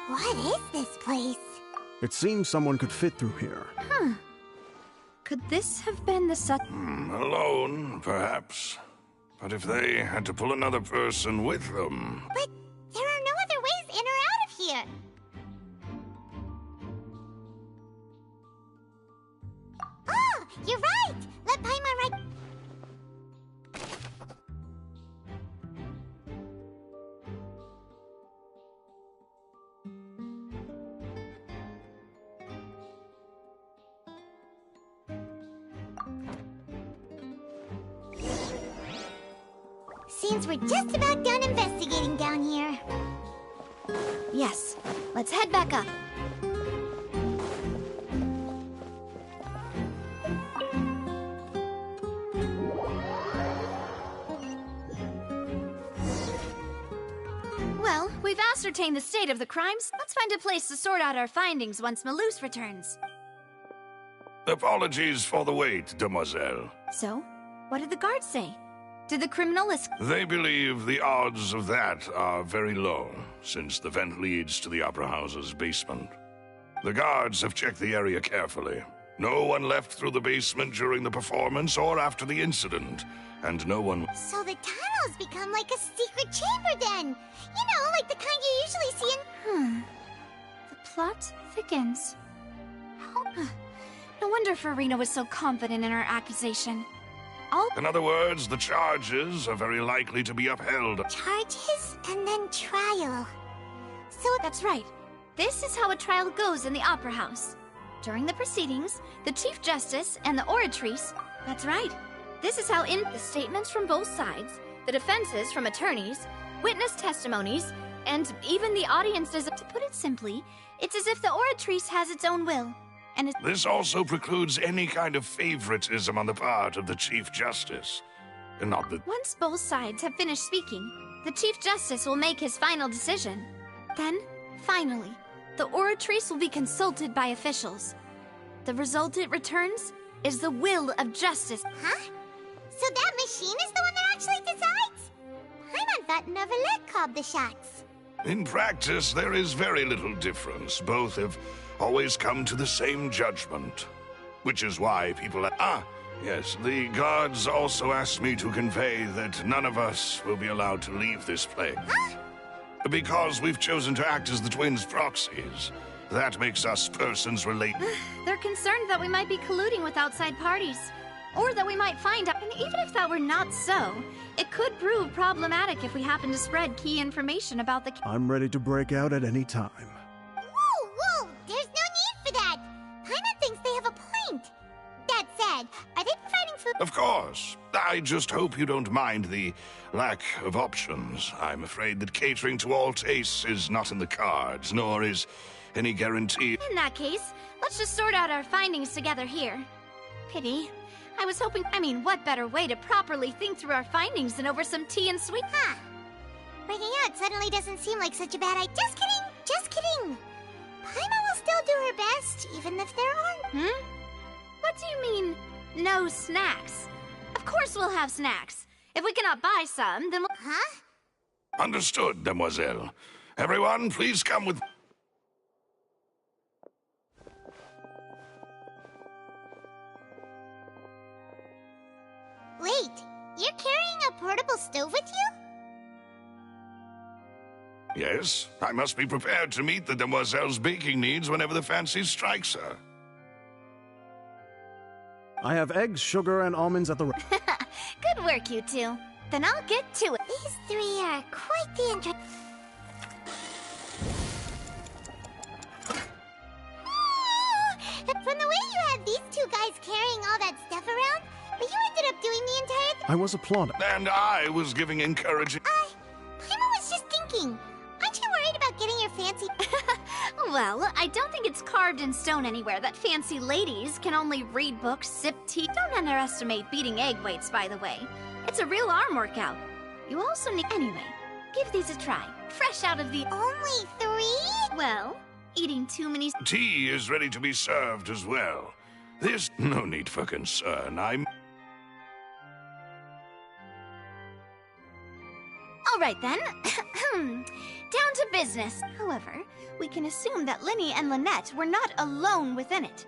What is this place? It seems someone could fit through here. Huh. Could this have been the Alone, perhaps. But if they had to pull another person with them... But there are no other ways in or out of here. Oh, you're right! Let Paimon ride... Seems we're just about done investigating down here. Yes, let's head back up. Well, we've ascertained the state of the crimes. Let's find a place to sort out our findings once Malus returns. Apologies for the wait, demoiselle. So, what did the guards say? Did the criminal They believe the odds of that are very low, since the vent leads to the Opera House's basement. The guards have checked the area carefully. No one left through the basement during the performance or after the incident, and no one... So the tunnel's become like a secret chamber then! You know, like the kind you usually see in... The plot thickens. No wonder Farina was so confident in her accusation. In other words, the charges are very likely to be upheld. Charges and then trial. So that's right. This is how a trial goes in the Opera House. During the proceedings, the Chief Justice and the oratrice... That's right. This is how in the statements from both sides, the defenses from attorneys, witness testimonies, and even the audiences... To put it simply, it's as if the oratrice has its own will. And this also precludes any kind of favoritism on the part of the Chief Justice. And not that... Once both sides have finished speaking, the Chief Justice will make his final decision. Then, finally, the oratrice will be consulted by officials. The result it returns is the will of justice. Huh? So that machine is the one that actually decides? Paimon thought Neverlet called the shots. In practice, there is very little difference. Both have always come to the same judgment. Which is why people... yes, the guards also asked me to convey that none of us will be allowed to leave this place. Huh? Because we've chosen to act as the twins' proxies. That makes us persons related. They're concerned that we might be colluding with outside parties. Or that we might find out... And even if that were not so, it could prove problematic if we happen to spread key information about the... I'm ready to break out at any time. Whoa! There's no need for that! Paimon thinks they have a point. That said, are they providing food? Of course. I just hope you don't mind the lack of options. I'm afraid that catering to all tastes is not in the cards, nor is any guarantee. In that case, let's just sort out our findings together here. Pity. I was hoping... what better way to properly think through our findings than over some tea and sweet... Huh. Breaking out suddenly doesn't seem like such a bad idea. Just kidding! Just kidding! Paimon will still do her best, even if there aren't... What do you mean, no snacks? Of course we'll have snacks. If we cannot buy some, then we'll... Huh? Understood, demoiselle. Everyone, please come with... Wait, you're carrying a portable stove with you? Yes, I must be prepared to meet the demoiselle's baking needs whenever the fancy strikes her. I have eggs, sugar, and almonds at the... Good work, you two. Then I'll get to it. These three are quite the From the way you had these two guys carrying all that stuff around, but you ended up doing the entire thing. I was applauding. And I was giving encouraging... Paimon was just thinking. Aren't you worried about getting your fancy... Well, I don't think it's carved in stone anywhere that fancy ladies can only read books, sip tea. Don't underestimate beating egg weights, by the way. It's a real arm workout. You also need... Anyway, give these a try. Fresh out of the... Only 3? Well, eating too many... Tea is ready to be served as well. There's no need for concern. All right, then. Down to business. However, we can assume that Linny and Lynette were not alone within it.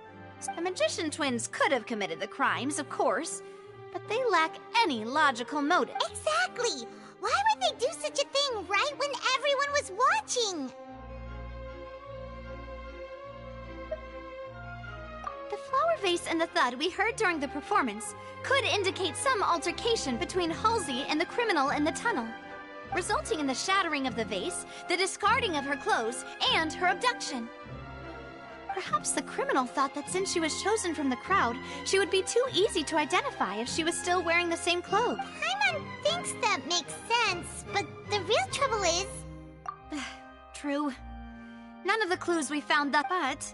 The magician twins could have committed the crimes, of course, but they lack any logical motive. Exactly! Why would they do such a thing right when everyone was watching? The flower vase and the thud we heard during the performance could indicate some altercation between Halsey and the criminal in the tunnel, resulting in the shattering of the vase, the discarding of her clothes, and her abduction. Perhaps the criminal thought that since she was chosen from the crowd, she would be too easy to identify if she was still wearing the same clothes. Paimon thinks that makes sense, but the real trouble is... True. None of the clues we found but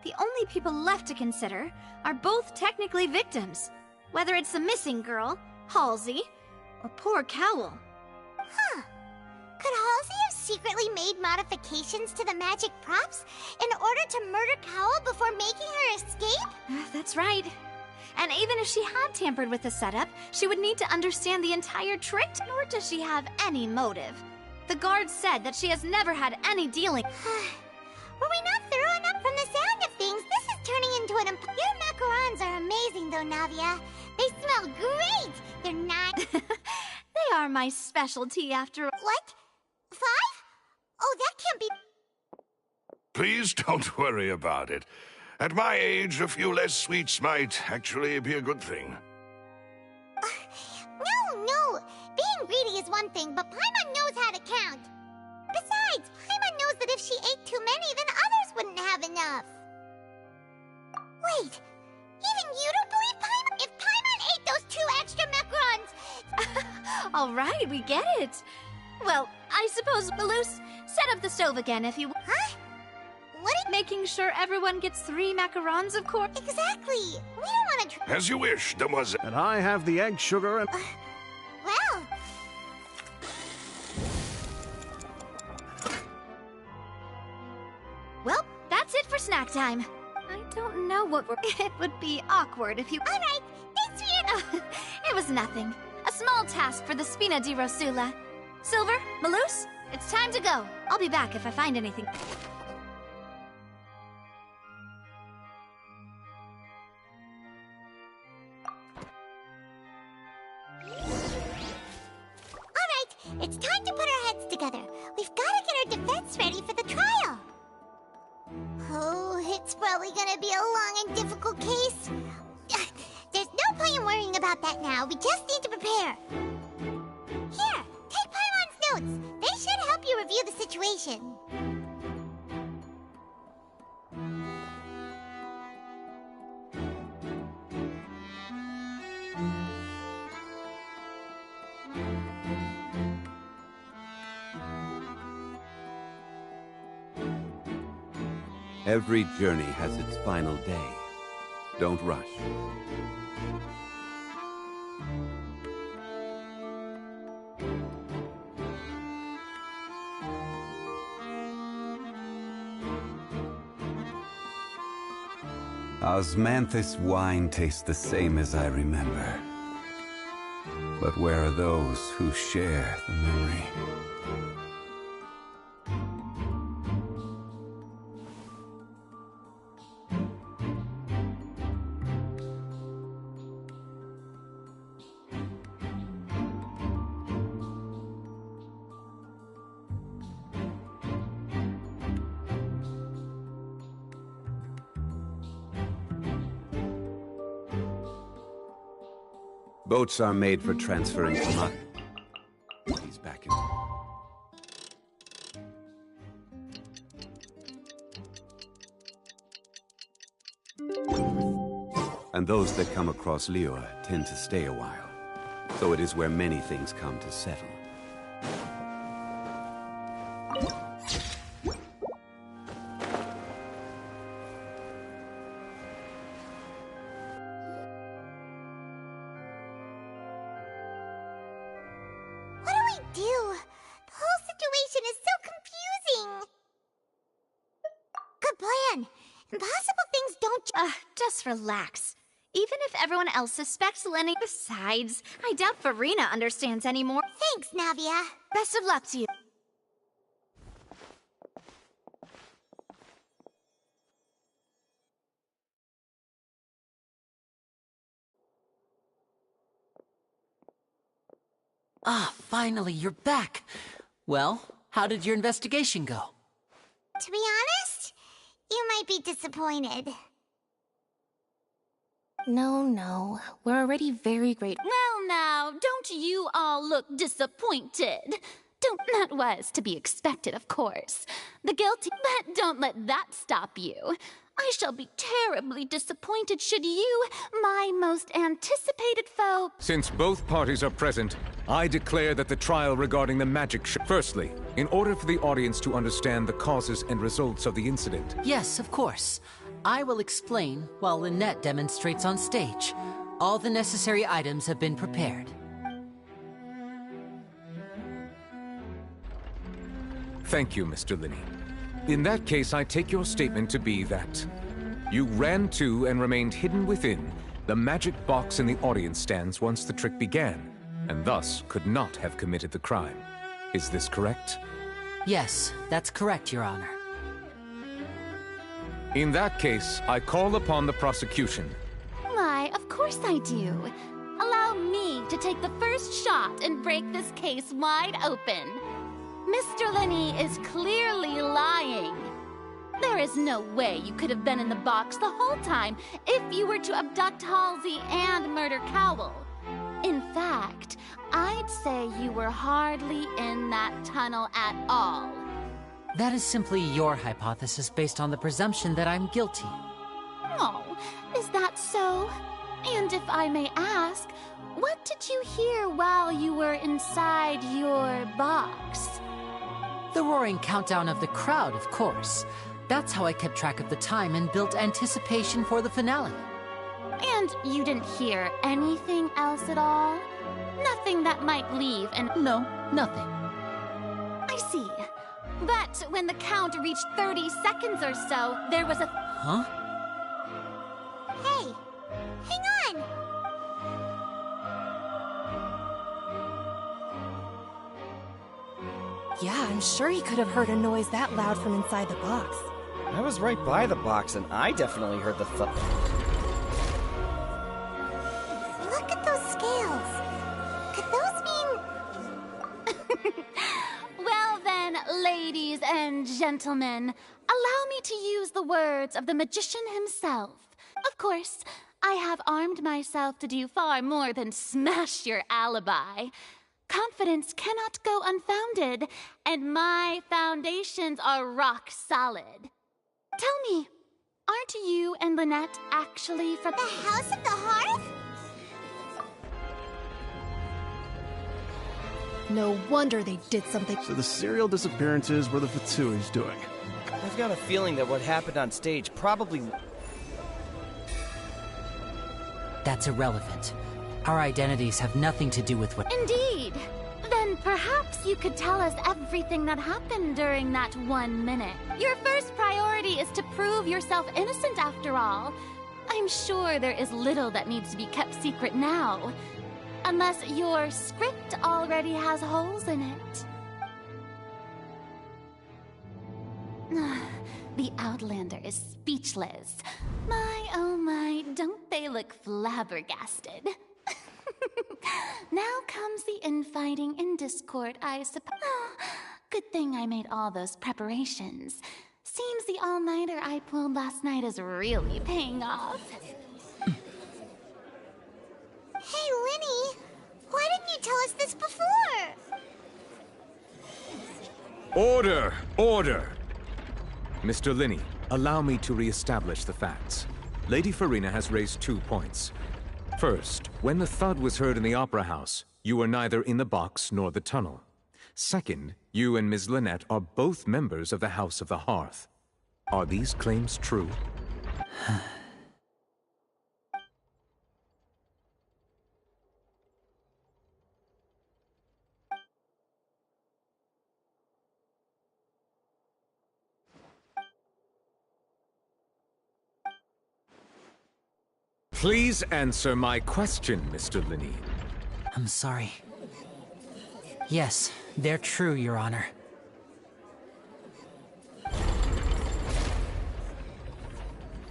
the only people left to consider are both technically victims. Whether it's the missing girl, Halsey, or poor Cowl. Huh. Could Halsey have secretly made modifications to the magic props in order to murder Cowl before making her escape? That's right. And even if she had tampered with the setup, she would need to understand the entire trick, nor does she have any motive. The guard said that she has never had any dealing. Were we not thorough enough from the sound of things? This is turning into an Your macarons are amazing though, Navia. They smell great! They're not... They are my specialty after all. What? 5? Oh, that can't be... Please don't worry about it. At my age, a few less sweets might actually be a good thing. No. Being greedy is one thing, but Paimon knows how to count. Besides, Paimon knows that if she ate too many, then others wouldn't have enough. Wait, even you don't believe Paimon? If Paimon ate those 2 extra macarons... All right, we get it. Well, I suppose, Malus, set up the stove again if you... Huh? What? Making sure everyone gets 3 macarons, of course. Exactly. We don't want to... As you wish, Demoiselle. And I have the egg, sugar, and... Well... Well, that's it for snack time. I don't know what we're... It would be awkward if you... All right, thanks for your... It was nothing. A small task for the Spina di Rosula. Silver, Malus, it's time to go. I'll be back if I find anything. It's time to put our heads together. We've got to get our defense ready for the trial. Oh, it's probably gonna be a long and difficult case. There's no point in worrying about that now. We just need to prepare. Here, take Paimon's notes. They should help you review the situation. Every journey has its final day. Don't rush. Osmanthus wine tastes the same as I remember. But where are those who share the memory? Boats are made for transferring commodities. He's back in. And those that come across Liyue tend to stay a while. So it is where many things come to settle. Just relax. Even if everyone else suspects Lenny... Besides, I doubt Farina understands anymore. Thanks, Navia. Best of luck to you. Ah, finally, you're back. Well, how did your investigation go? To be honest, you might be disappointed. No. We're already very grateful. Well now, don't you all look disappointed? That was to be expected, of course. The guilty... But don't let that stop you. I shall be terribly disappointed should you, my most anticipated foe... Since both parties are present, I declare that the trial regarding the magic show... Firstly, in order for the audience to understand the causes and results of the incident... Yes, of course. I will explain while Lynette demonstrates on stage. All the necessary items have been prepared. Thank you, Mr. Linney. In that case, I take your statement to be that you ran to and remained hidden within the magic box in the audience stands once the trick began, and thus could not have committed the crime. Is this correct? Yes, that's correct, Your Honor. In that case, I call upon the prosecution. Why, of course I do. Allow me to take the first shot and break this case wide open. Mr. Linney is clearly lying. There is no way you could have been in the box the whole time if you were to abduct Halsey and murder Cowell. In fact, I'd say you were hardly in that tunnel at all. That is simply your hypothesis based on the presumption that I'm guilty. Oh, is that so? And if I may ask, what did you hear while you were inside your box? The roaring countdown of the crowd, of course. That's how I kept track of the time and built anticipation for the finale. And you didn't hear anything else at all? Nothing that might leave and... No, nothing. I see. But when the count reached 30 seconds or so, there was a... Huh? Hey, hang on! Yeah, I'm sure he could have heard a noise that loud from inside the box. I was right by the box, and I definitely heard the thud. Look at those scales. Could those mean... Well then, ladies and gentlemen, allow me to use the words of the magician himself. Of course, I have armed myself to do far more than smash your alibi. Confidence cannot go unfounded, and my foundations are rock solid. Tell me, aren't you and Lynette actually from the House of the Hearth? No wonder they did something. So the serial disappearances were the Fatsui's doing. I've got a feeling that what happened on stage probably... That's irrelevant. Our identities have nothing to do with what... Indeed. Then perhaps you could tell us everything that happened during that 1 minute. Your first priority is to prove yourself innocent after all. I'm sure there is little that needs to be kept secret now. Unless your script already has holes in it. The Outlander is speechless. My, oh my, don't they look flabbergasted? Now comes the infighting and discord, I suppose. Oh, good thing I made all those preparations. Seems the all-nighter I pulled last night is really paying off. Hey, Linny! Why didn't you tell us this before? Order! Order! Mr. Linney, allow me to re-establish the facts. Lady Farina has raised 2 points. First, when the thud was heard in the Opera House, you were neither in the box nor the tunnel. Second, you and Ms. Lynette are both members of the House of the Hearth. Are these claims true? Please answer my question, Mr. Linney. I'm sorry. Yes, they're true, Your Honor.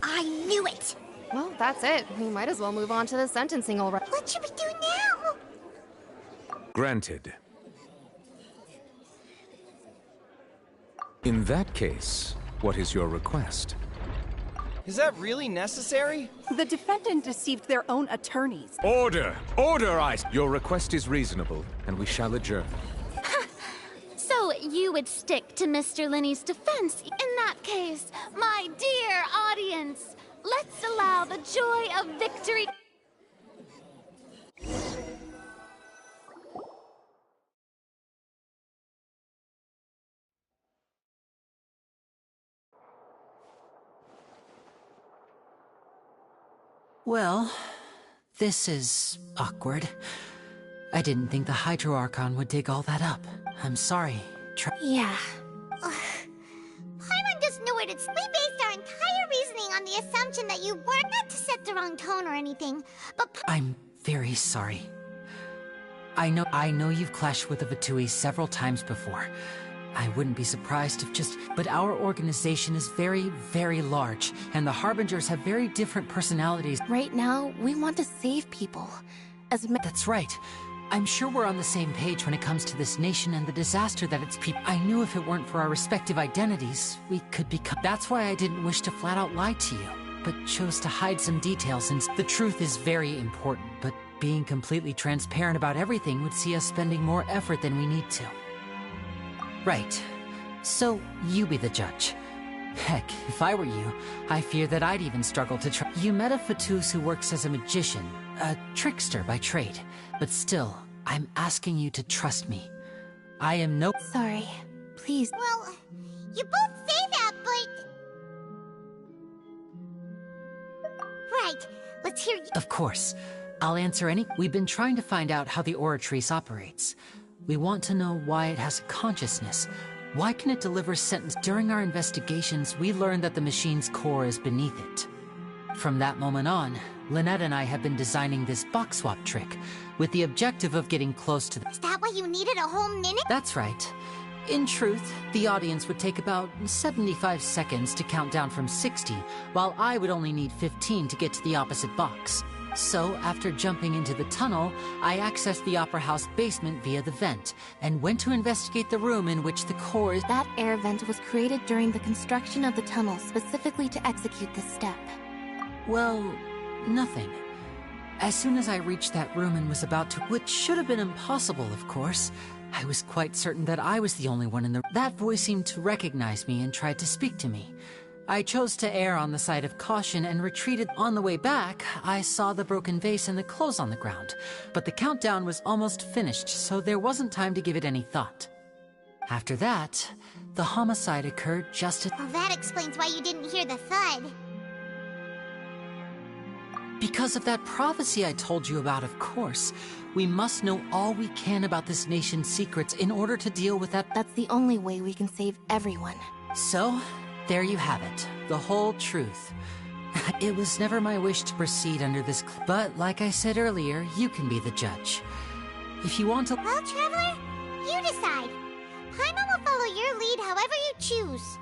I knew it! Well, that's it. We might as well move on to the sentencing already. What should we do now? Granted. In that case, what is your request? Is that really necessary? The defendant deceived their own attorneys. Order! Order, Your request is reasonable, and we shall adjourn. So, that you would stick to Mr. Linney's defense. In that case, my dear audience, let's allow the joy of victory. Well, this is awkward. I didn't think the Hydro Archon would dig all that up. I'm sorry. Yeah. Paimon just knew it. We based our entire reasoning on the assumption that you weren't, not to set the wrong tone or anything, but I'm very sorry. I know you've clashed with the Fatui several times before. I wouldn't be surprised if but our organization is very, very large, and the Harbingers have very different personalities. Right now, we want to save people. That's right. I'm sure we're on the same page when it comes to this nation and the disaster that its people. I knew if it weren't for our respective identities, we could become. That's why I didn't wish to flat out lie to you, but chose to hide some details since the truth is very important, but being completely transparent about everything would see us spending more effort than we need to. Right. So, you be the judge. Heck, if I were you, I fear that I'd even struggle to try. You met a Fatus who works as a magician, a trickster by trade. But still, I'm asking you to trust me. I am no— Sorry. Please. Well, you both say that, but... Right. Let's hear you. Of course. I'll answer any— We've been trying to find out how the Oratrice operates. We want to know why it has a consciousness. Why can it deliver sentence? During our investigations, we learned that the machine's core is beneath it. From that moment on, Lynette and I have been designing this box swap trick, with the objective of getting close to the— Is that why you needed a whole minute? That's right. In truth, the audience would take about 75 seconds to count down from 60, while I would only need 15 to get to the opposite box. So, after jumping into the tunnel, I accessed the Opera House basement via the vent, and went to investigate the room in which the core is— That air vent was created during the construction of the tunnel specifically to execute this step. Well, nothing. As soon as I reached that room and was about to— Which should have been impossible, of course. I was quite certain that I was the only one in the— That voice seemed to recognize me and tried to speak to me. I chose to err on the side of caution and retreated. On the way back, I saw the broken vase and the clothes on the ground, but the countdown was almost finished, so there wasn't time to give it any thought. After that, the homicide occurred just as— Well, that explains why you didn't hear the thud. Because of that prophecy I told you about, of course. We must know all we can about this nation's secrets in order to deal with that— That's the only way we can save everyone. So, there you have it. The whole truth. It was never my wish to proceed under this— But, like I said earlier, you can be the judge. If you want to— Well, Traveler, you decide. Paimon will follow your lead however you choose.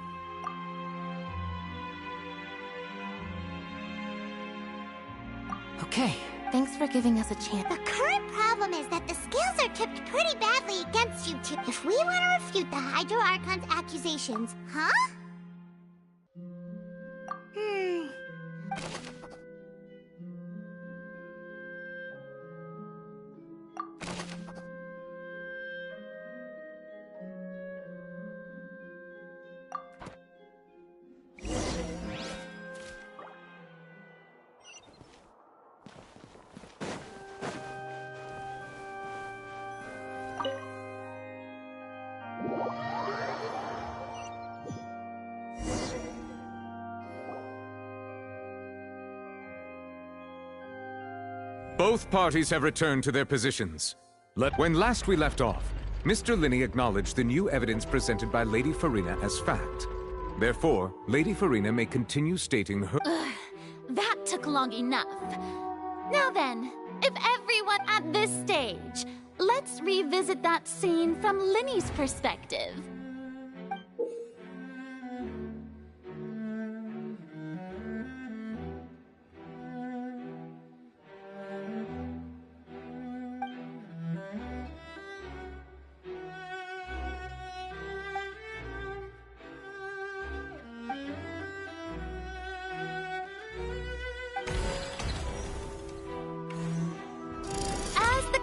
Okay. Thanks for giving us a chance. The current problem is that the scales are tipped pretty badly against you two. If we want to refute the Hydro Archon's accusations, huh? Both parties have returned to their positions. When last we left off, Mr. Linney acknowledged the new evidence presented by Lady Farina as fact. Therefore, Lady Farina may continue stating her— That took long enough. Now then, if everyone at this stage, let's revisit that scene from Linney's perspective.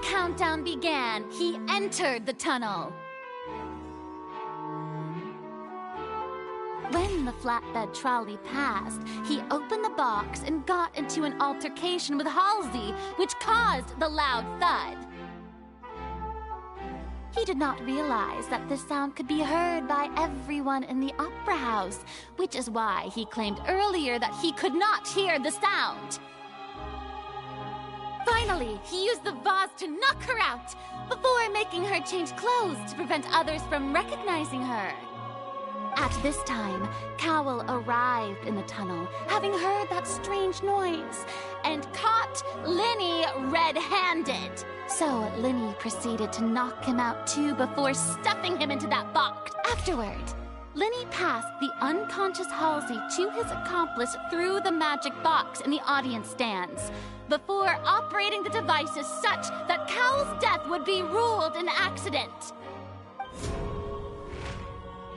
Countdown began, he entered the tunnel. When the flatbed trolley passed, he opened the box and got into an altercation with Halsey, which caused the loud thud. He did not realize that the sound could be heard by everyone in the opera house, which is why he claimed earlier that he could not hear the sound. Finally, he used the vase to knock her out, before making her change clothes to prevent others from recognizing her. At this time, Cowell arrived in the tunnel, having heard that strange noise, and caught Linny red-handed. So Linny proceeded to knock him out too before stuffing him into that box. Afterward, Linny passed the unconscious Halsey to his accomplice through the magic box in the audience stands, before operating the devices such that Cowell's death would be ruled an accident.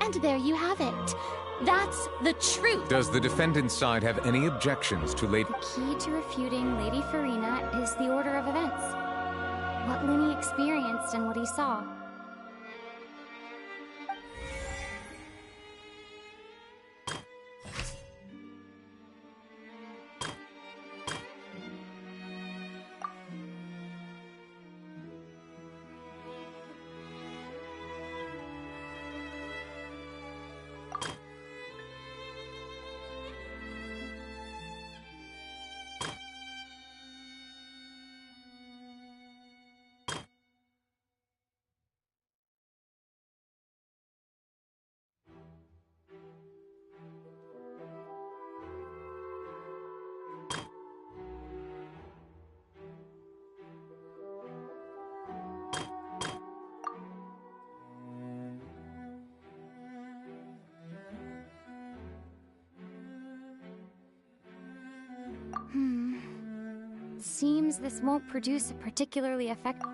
And there you have it. That's the truth. Does the defendant's side have any objections to Lady... The key to refuting Lady Farina is the order of events. What Linny experienced and what he saw. Seems this won't produce a particularly effective...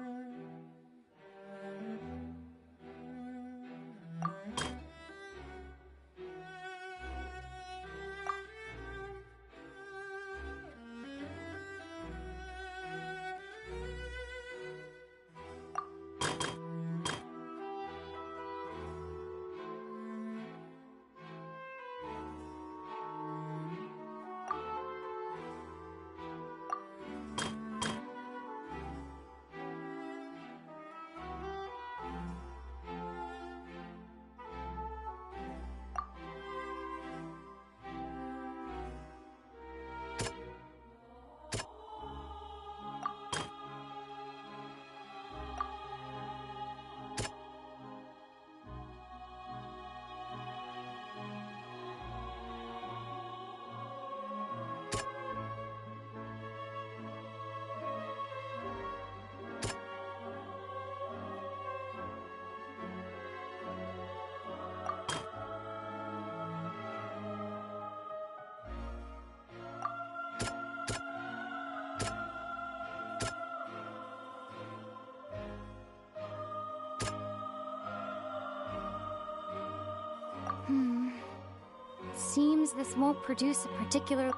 Seems this won't produce a particular...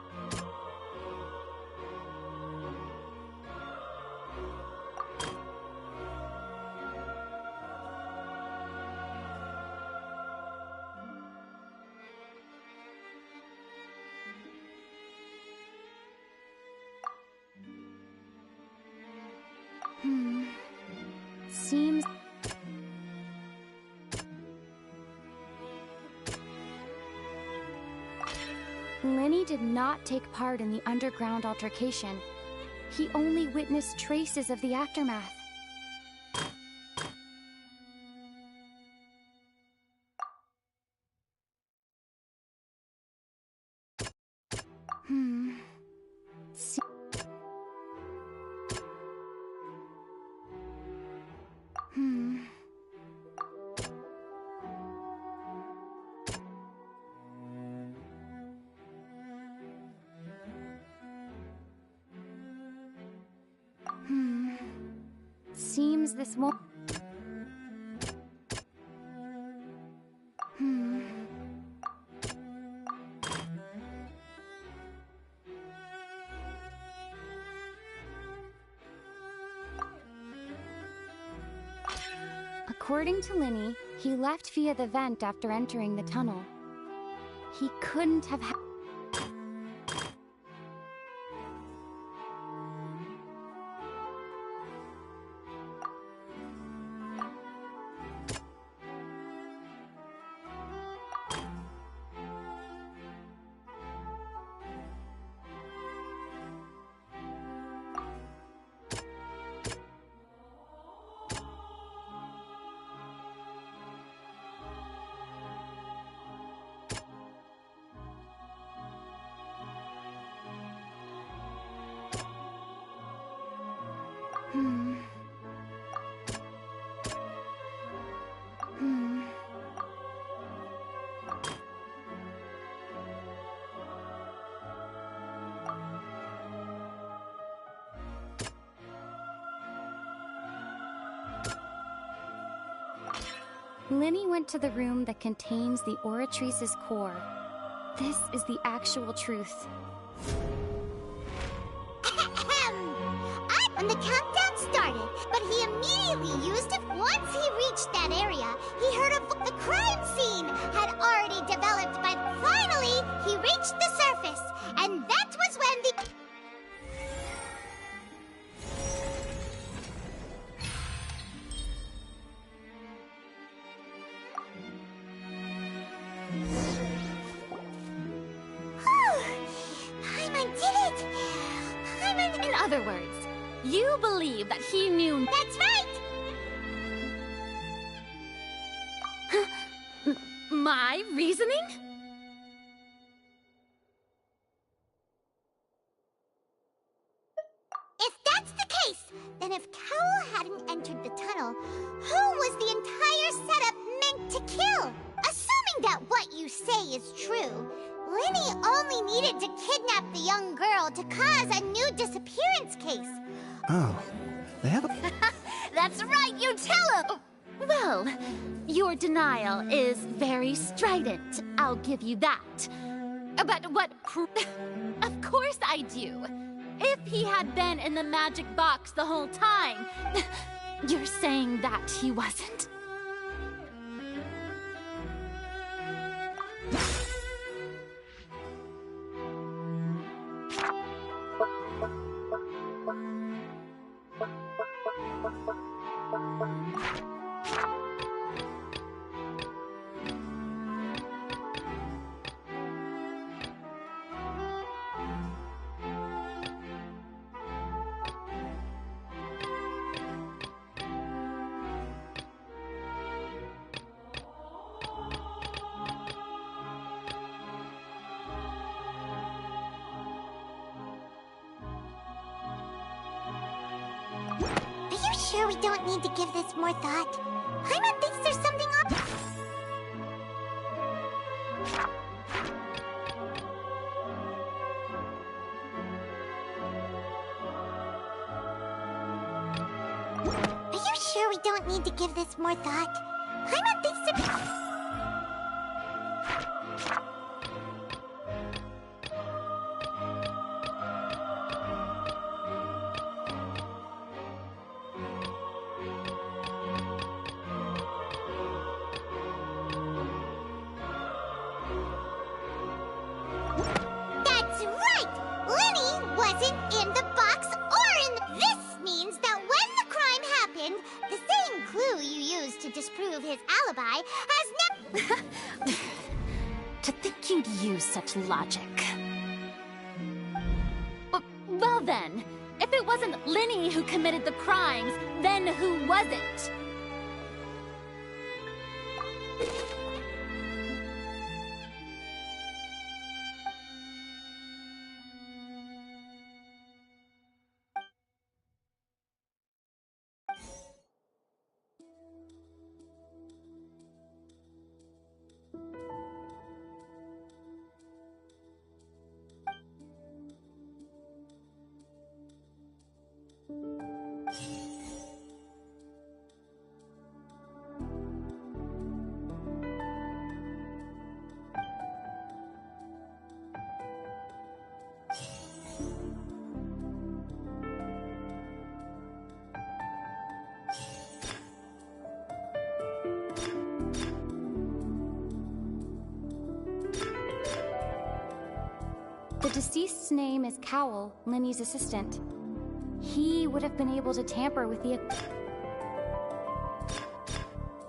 Seems... Linny did not take part in the underground altercation. He only witnessed traces of the aftermath. Seems this won't... According to Linny, he left via the vent after entering the tunnel. He couldn't have Linny went to the room that contains the Oratrice's core. This is the actual truth. When the countdown started, but he immediately used it. Once he reached that area, he heard the crime scene had already developed, but finally he reached the surface, and that was when the... Paimon did it! Paimon... In other words, you believe that he knew... That's right! My reasoning? If that's the case, then if Cowell hadn't entered the tunnel, who was the entire setup meant to kill? Assuming that what you say is true, Linny only needed to kidnap the young girl to cause a new disappearance case. Oh, they have a... That's right, you tell him! Well, your denial is very strident, I'll give you that. But what Of course I do. If he had been in the magic box the whole time, you're saying that he wasn't. Sure we don't need to give this more thought? Paimon thinks there's something up. Are you sure we don't need to give this more thought? Paimon thinks there's... To think you'd use such logic. Well then, if it wasn't Linny who committed the crimes, then who was it? The deceased's name is Cowell, Linny's assistant. He would have been able to tamper with the...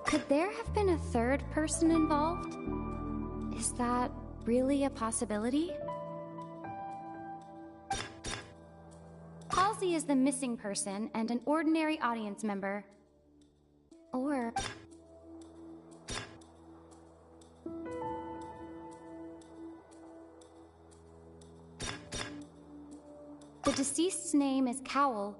Could there have been a third person involved? Is that really a possibility? Halsey is the missing person and an ordinary audience member. Or... The deceased's name is Cowell.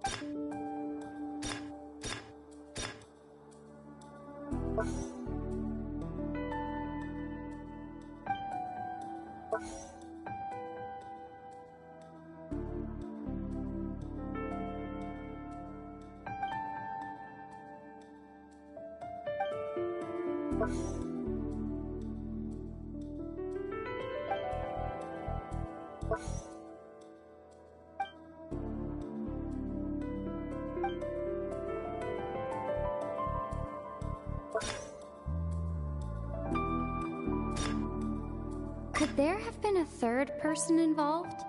Could there have been a third person involved?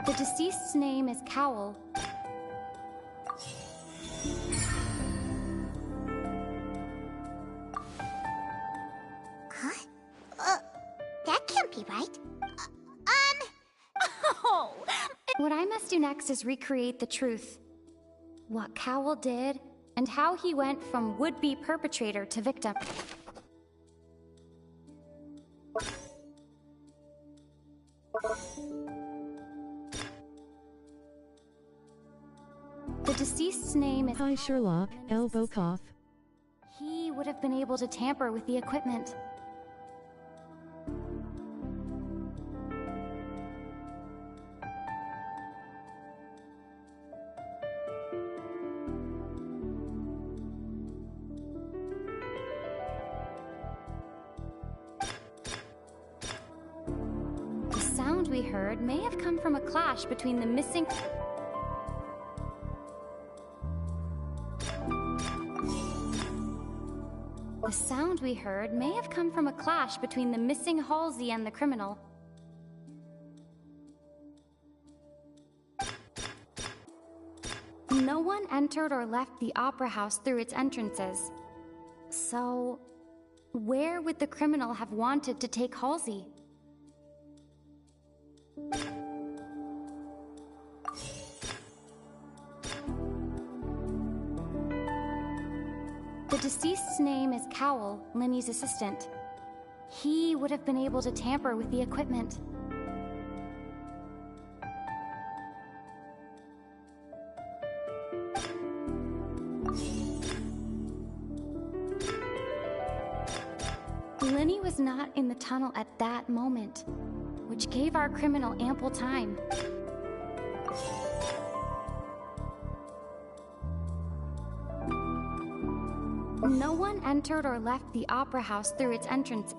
The deceased's name is Cowell. Huh? That can't be right. Oh! What I must do next is recreate the truth. What Cowell did, and how he went from would-be perpetrator to victim. The deceased's name is... Hi, Sherlock. Elbow cough. He would have been able to tamper with the equipment. The sound we heard may have come from a clash between the missing... The sound we heard may have come from a clash between the missing Halsey and the criminal. No one entered or left the opera house through its entrances. So, where would the criminal have wanted to take Halsey? The deceased's name is Cowell, Linny's assistant. He would have been able to tamper with the equipment. Linny was not in the tunnel at that moment, which gave our criminal ample time. No one entered or left the opera house through its entrance.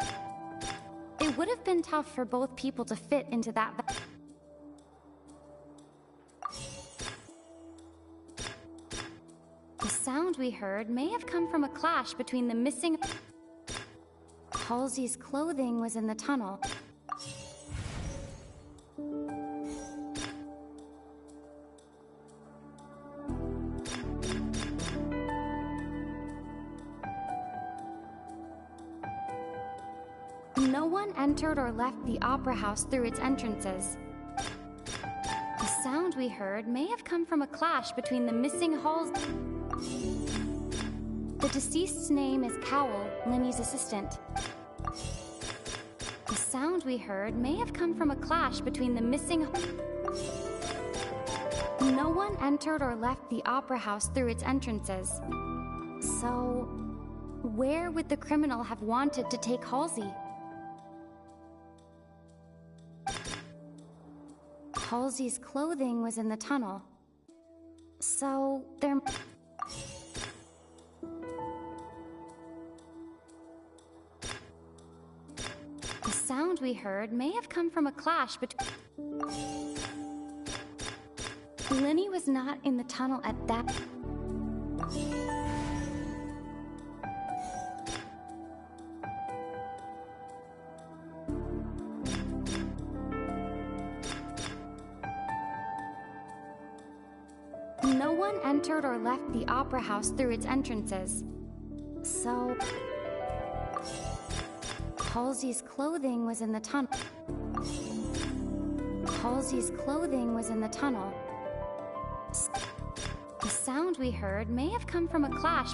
It would have been tough for both people to fit into that. The sound we heard may have come from a clash between the missing... Halsey's clothing was in the tunnel. No one entered or left the opera house through its entrances. The sound we heard may have come from a clash between the missing Halls. The deceased's name is Cowell, Linny's assistant. The sound we heard may have come from a clash between the missing... No one entered or left the opera house through its entrances. So, where would the criminal have wanted to take Halsey? Halsey's clothing was in the tunnel. So, there... The sound we heard may have come from a clash between... Lenny was not in the tunnel at that... No one entered or left the opera house through its entrances. So... Halsey's clothing was in the tunnel. Halsey's clothing was in the tunnel. The sound we heard may have come from a clash.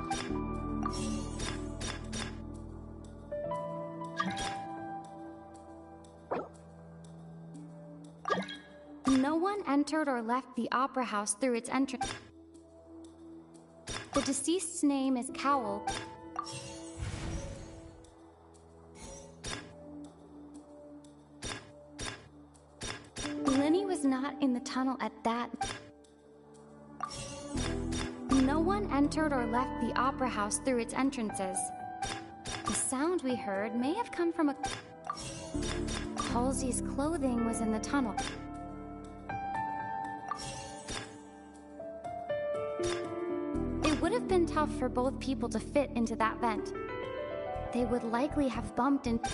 No one entered or left the opera house through its entrance. The deceased's name is Cowell. Lenny was not in the tunnel at that... No one entered or left the opera house through its entrances. The sound we heard may have come from a... Halsey's clothing was in the tunnel. It would have been tough for both people to fit into that vent. They would likely have bumped into...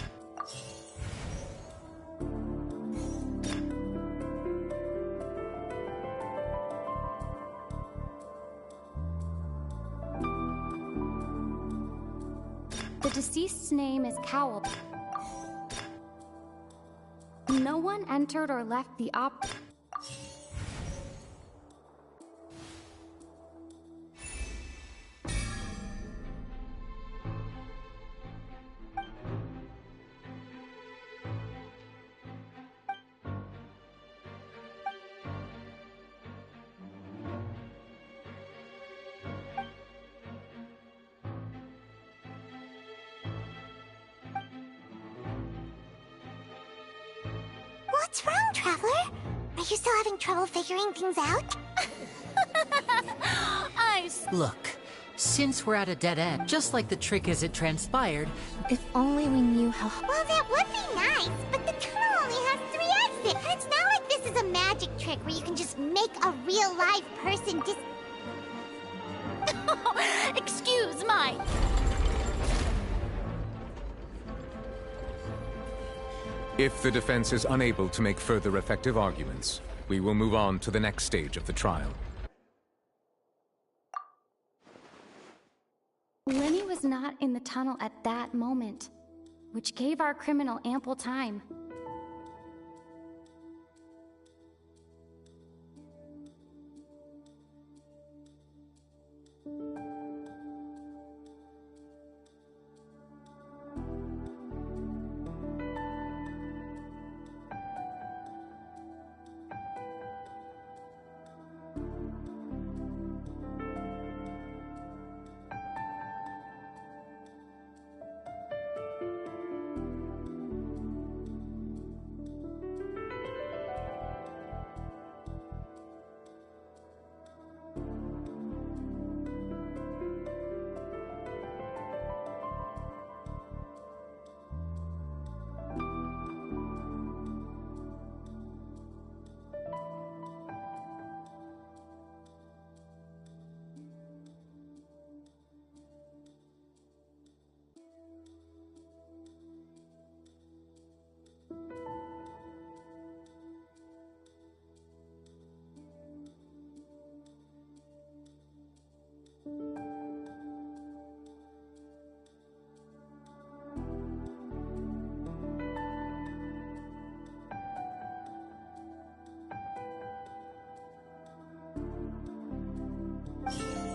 The deceased's name is Cowell. No one entered or left the op... What's wrong, Traveler? Are you still having trouble figuring things out? Look, since we're at a dead end, just like the trick as it transpired... If only we knew how... Well, that would be nice, but the tunnel only has 3 exits. And it's not like this is a magic trick where you can just make a real-life person Excuse my... If the defense is unable to make further effective arguments, we will move on to the next stage of the trial. Lenny was not in the tunnel at that moment, which gave our criminal ample time.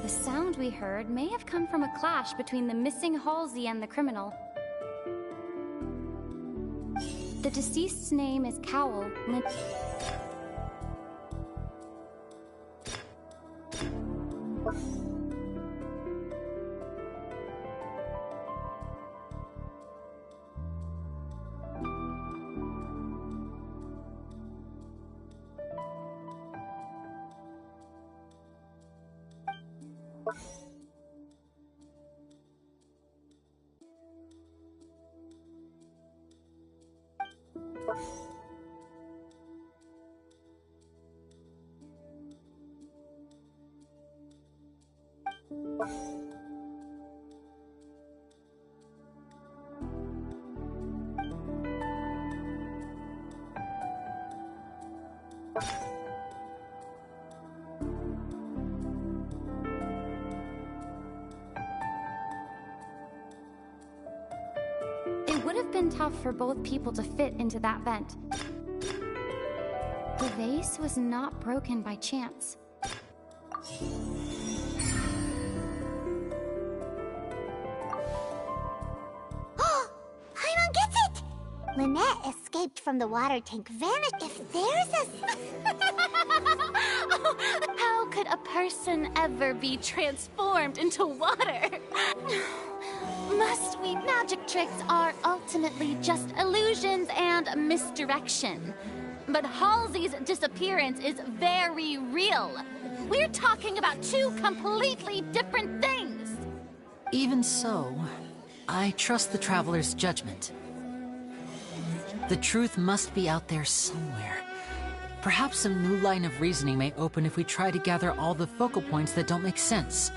The sound we heard may have come from a clash between the missing Halsey and the criminal. The deceased's name is Cowell. It would have been tough for both people to fit into that vent. The vase was not broken by chance. Paimon gets it! Lynette escaped from the water tank, vanished. If there's a... How could a person ever be transformed into water? Must we? Magic tricks are ultimately just illusions and misdirection. But Halsey's disappearance is very real. We're talking about two completely different things. Even so, I trust the Traveler's judgment. The truth must be out there somewhere. Perhaps some new line of reasoning may open if we try to gather all the focal points that don't make sense.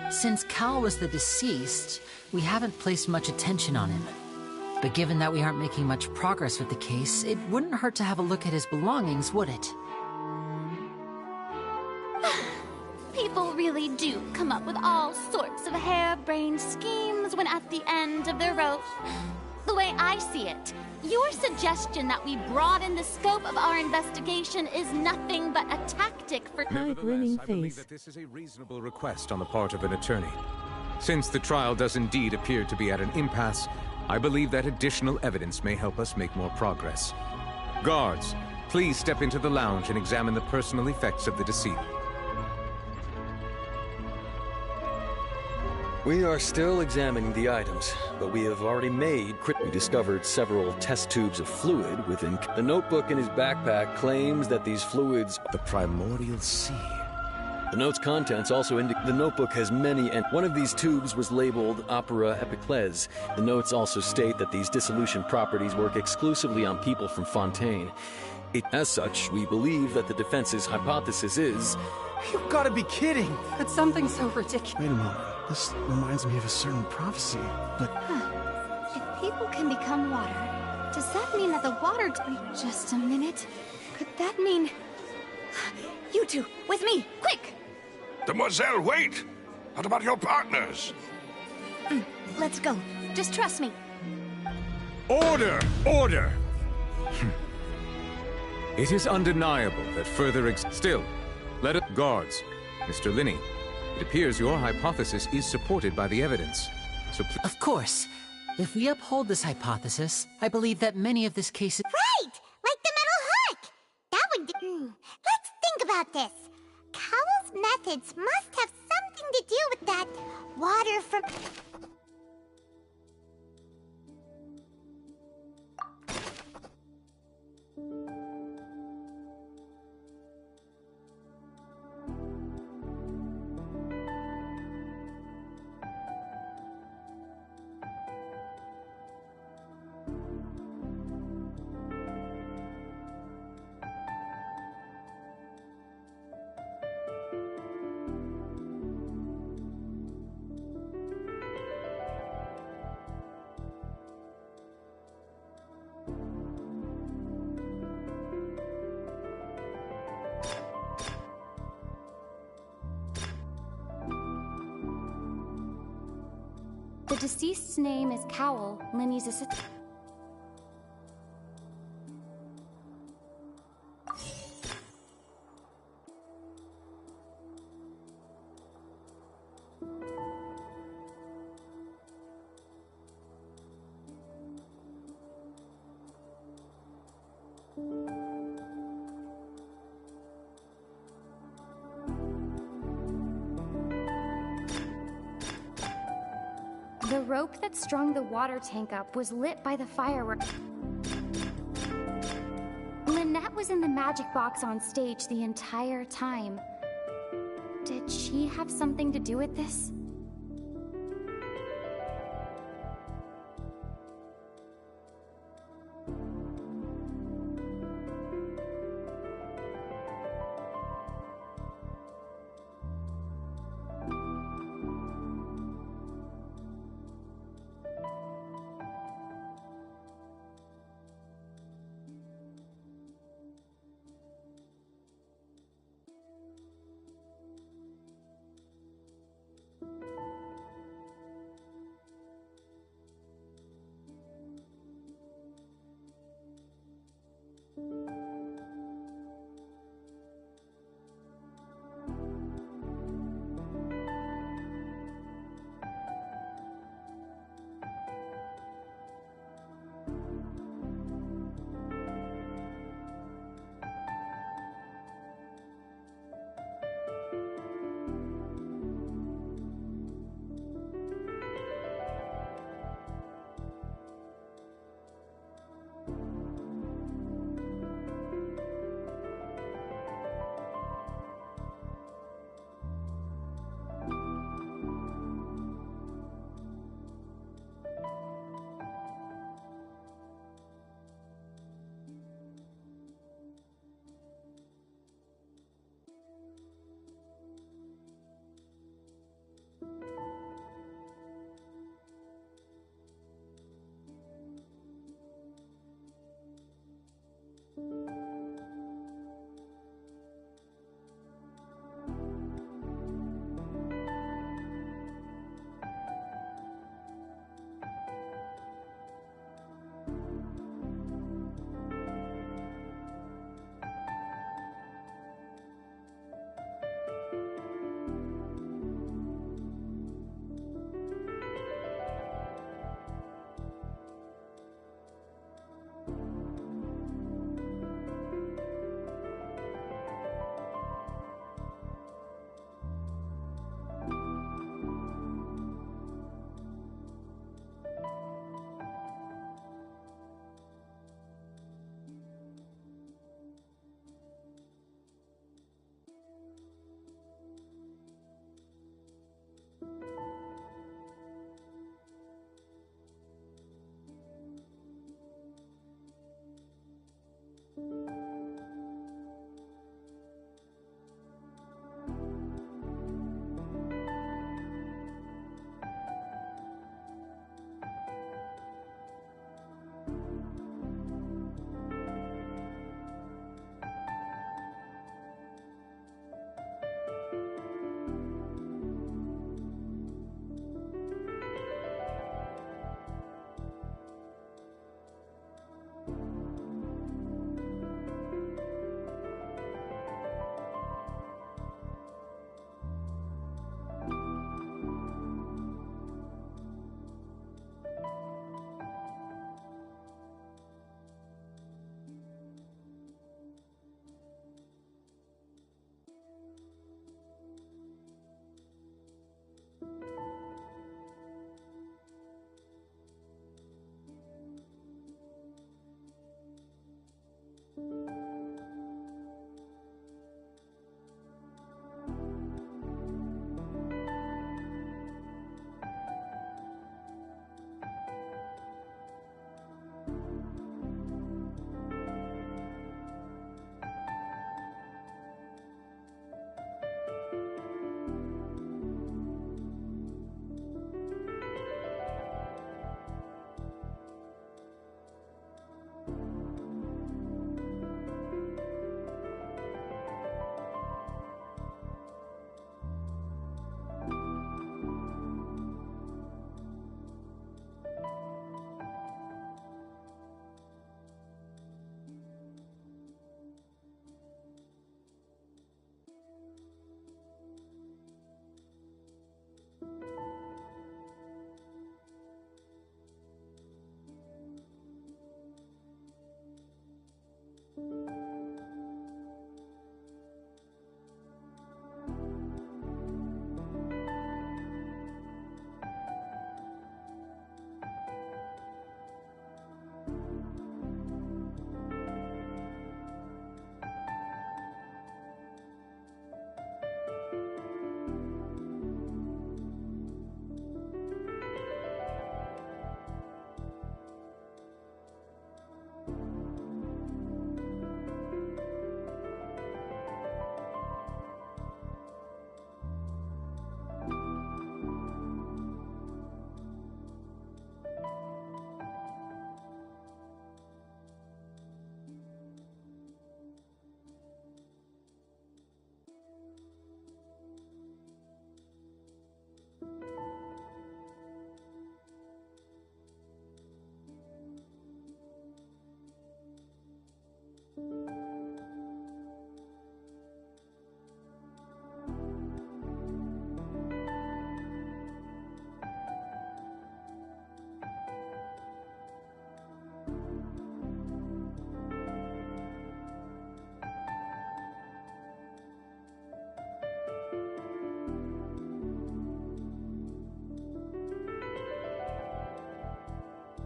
Since Cal was the deceased, we haven't placed much attention on him. But given that we aren't making much progress with the case, it wouldn't hurt to have a look at his belongings, would it? People really do come up with all sorts of harebrained schemes when at the end of their rope. The way I see it, your suggestion that we broaden the scope of our investigation is nothing but a tactic for... Nevertheless, I believe that this is a reasonable request on the part of an attorney. Since the trial does indeed appear to be at an impasse, I believe that additional evidence may help us make more progress. Guards, please step into the lounge and examine the personal effects of the deceit. We are still examining the items, but we have already made... We discovered several test tubes of fluid within... The notebook in his backpack claims that these fluids... The primordial sea. The note's contents also indicate the notebook has many, and one of these tubes was labeled Opera Epiclese. The notes also state that these dissolution properties work exclusively on people from Fontaine. As such, we believe that the defense's hypothesis is... You've got to be kidding! That's something so ridiculous. Wait a moment. This reminds me of a certain prophecy, but... If people can become water, does that mean that the water... Just a minute. Could that mean... You two, with me, quick! Demoiselle, wait! What about your partners? Let's go. Just trust me. Order! Order! It is undeniable that further Still, let it... Guards, Mr. Linney, it appears your hypothesis is supported by the evidence. So Of course. If we uphold this hypothesis, I believe that many of this case... Right! Like the metal hook! That would... Let's think about this. Cowell's methods must have something to do with that water from... The deceased's name is Cowell, Linney's assistant. The rope that strung the water tank up was lit by the fireworks. Lynette was in the magic box on stage the entire time. Did she have something to do with this?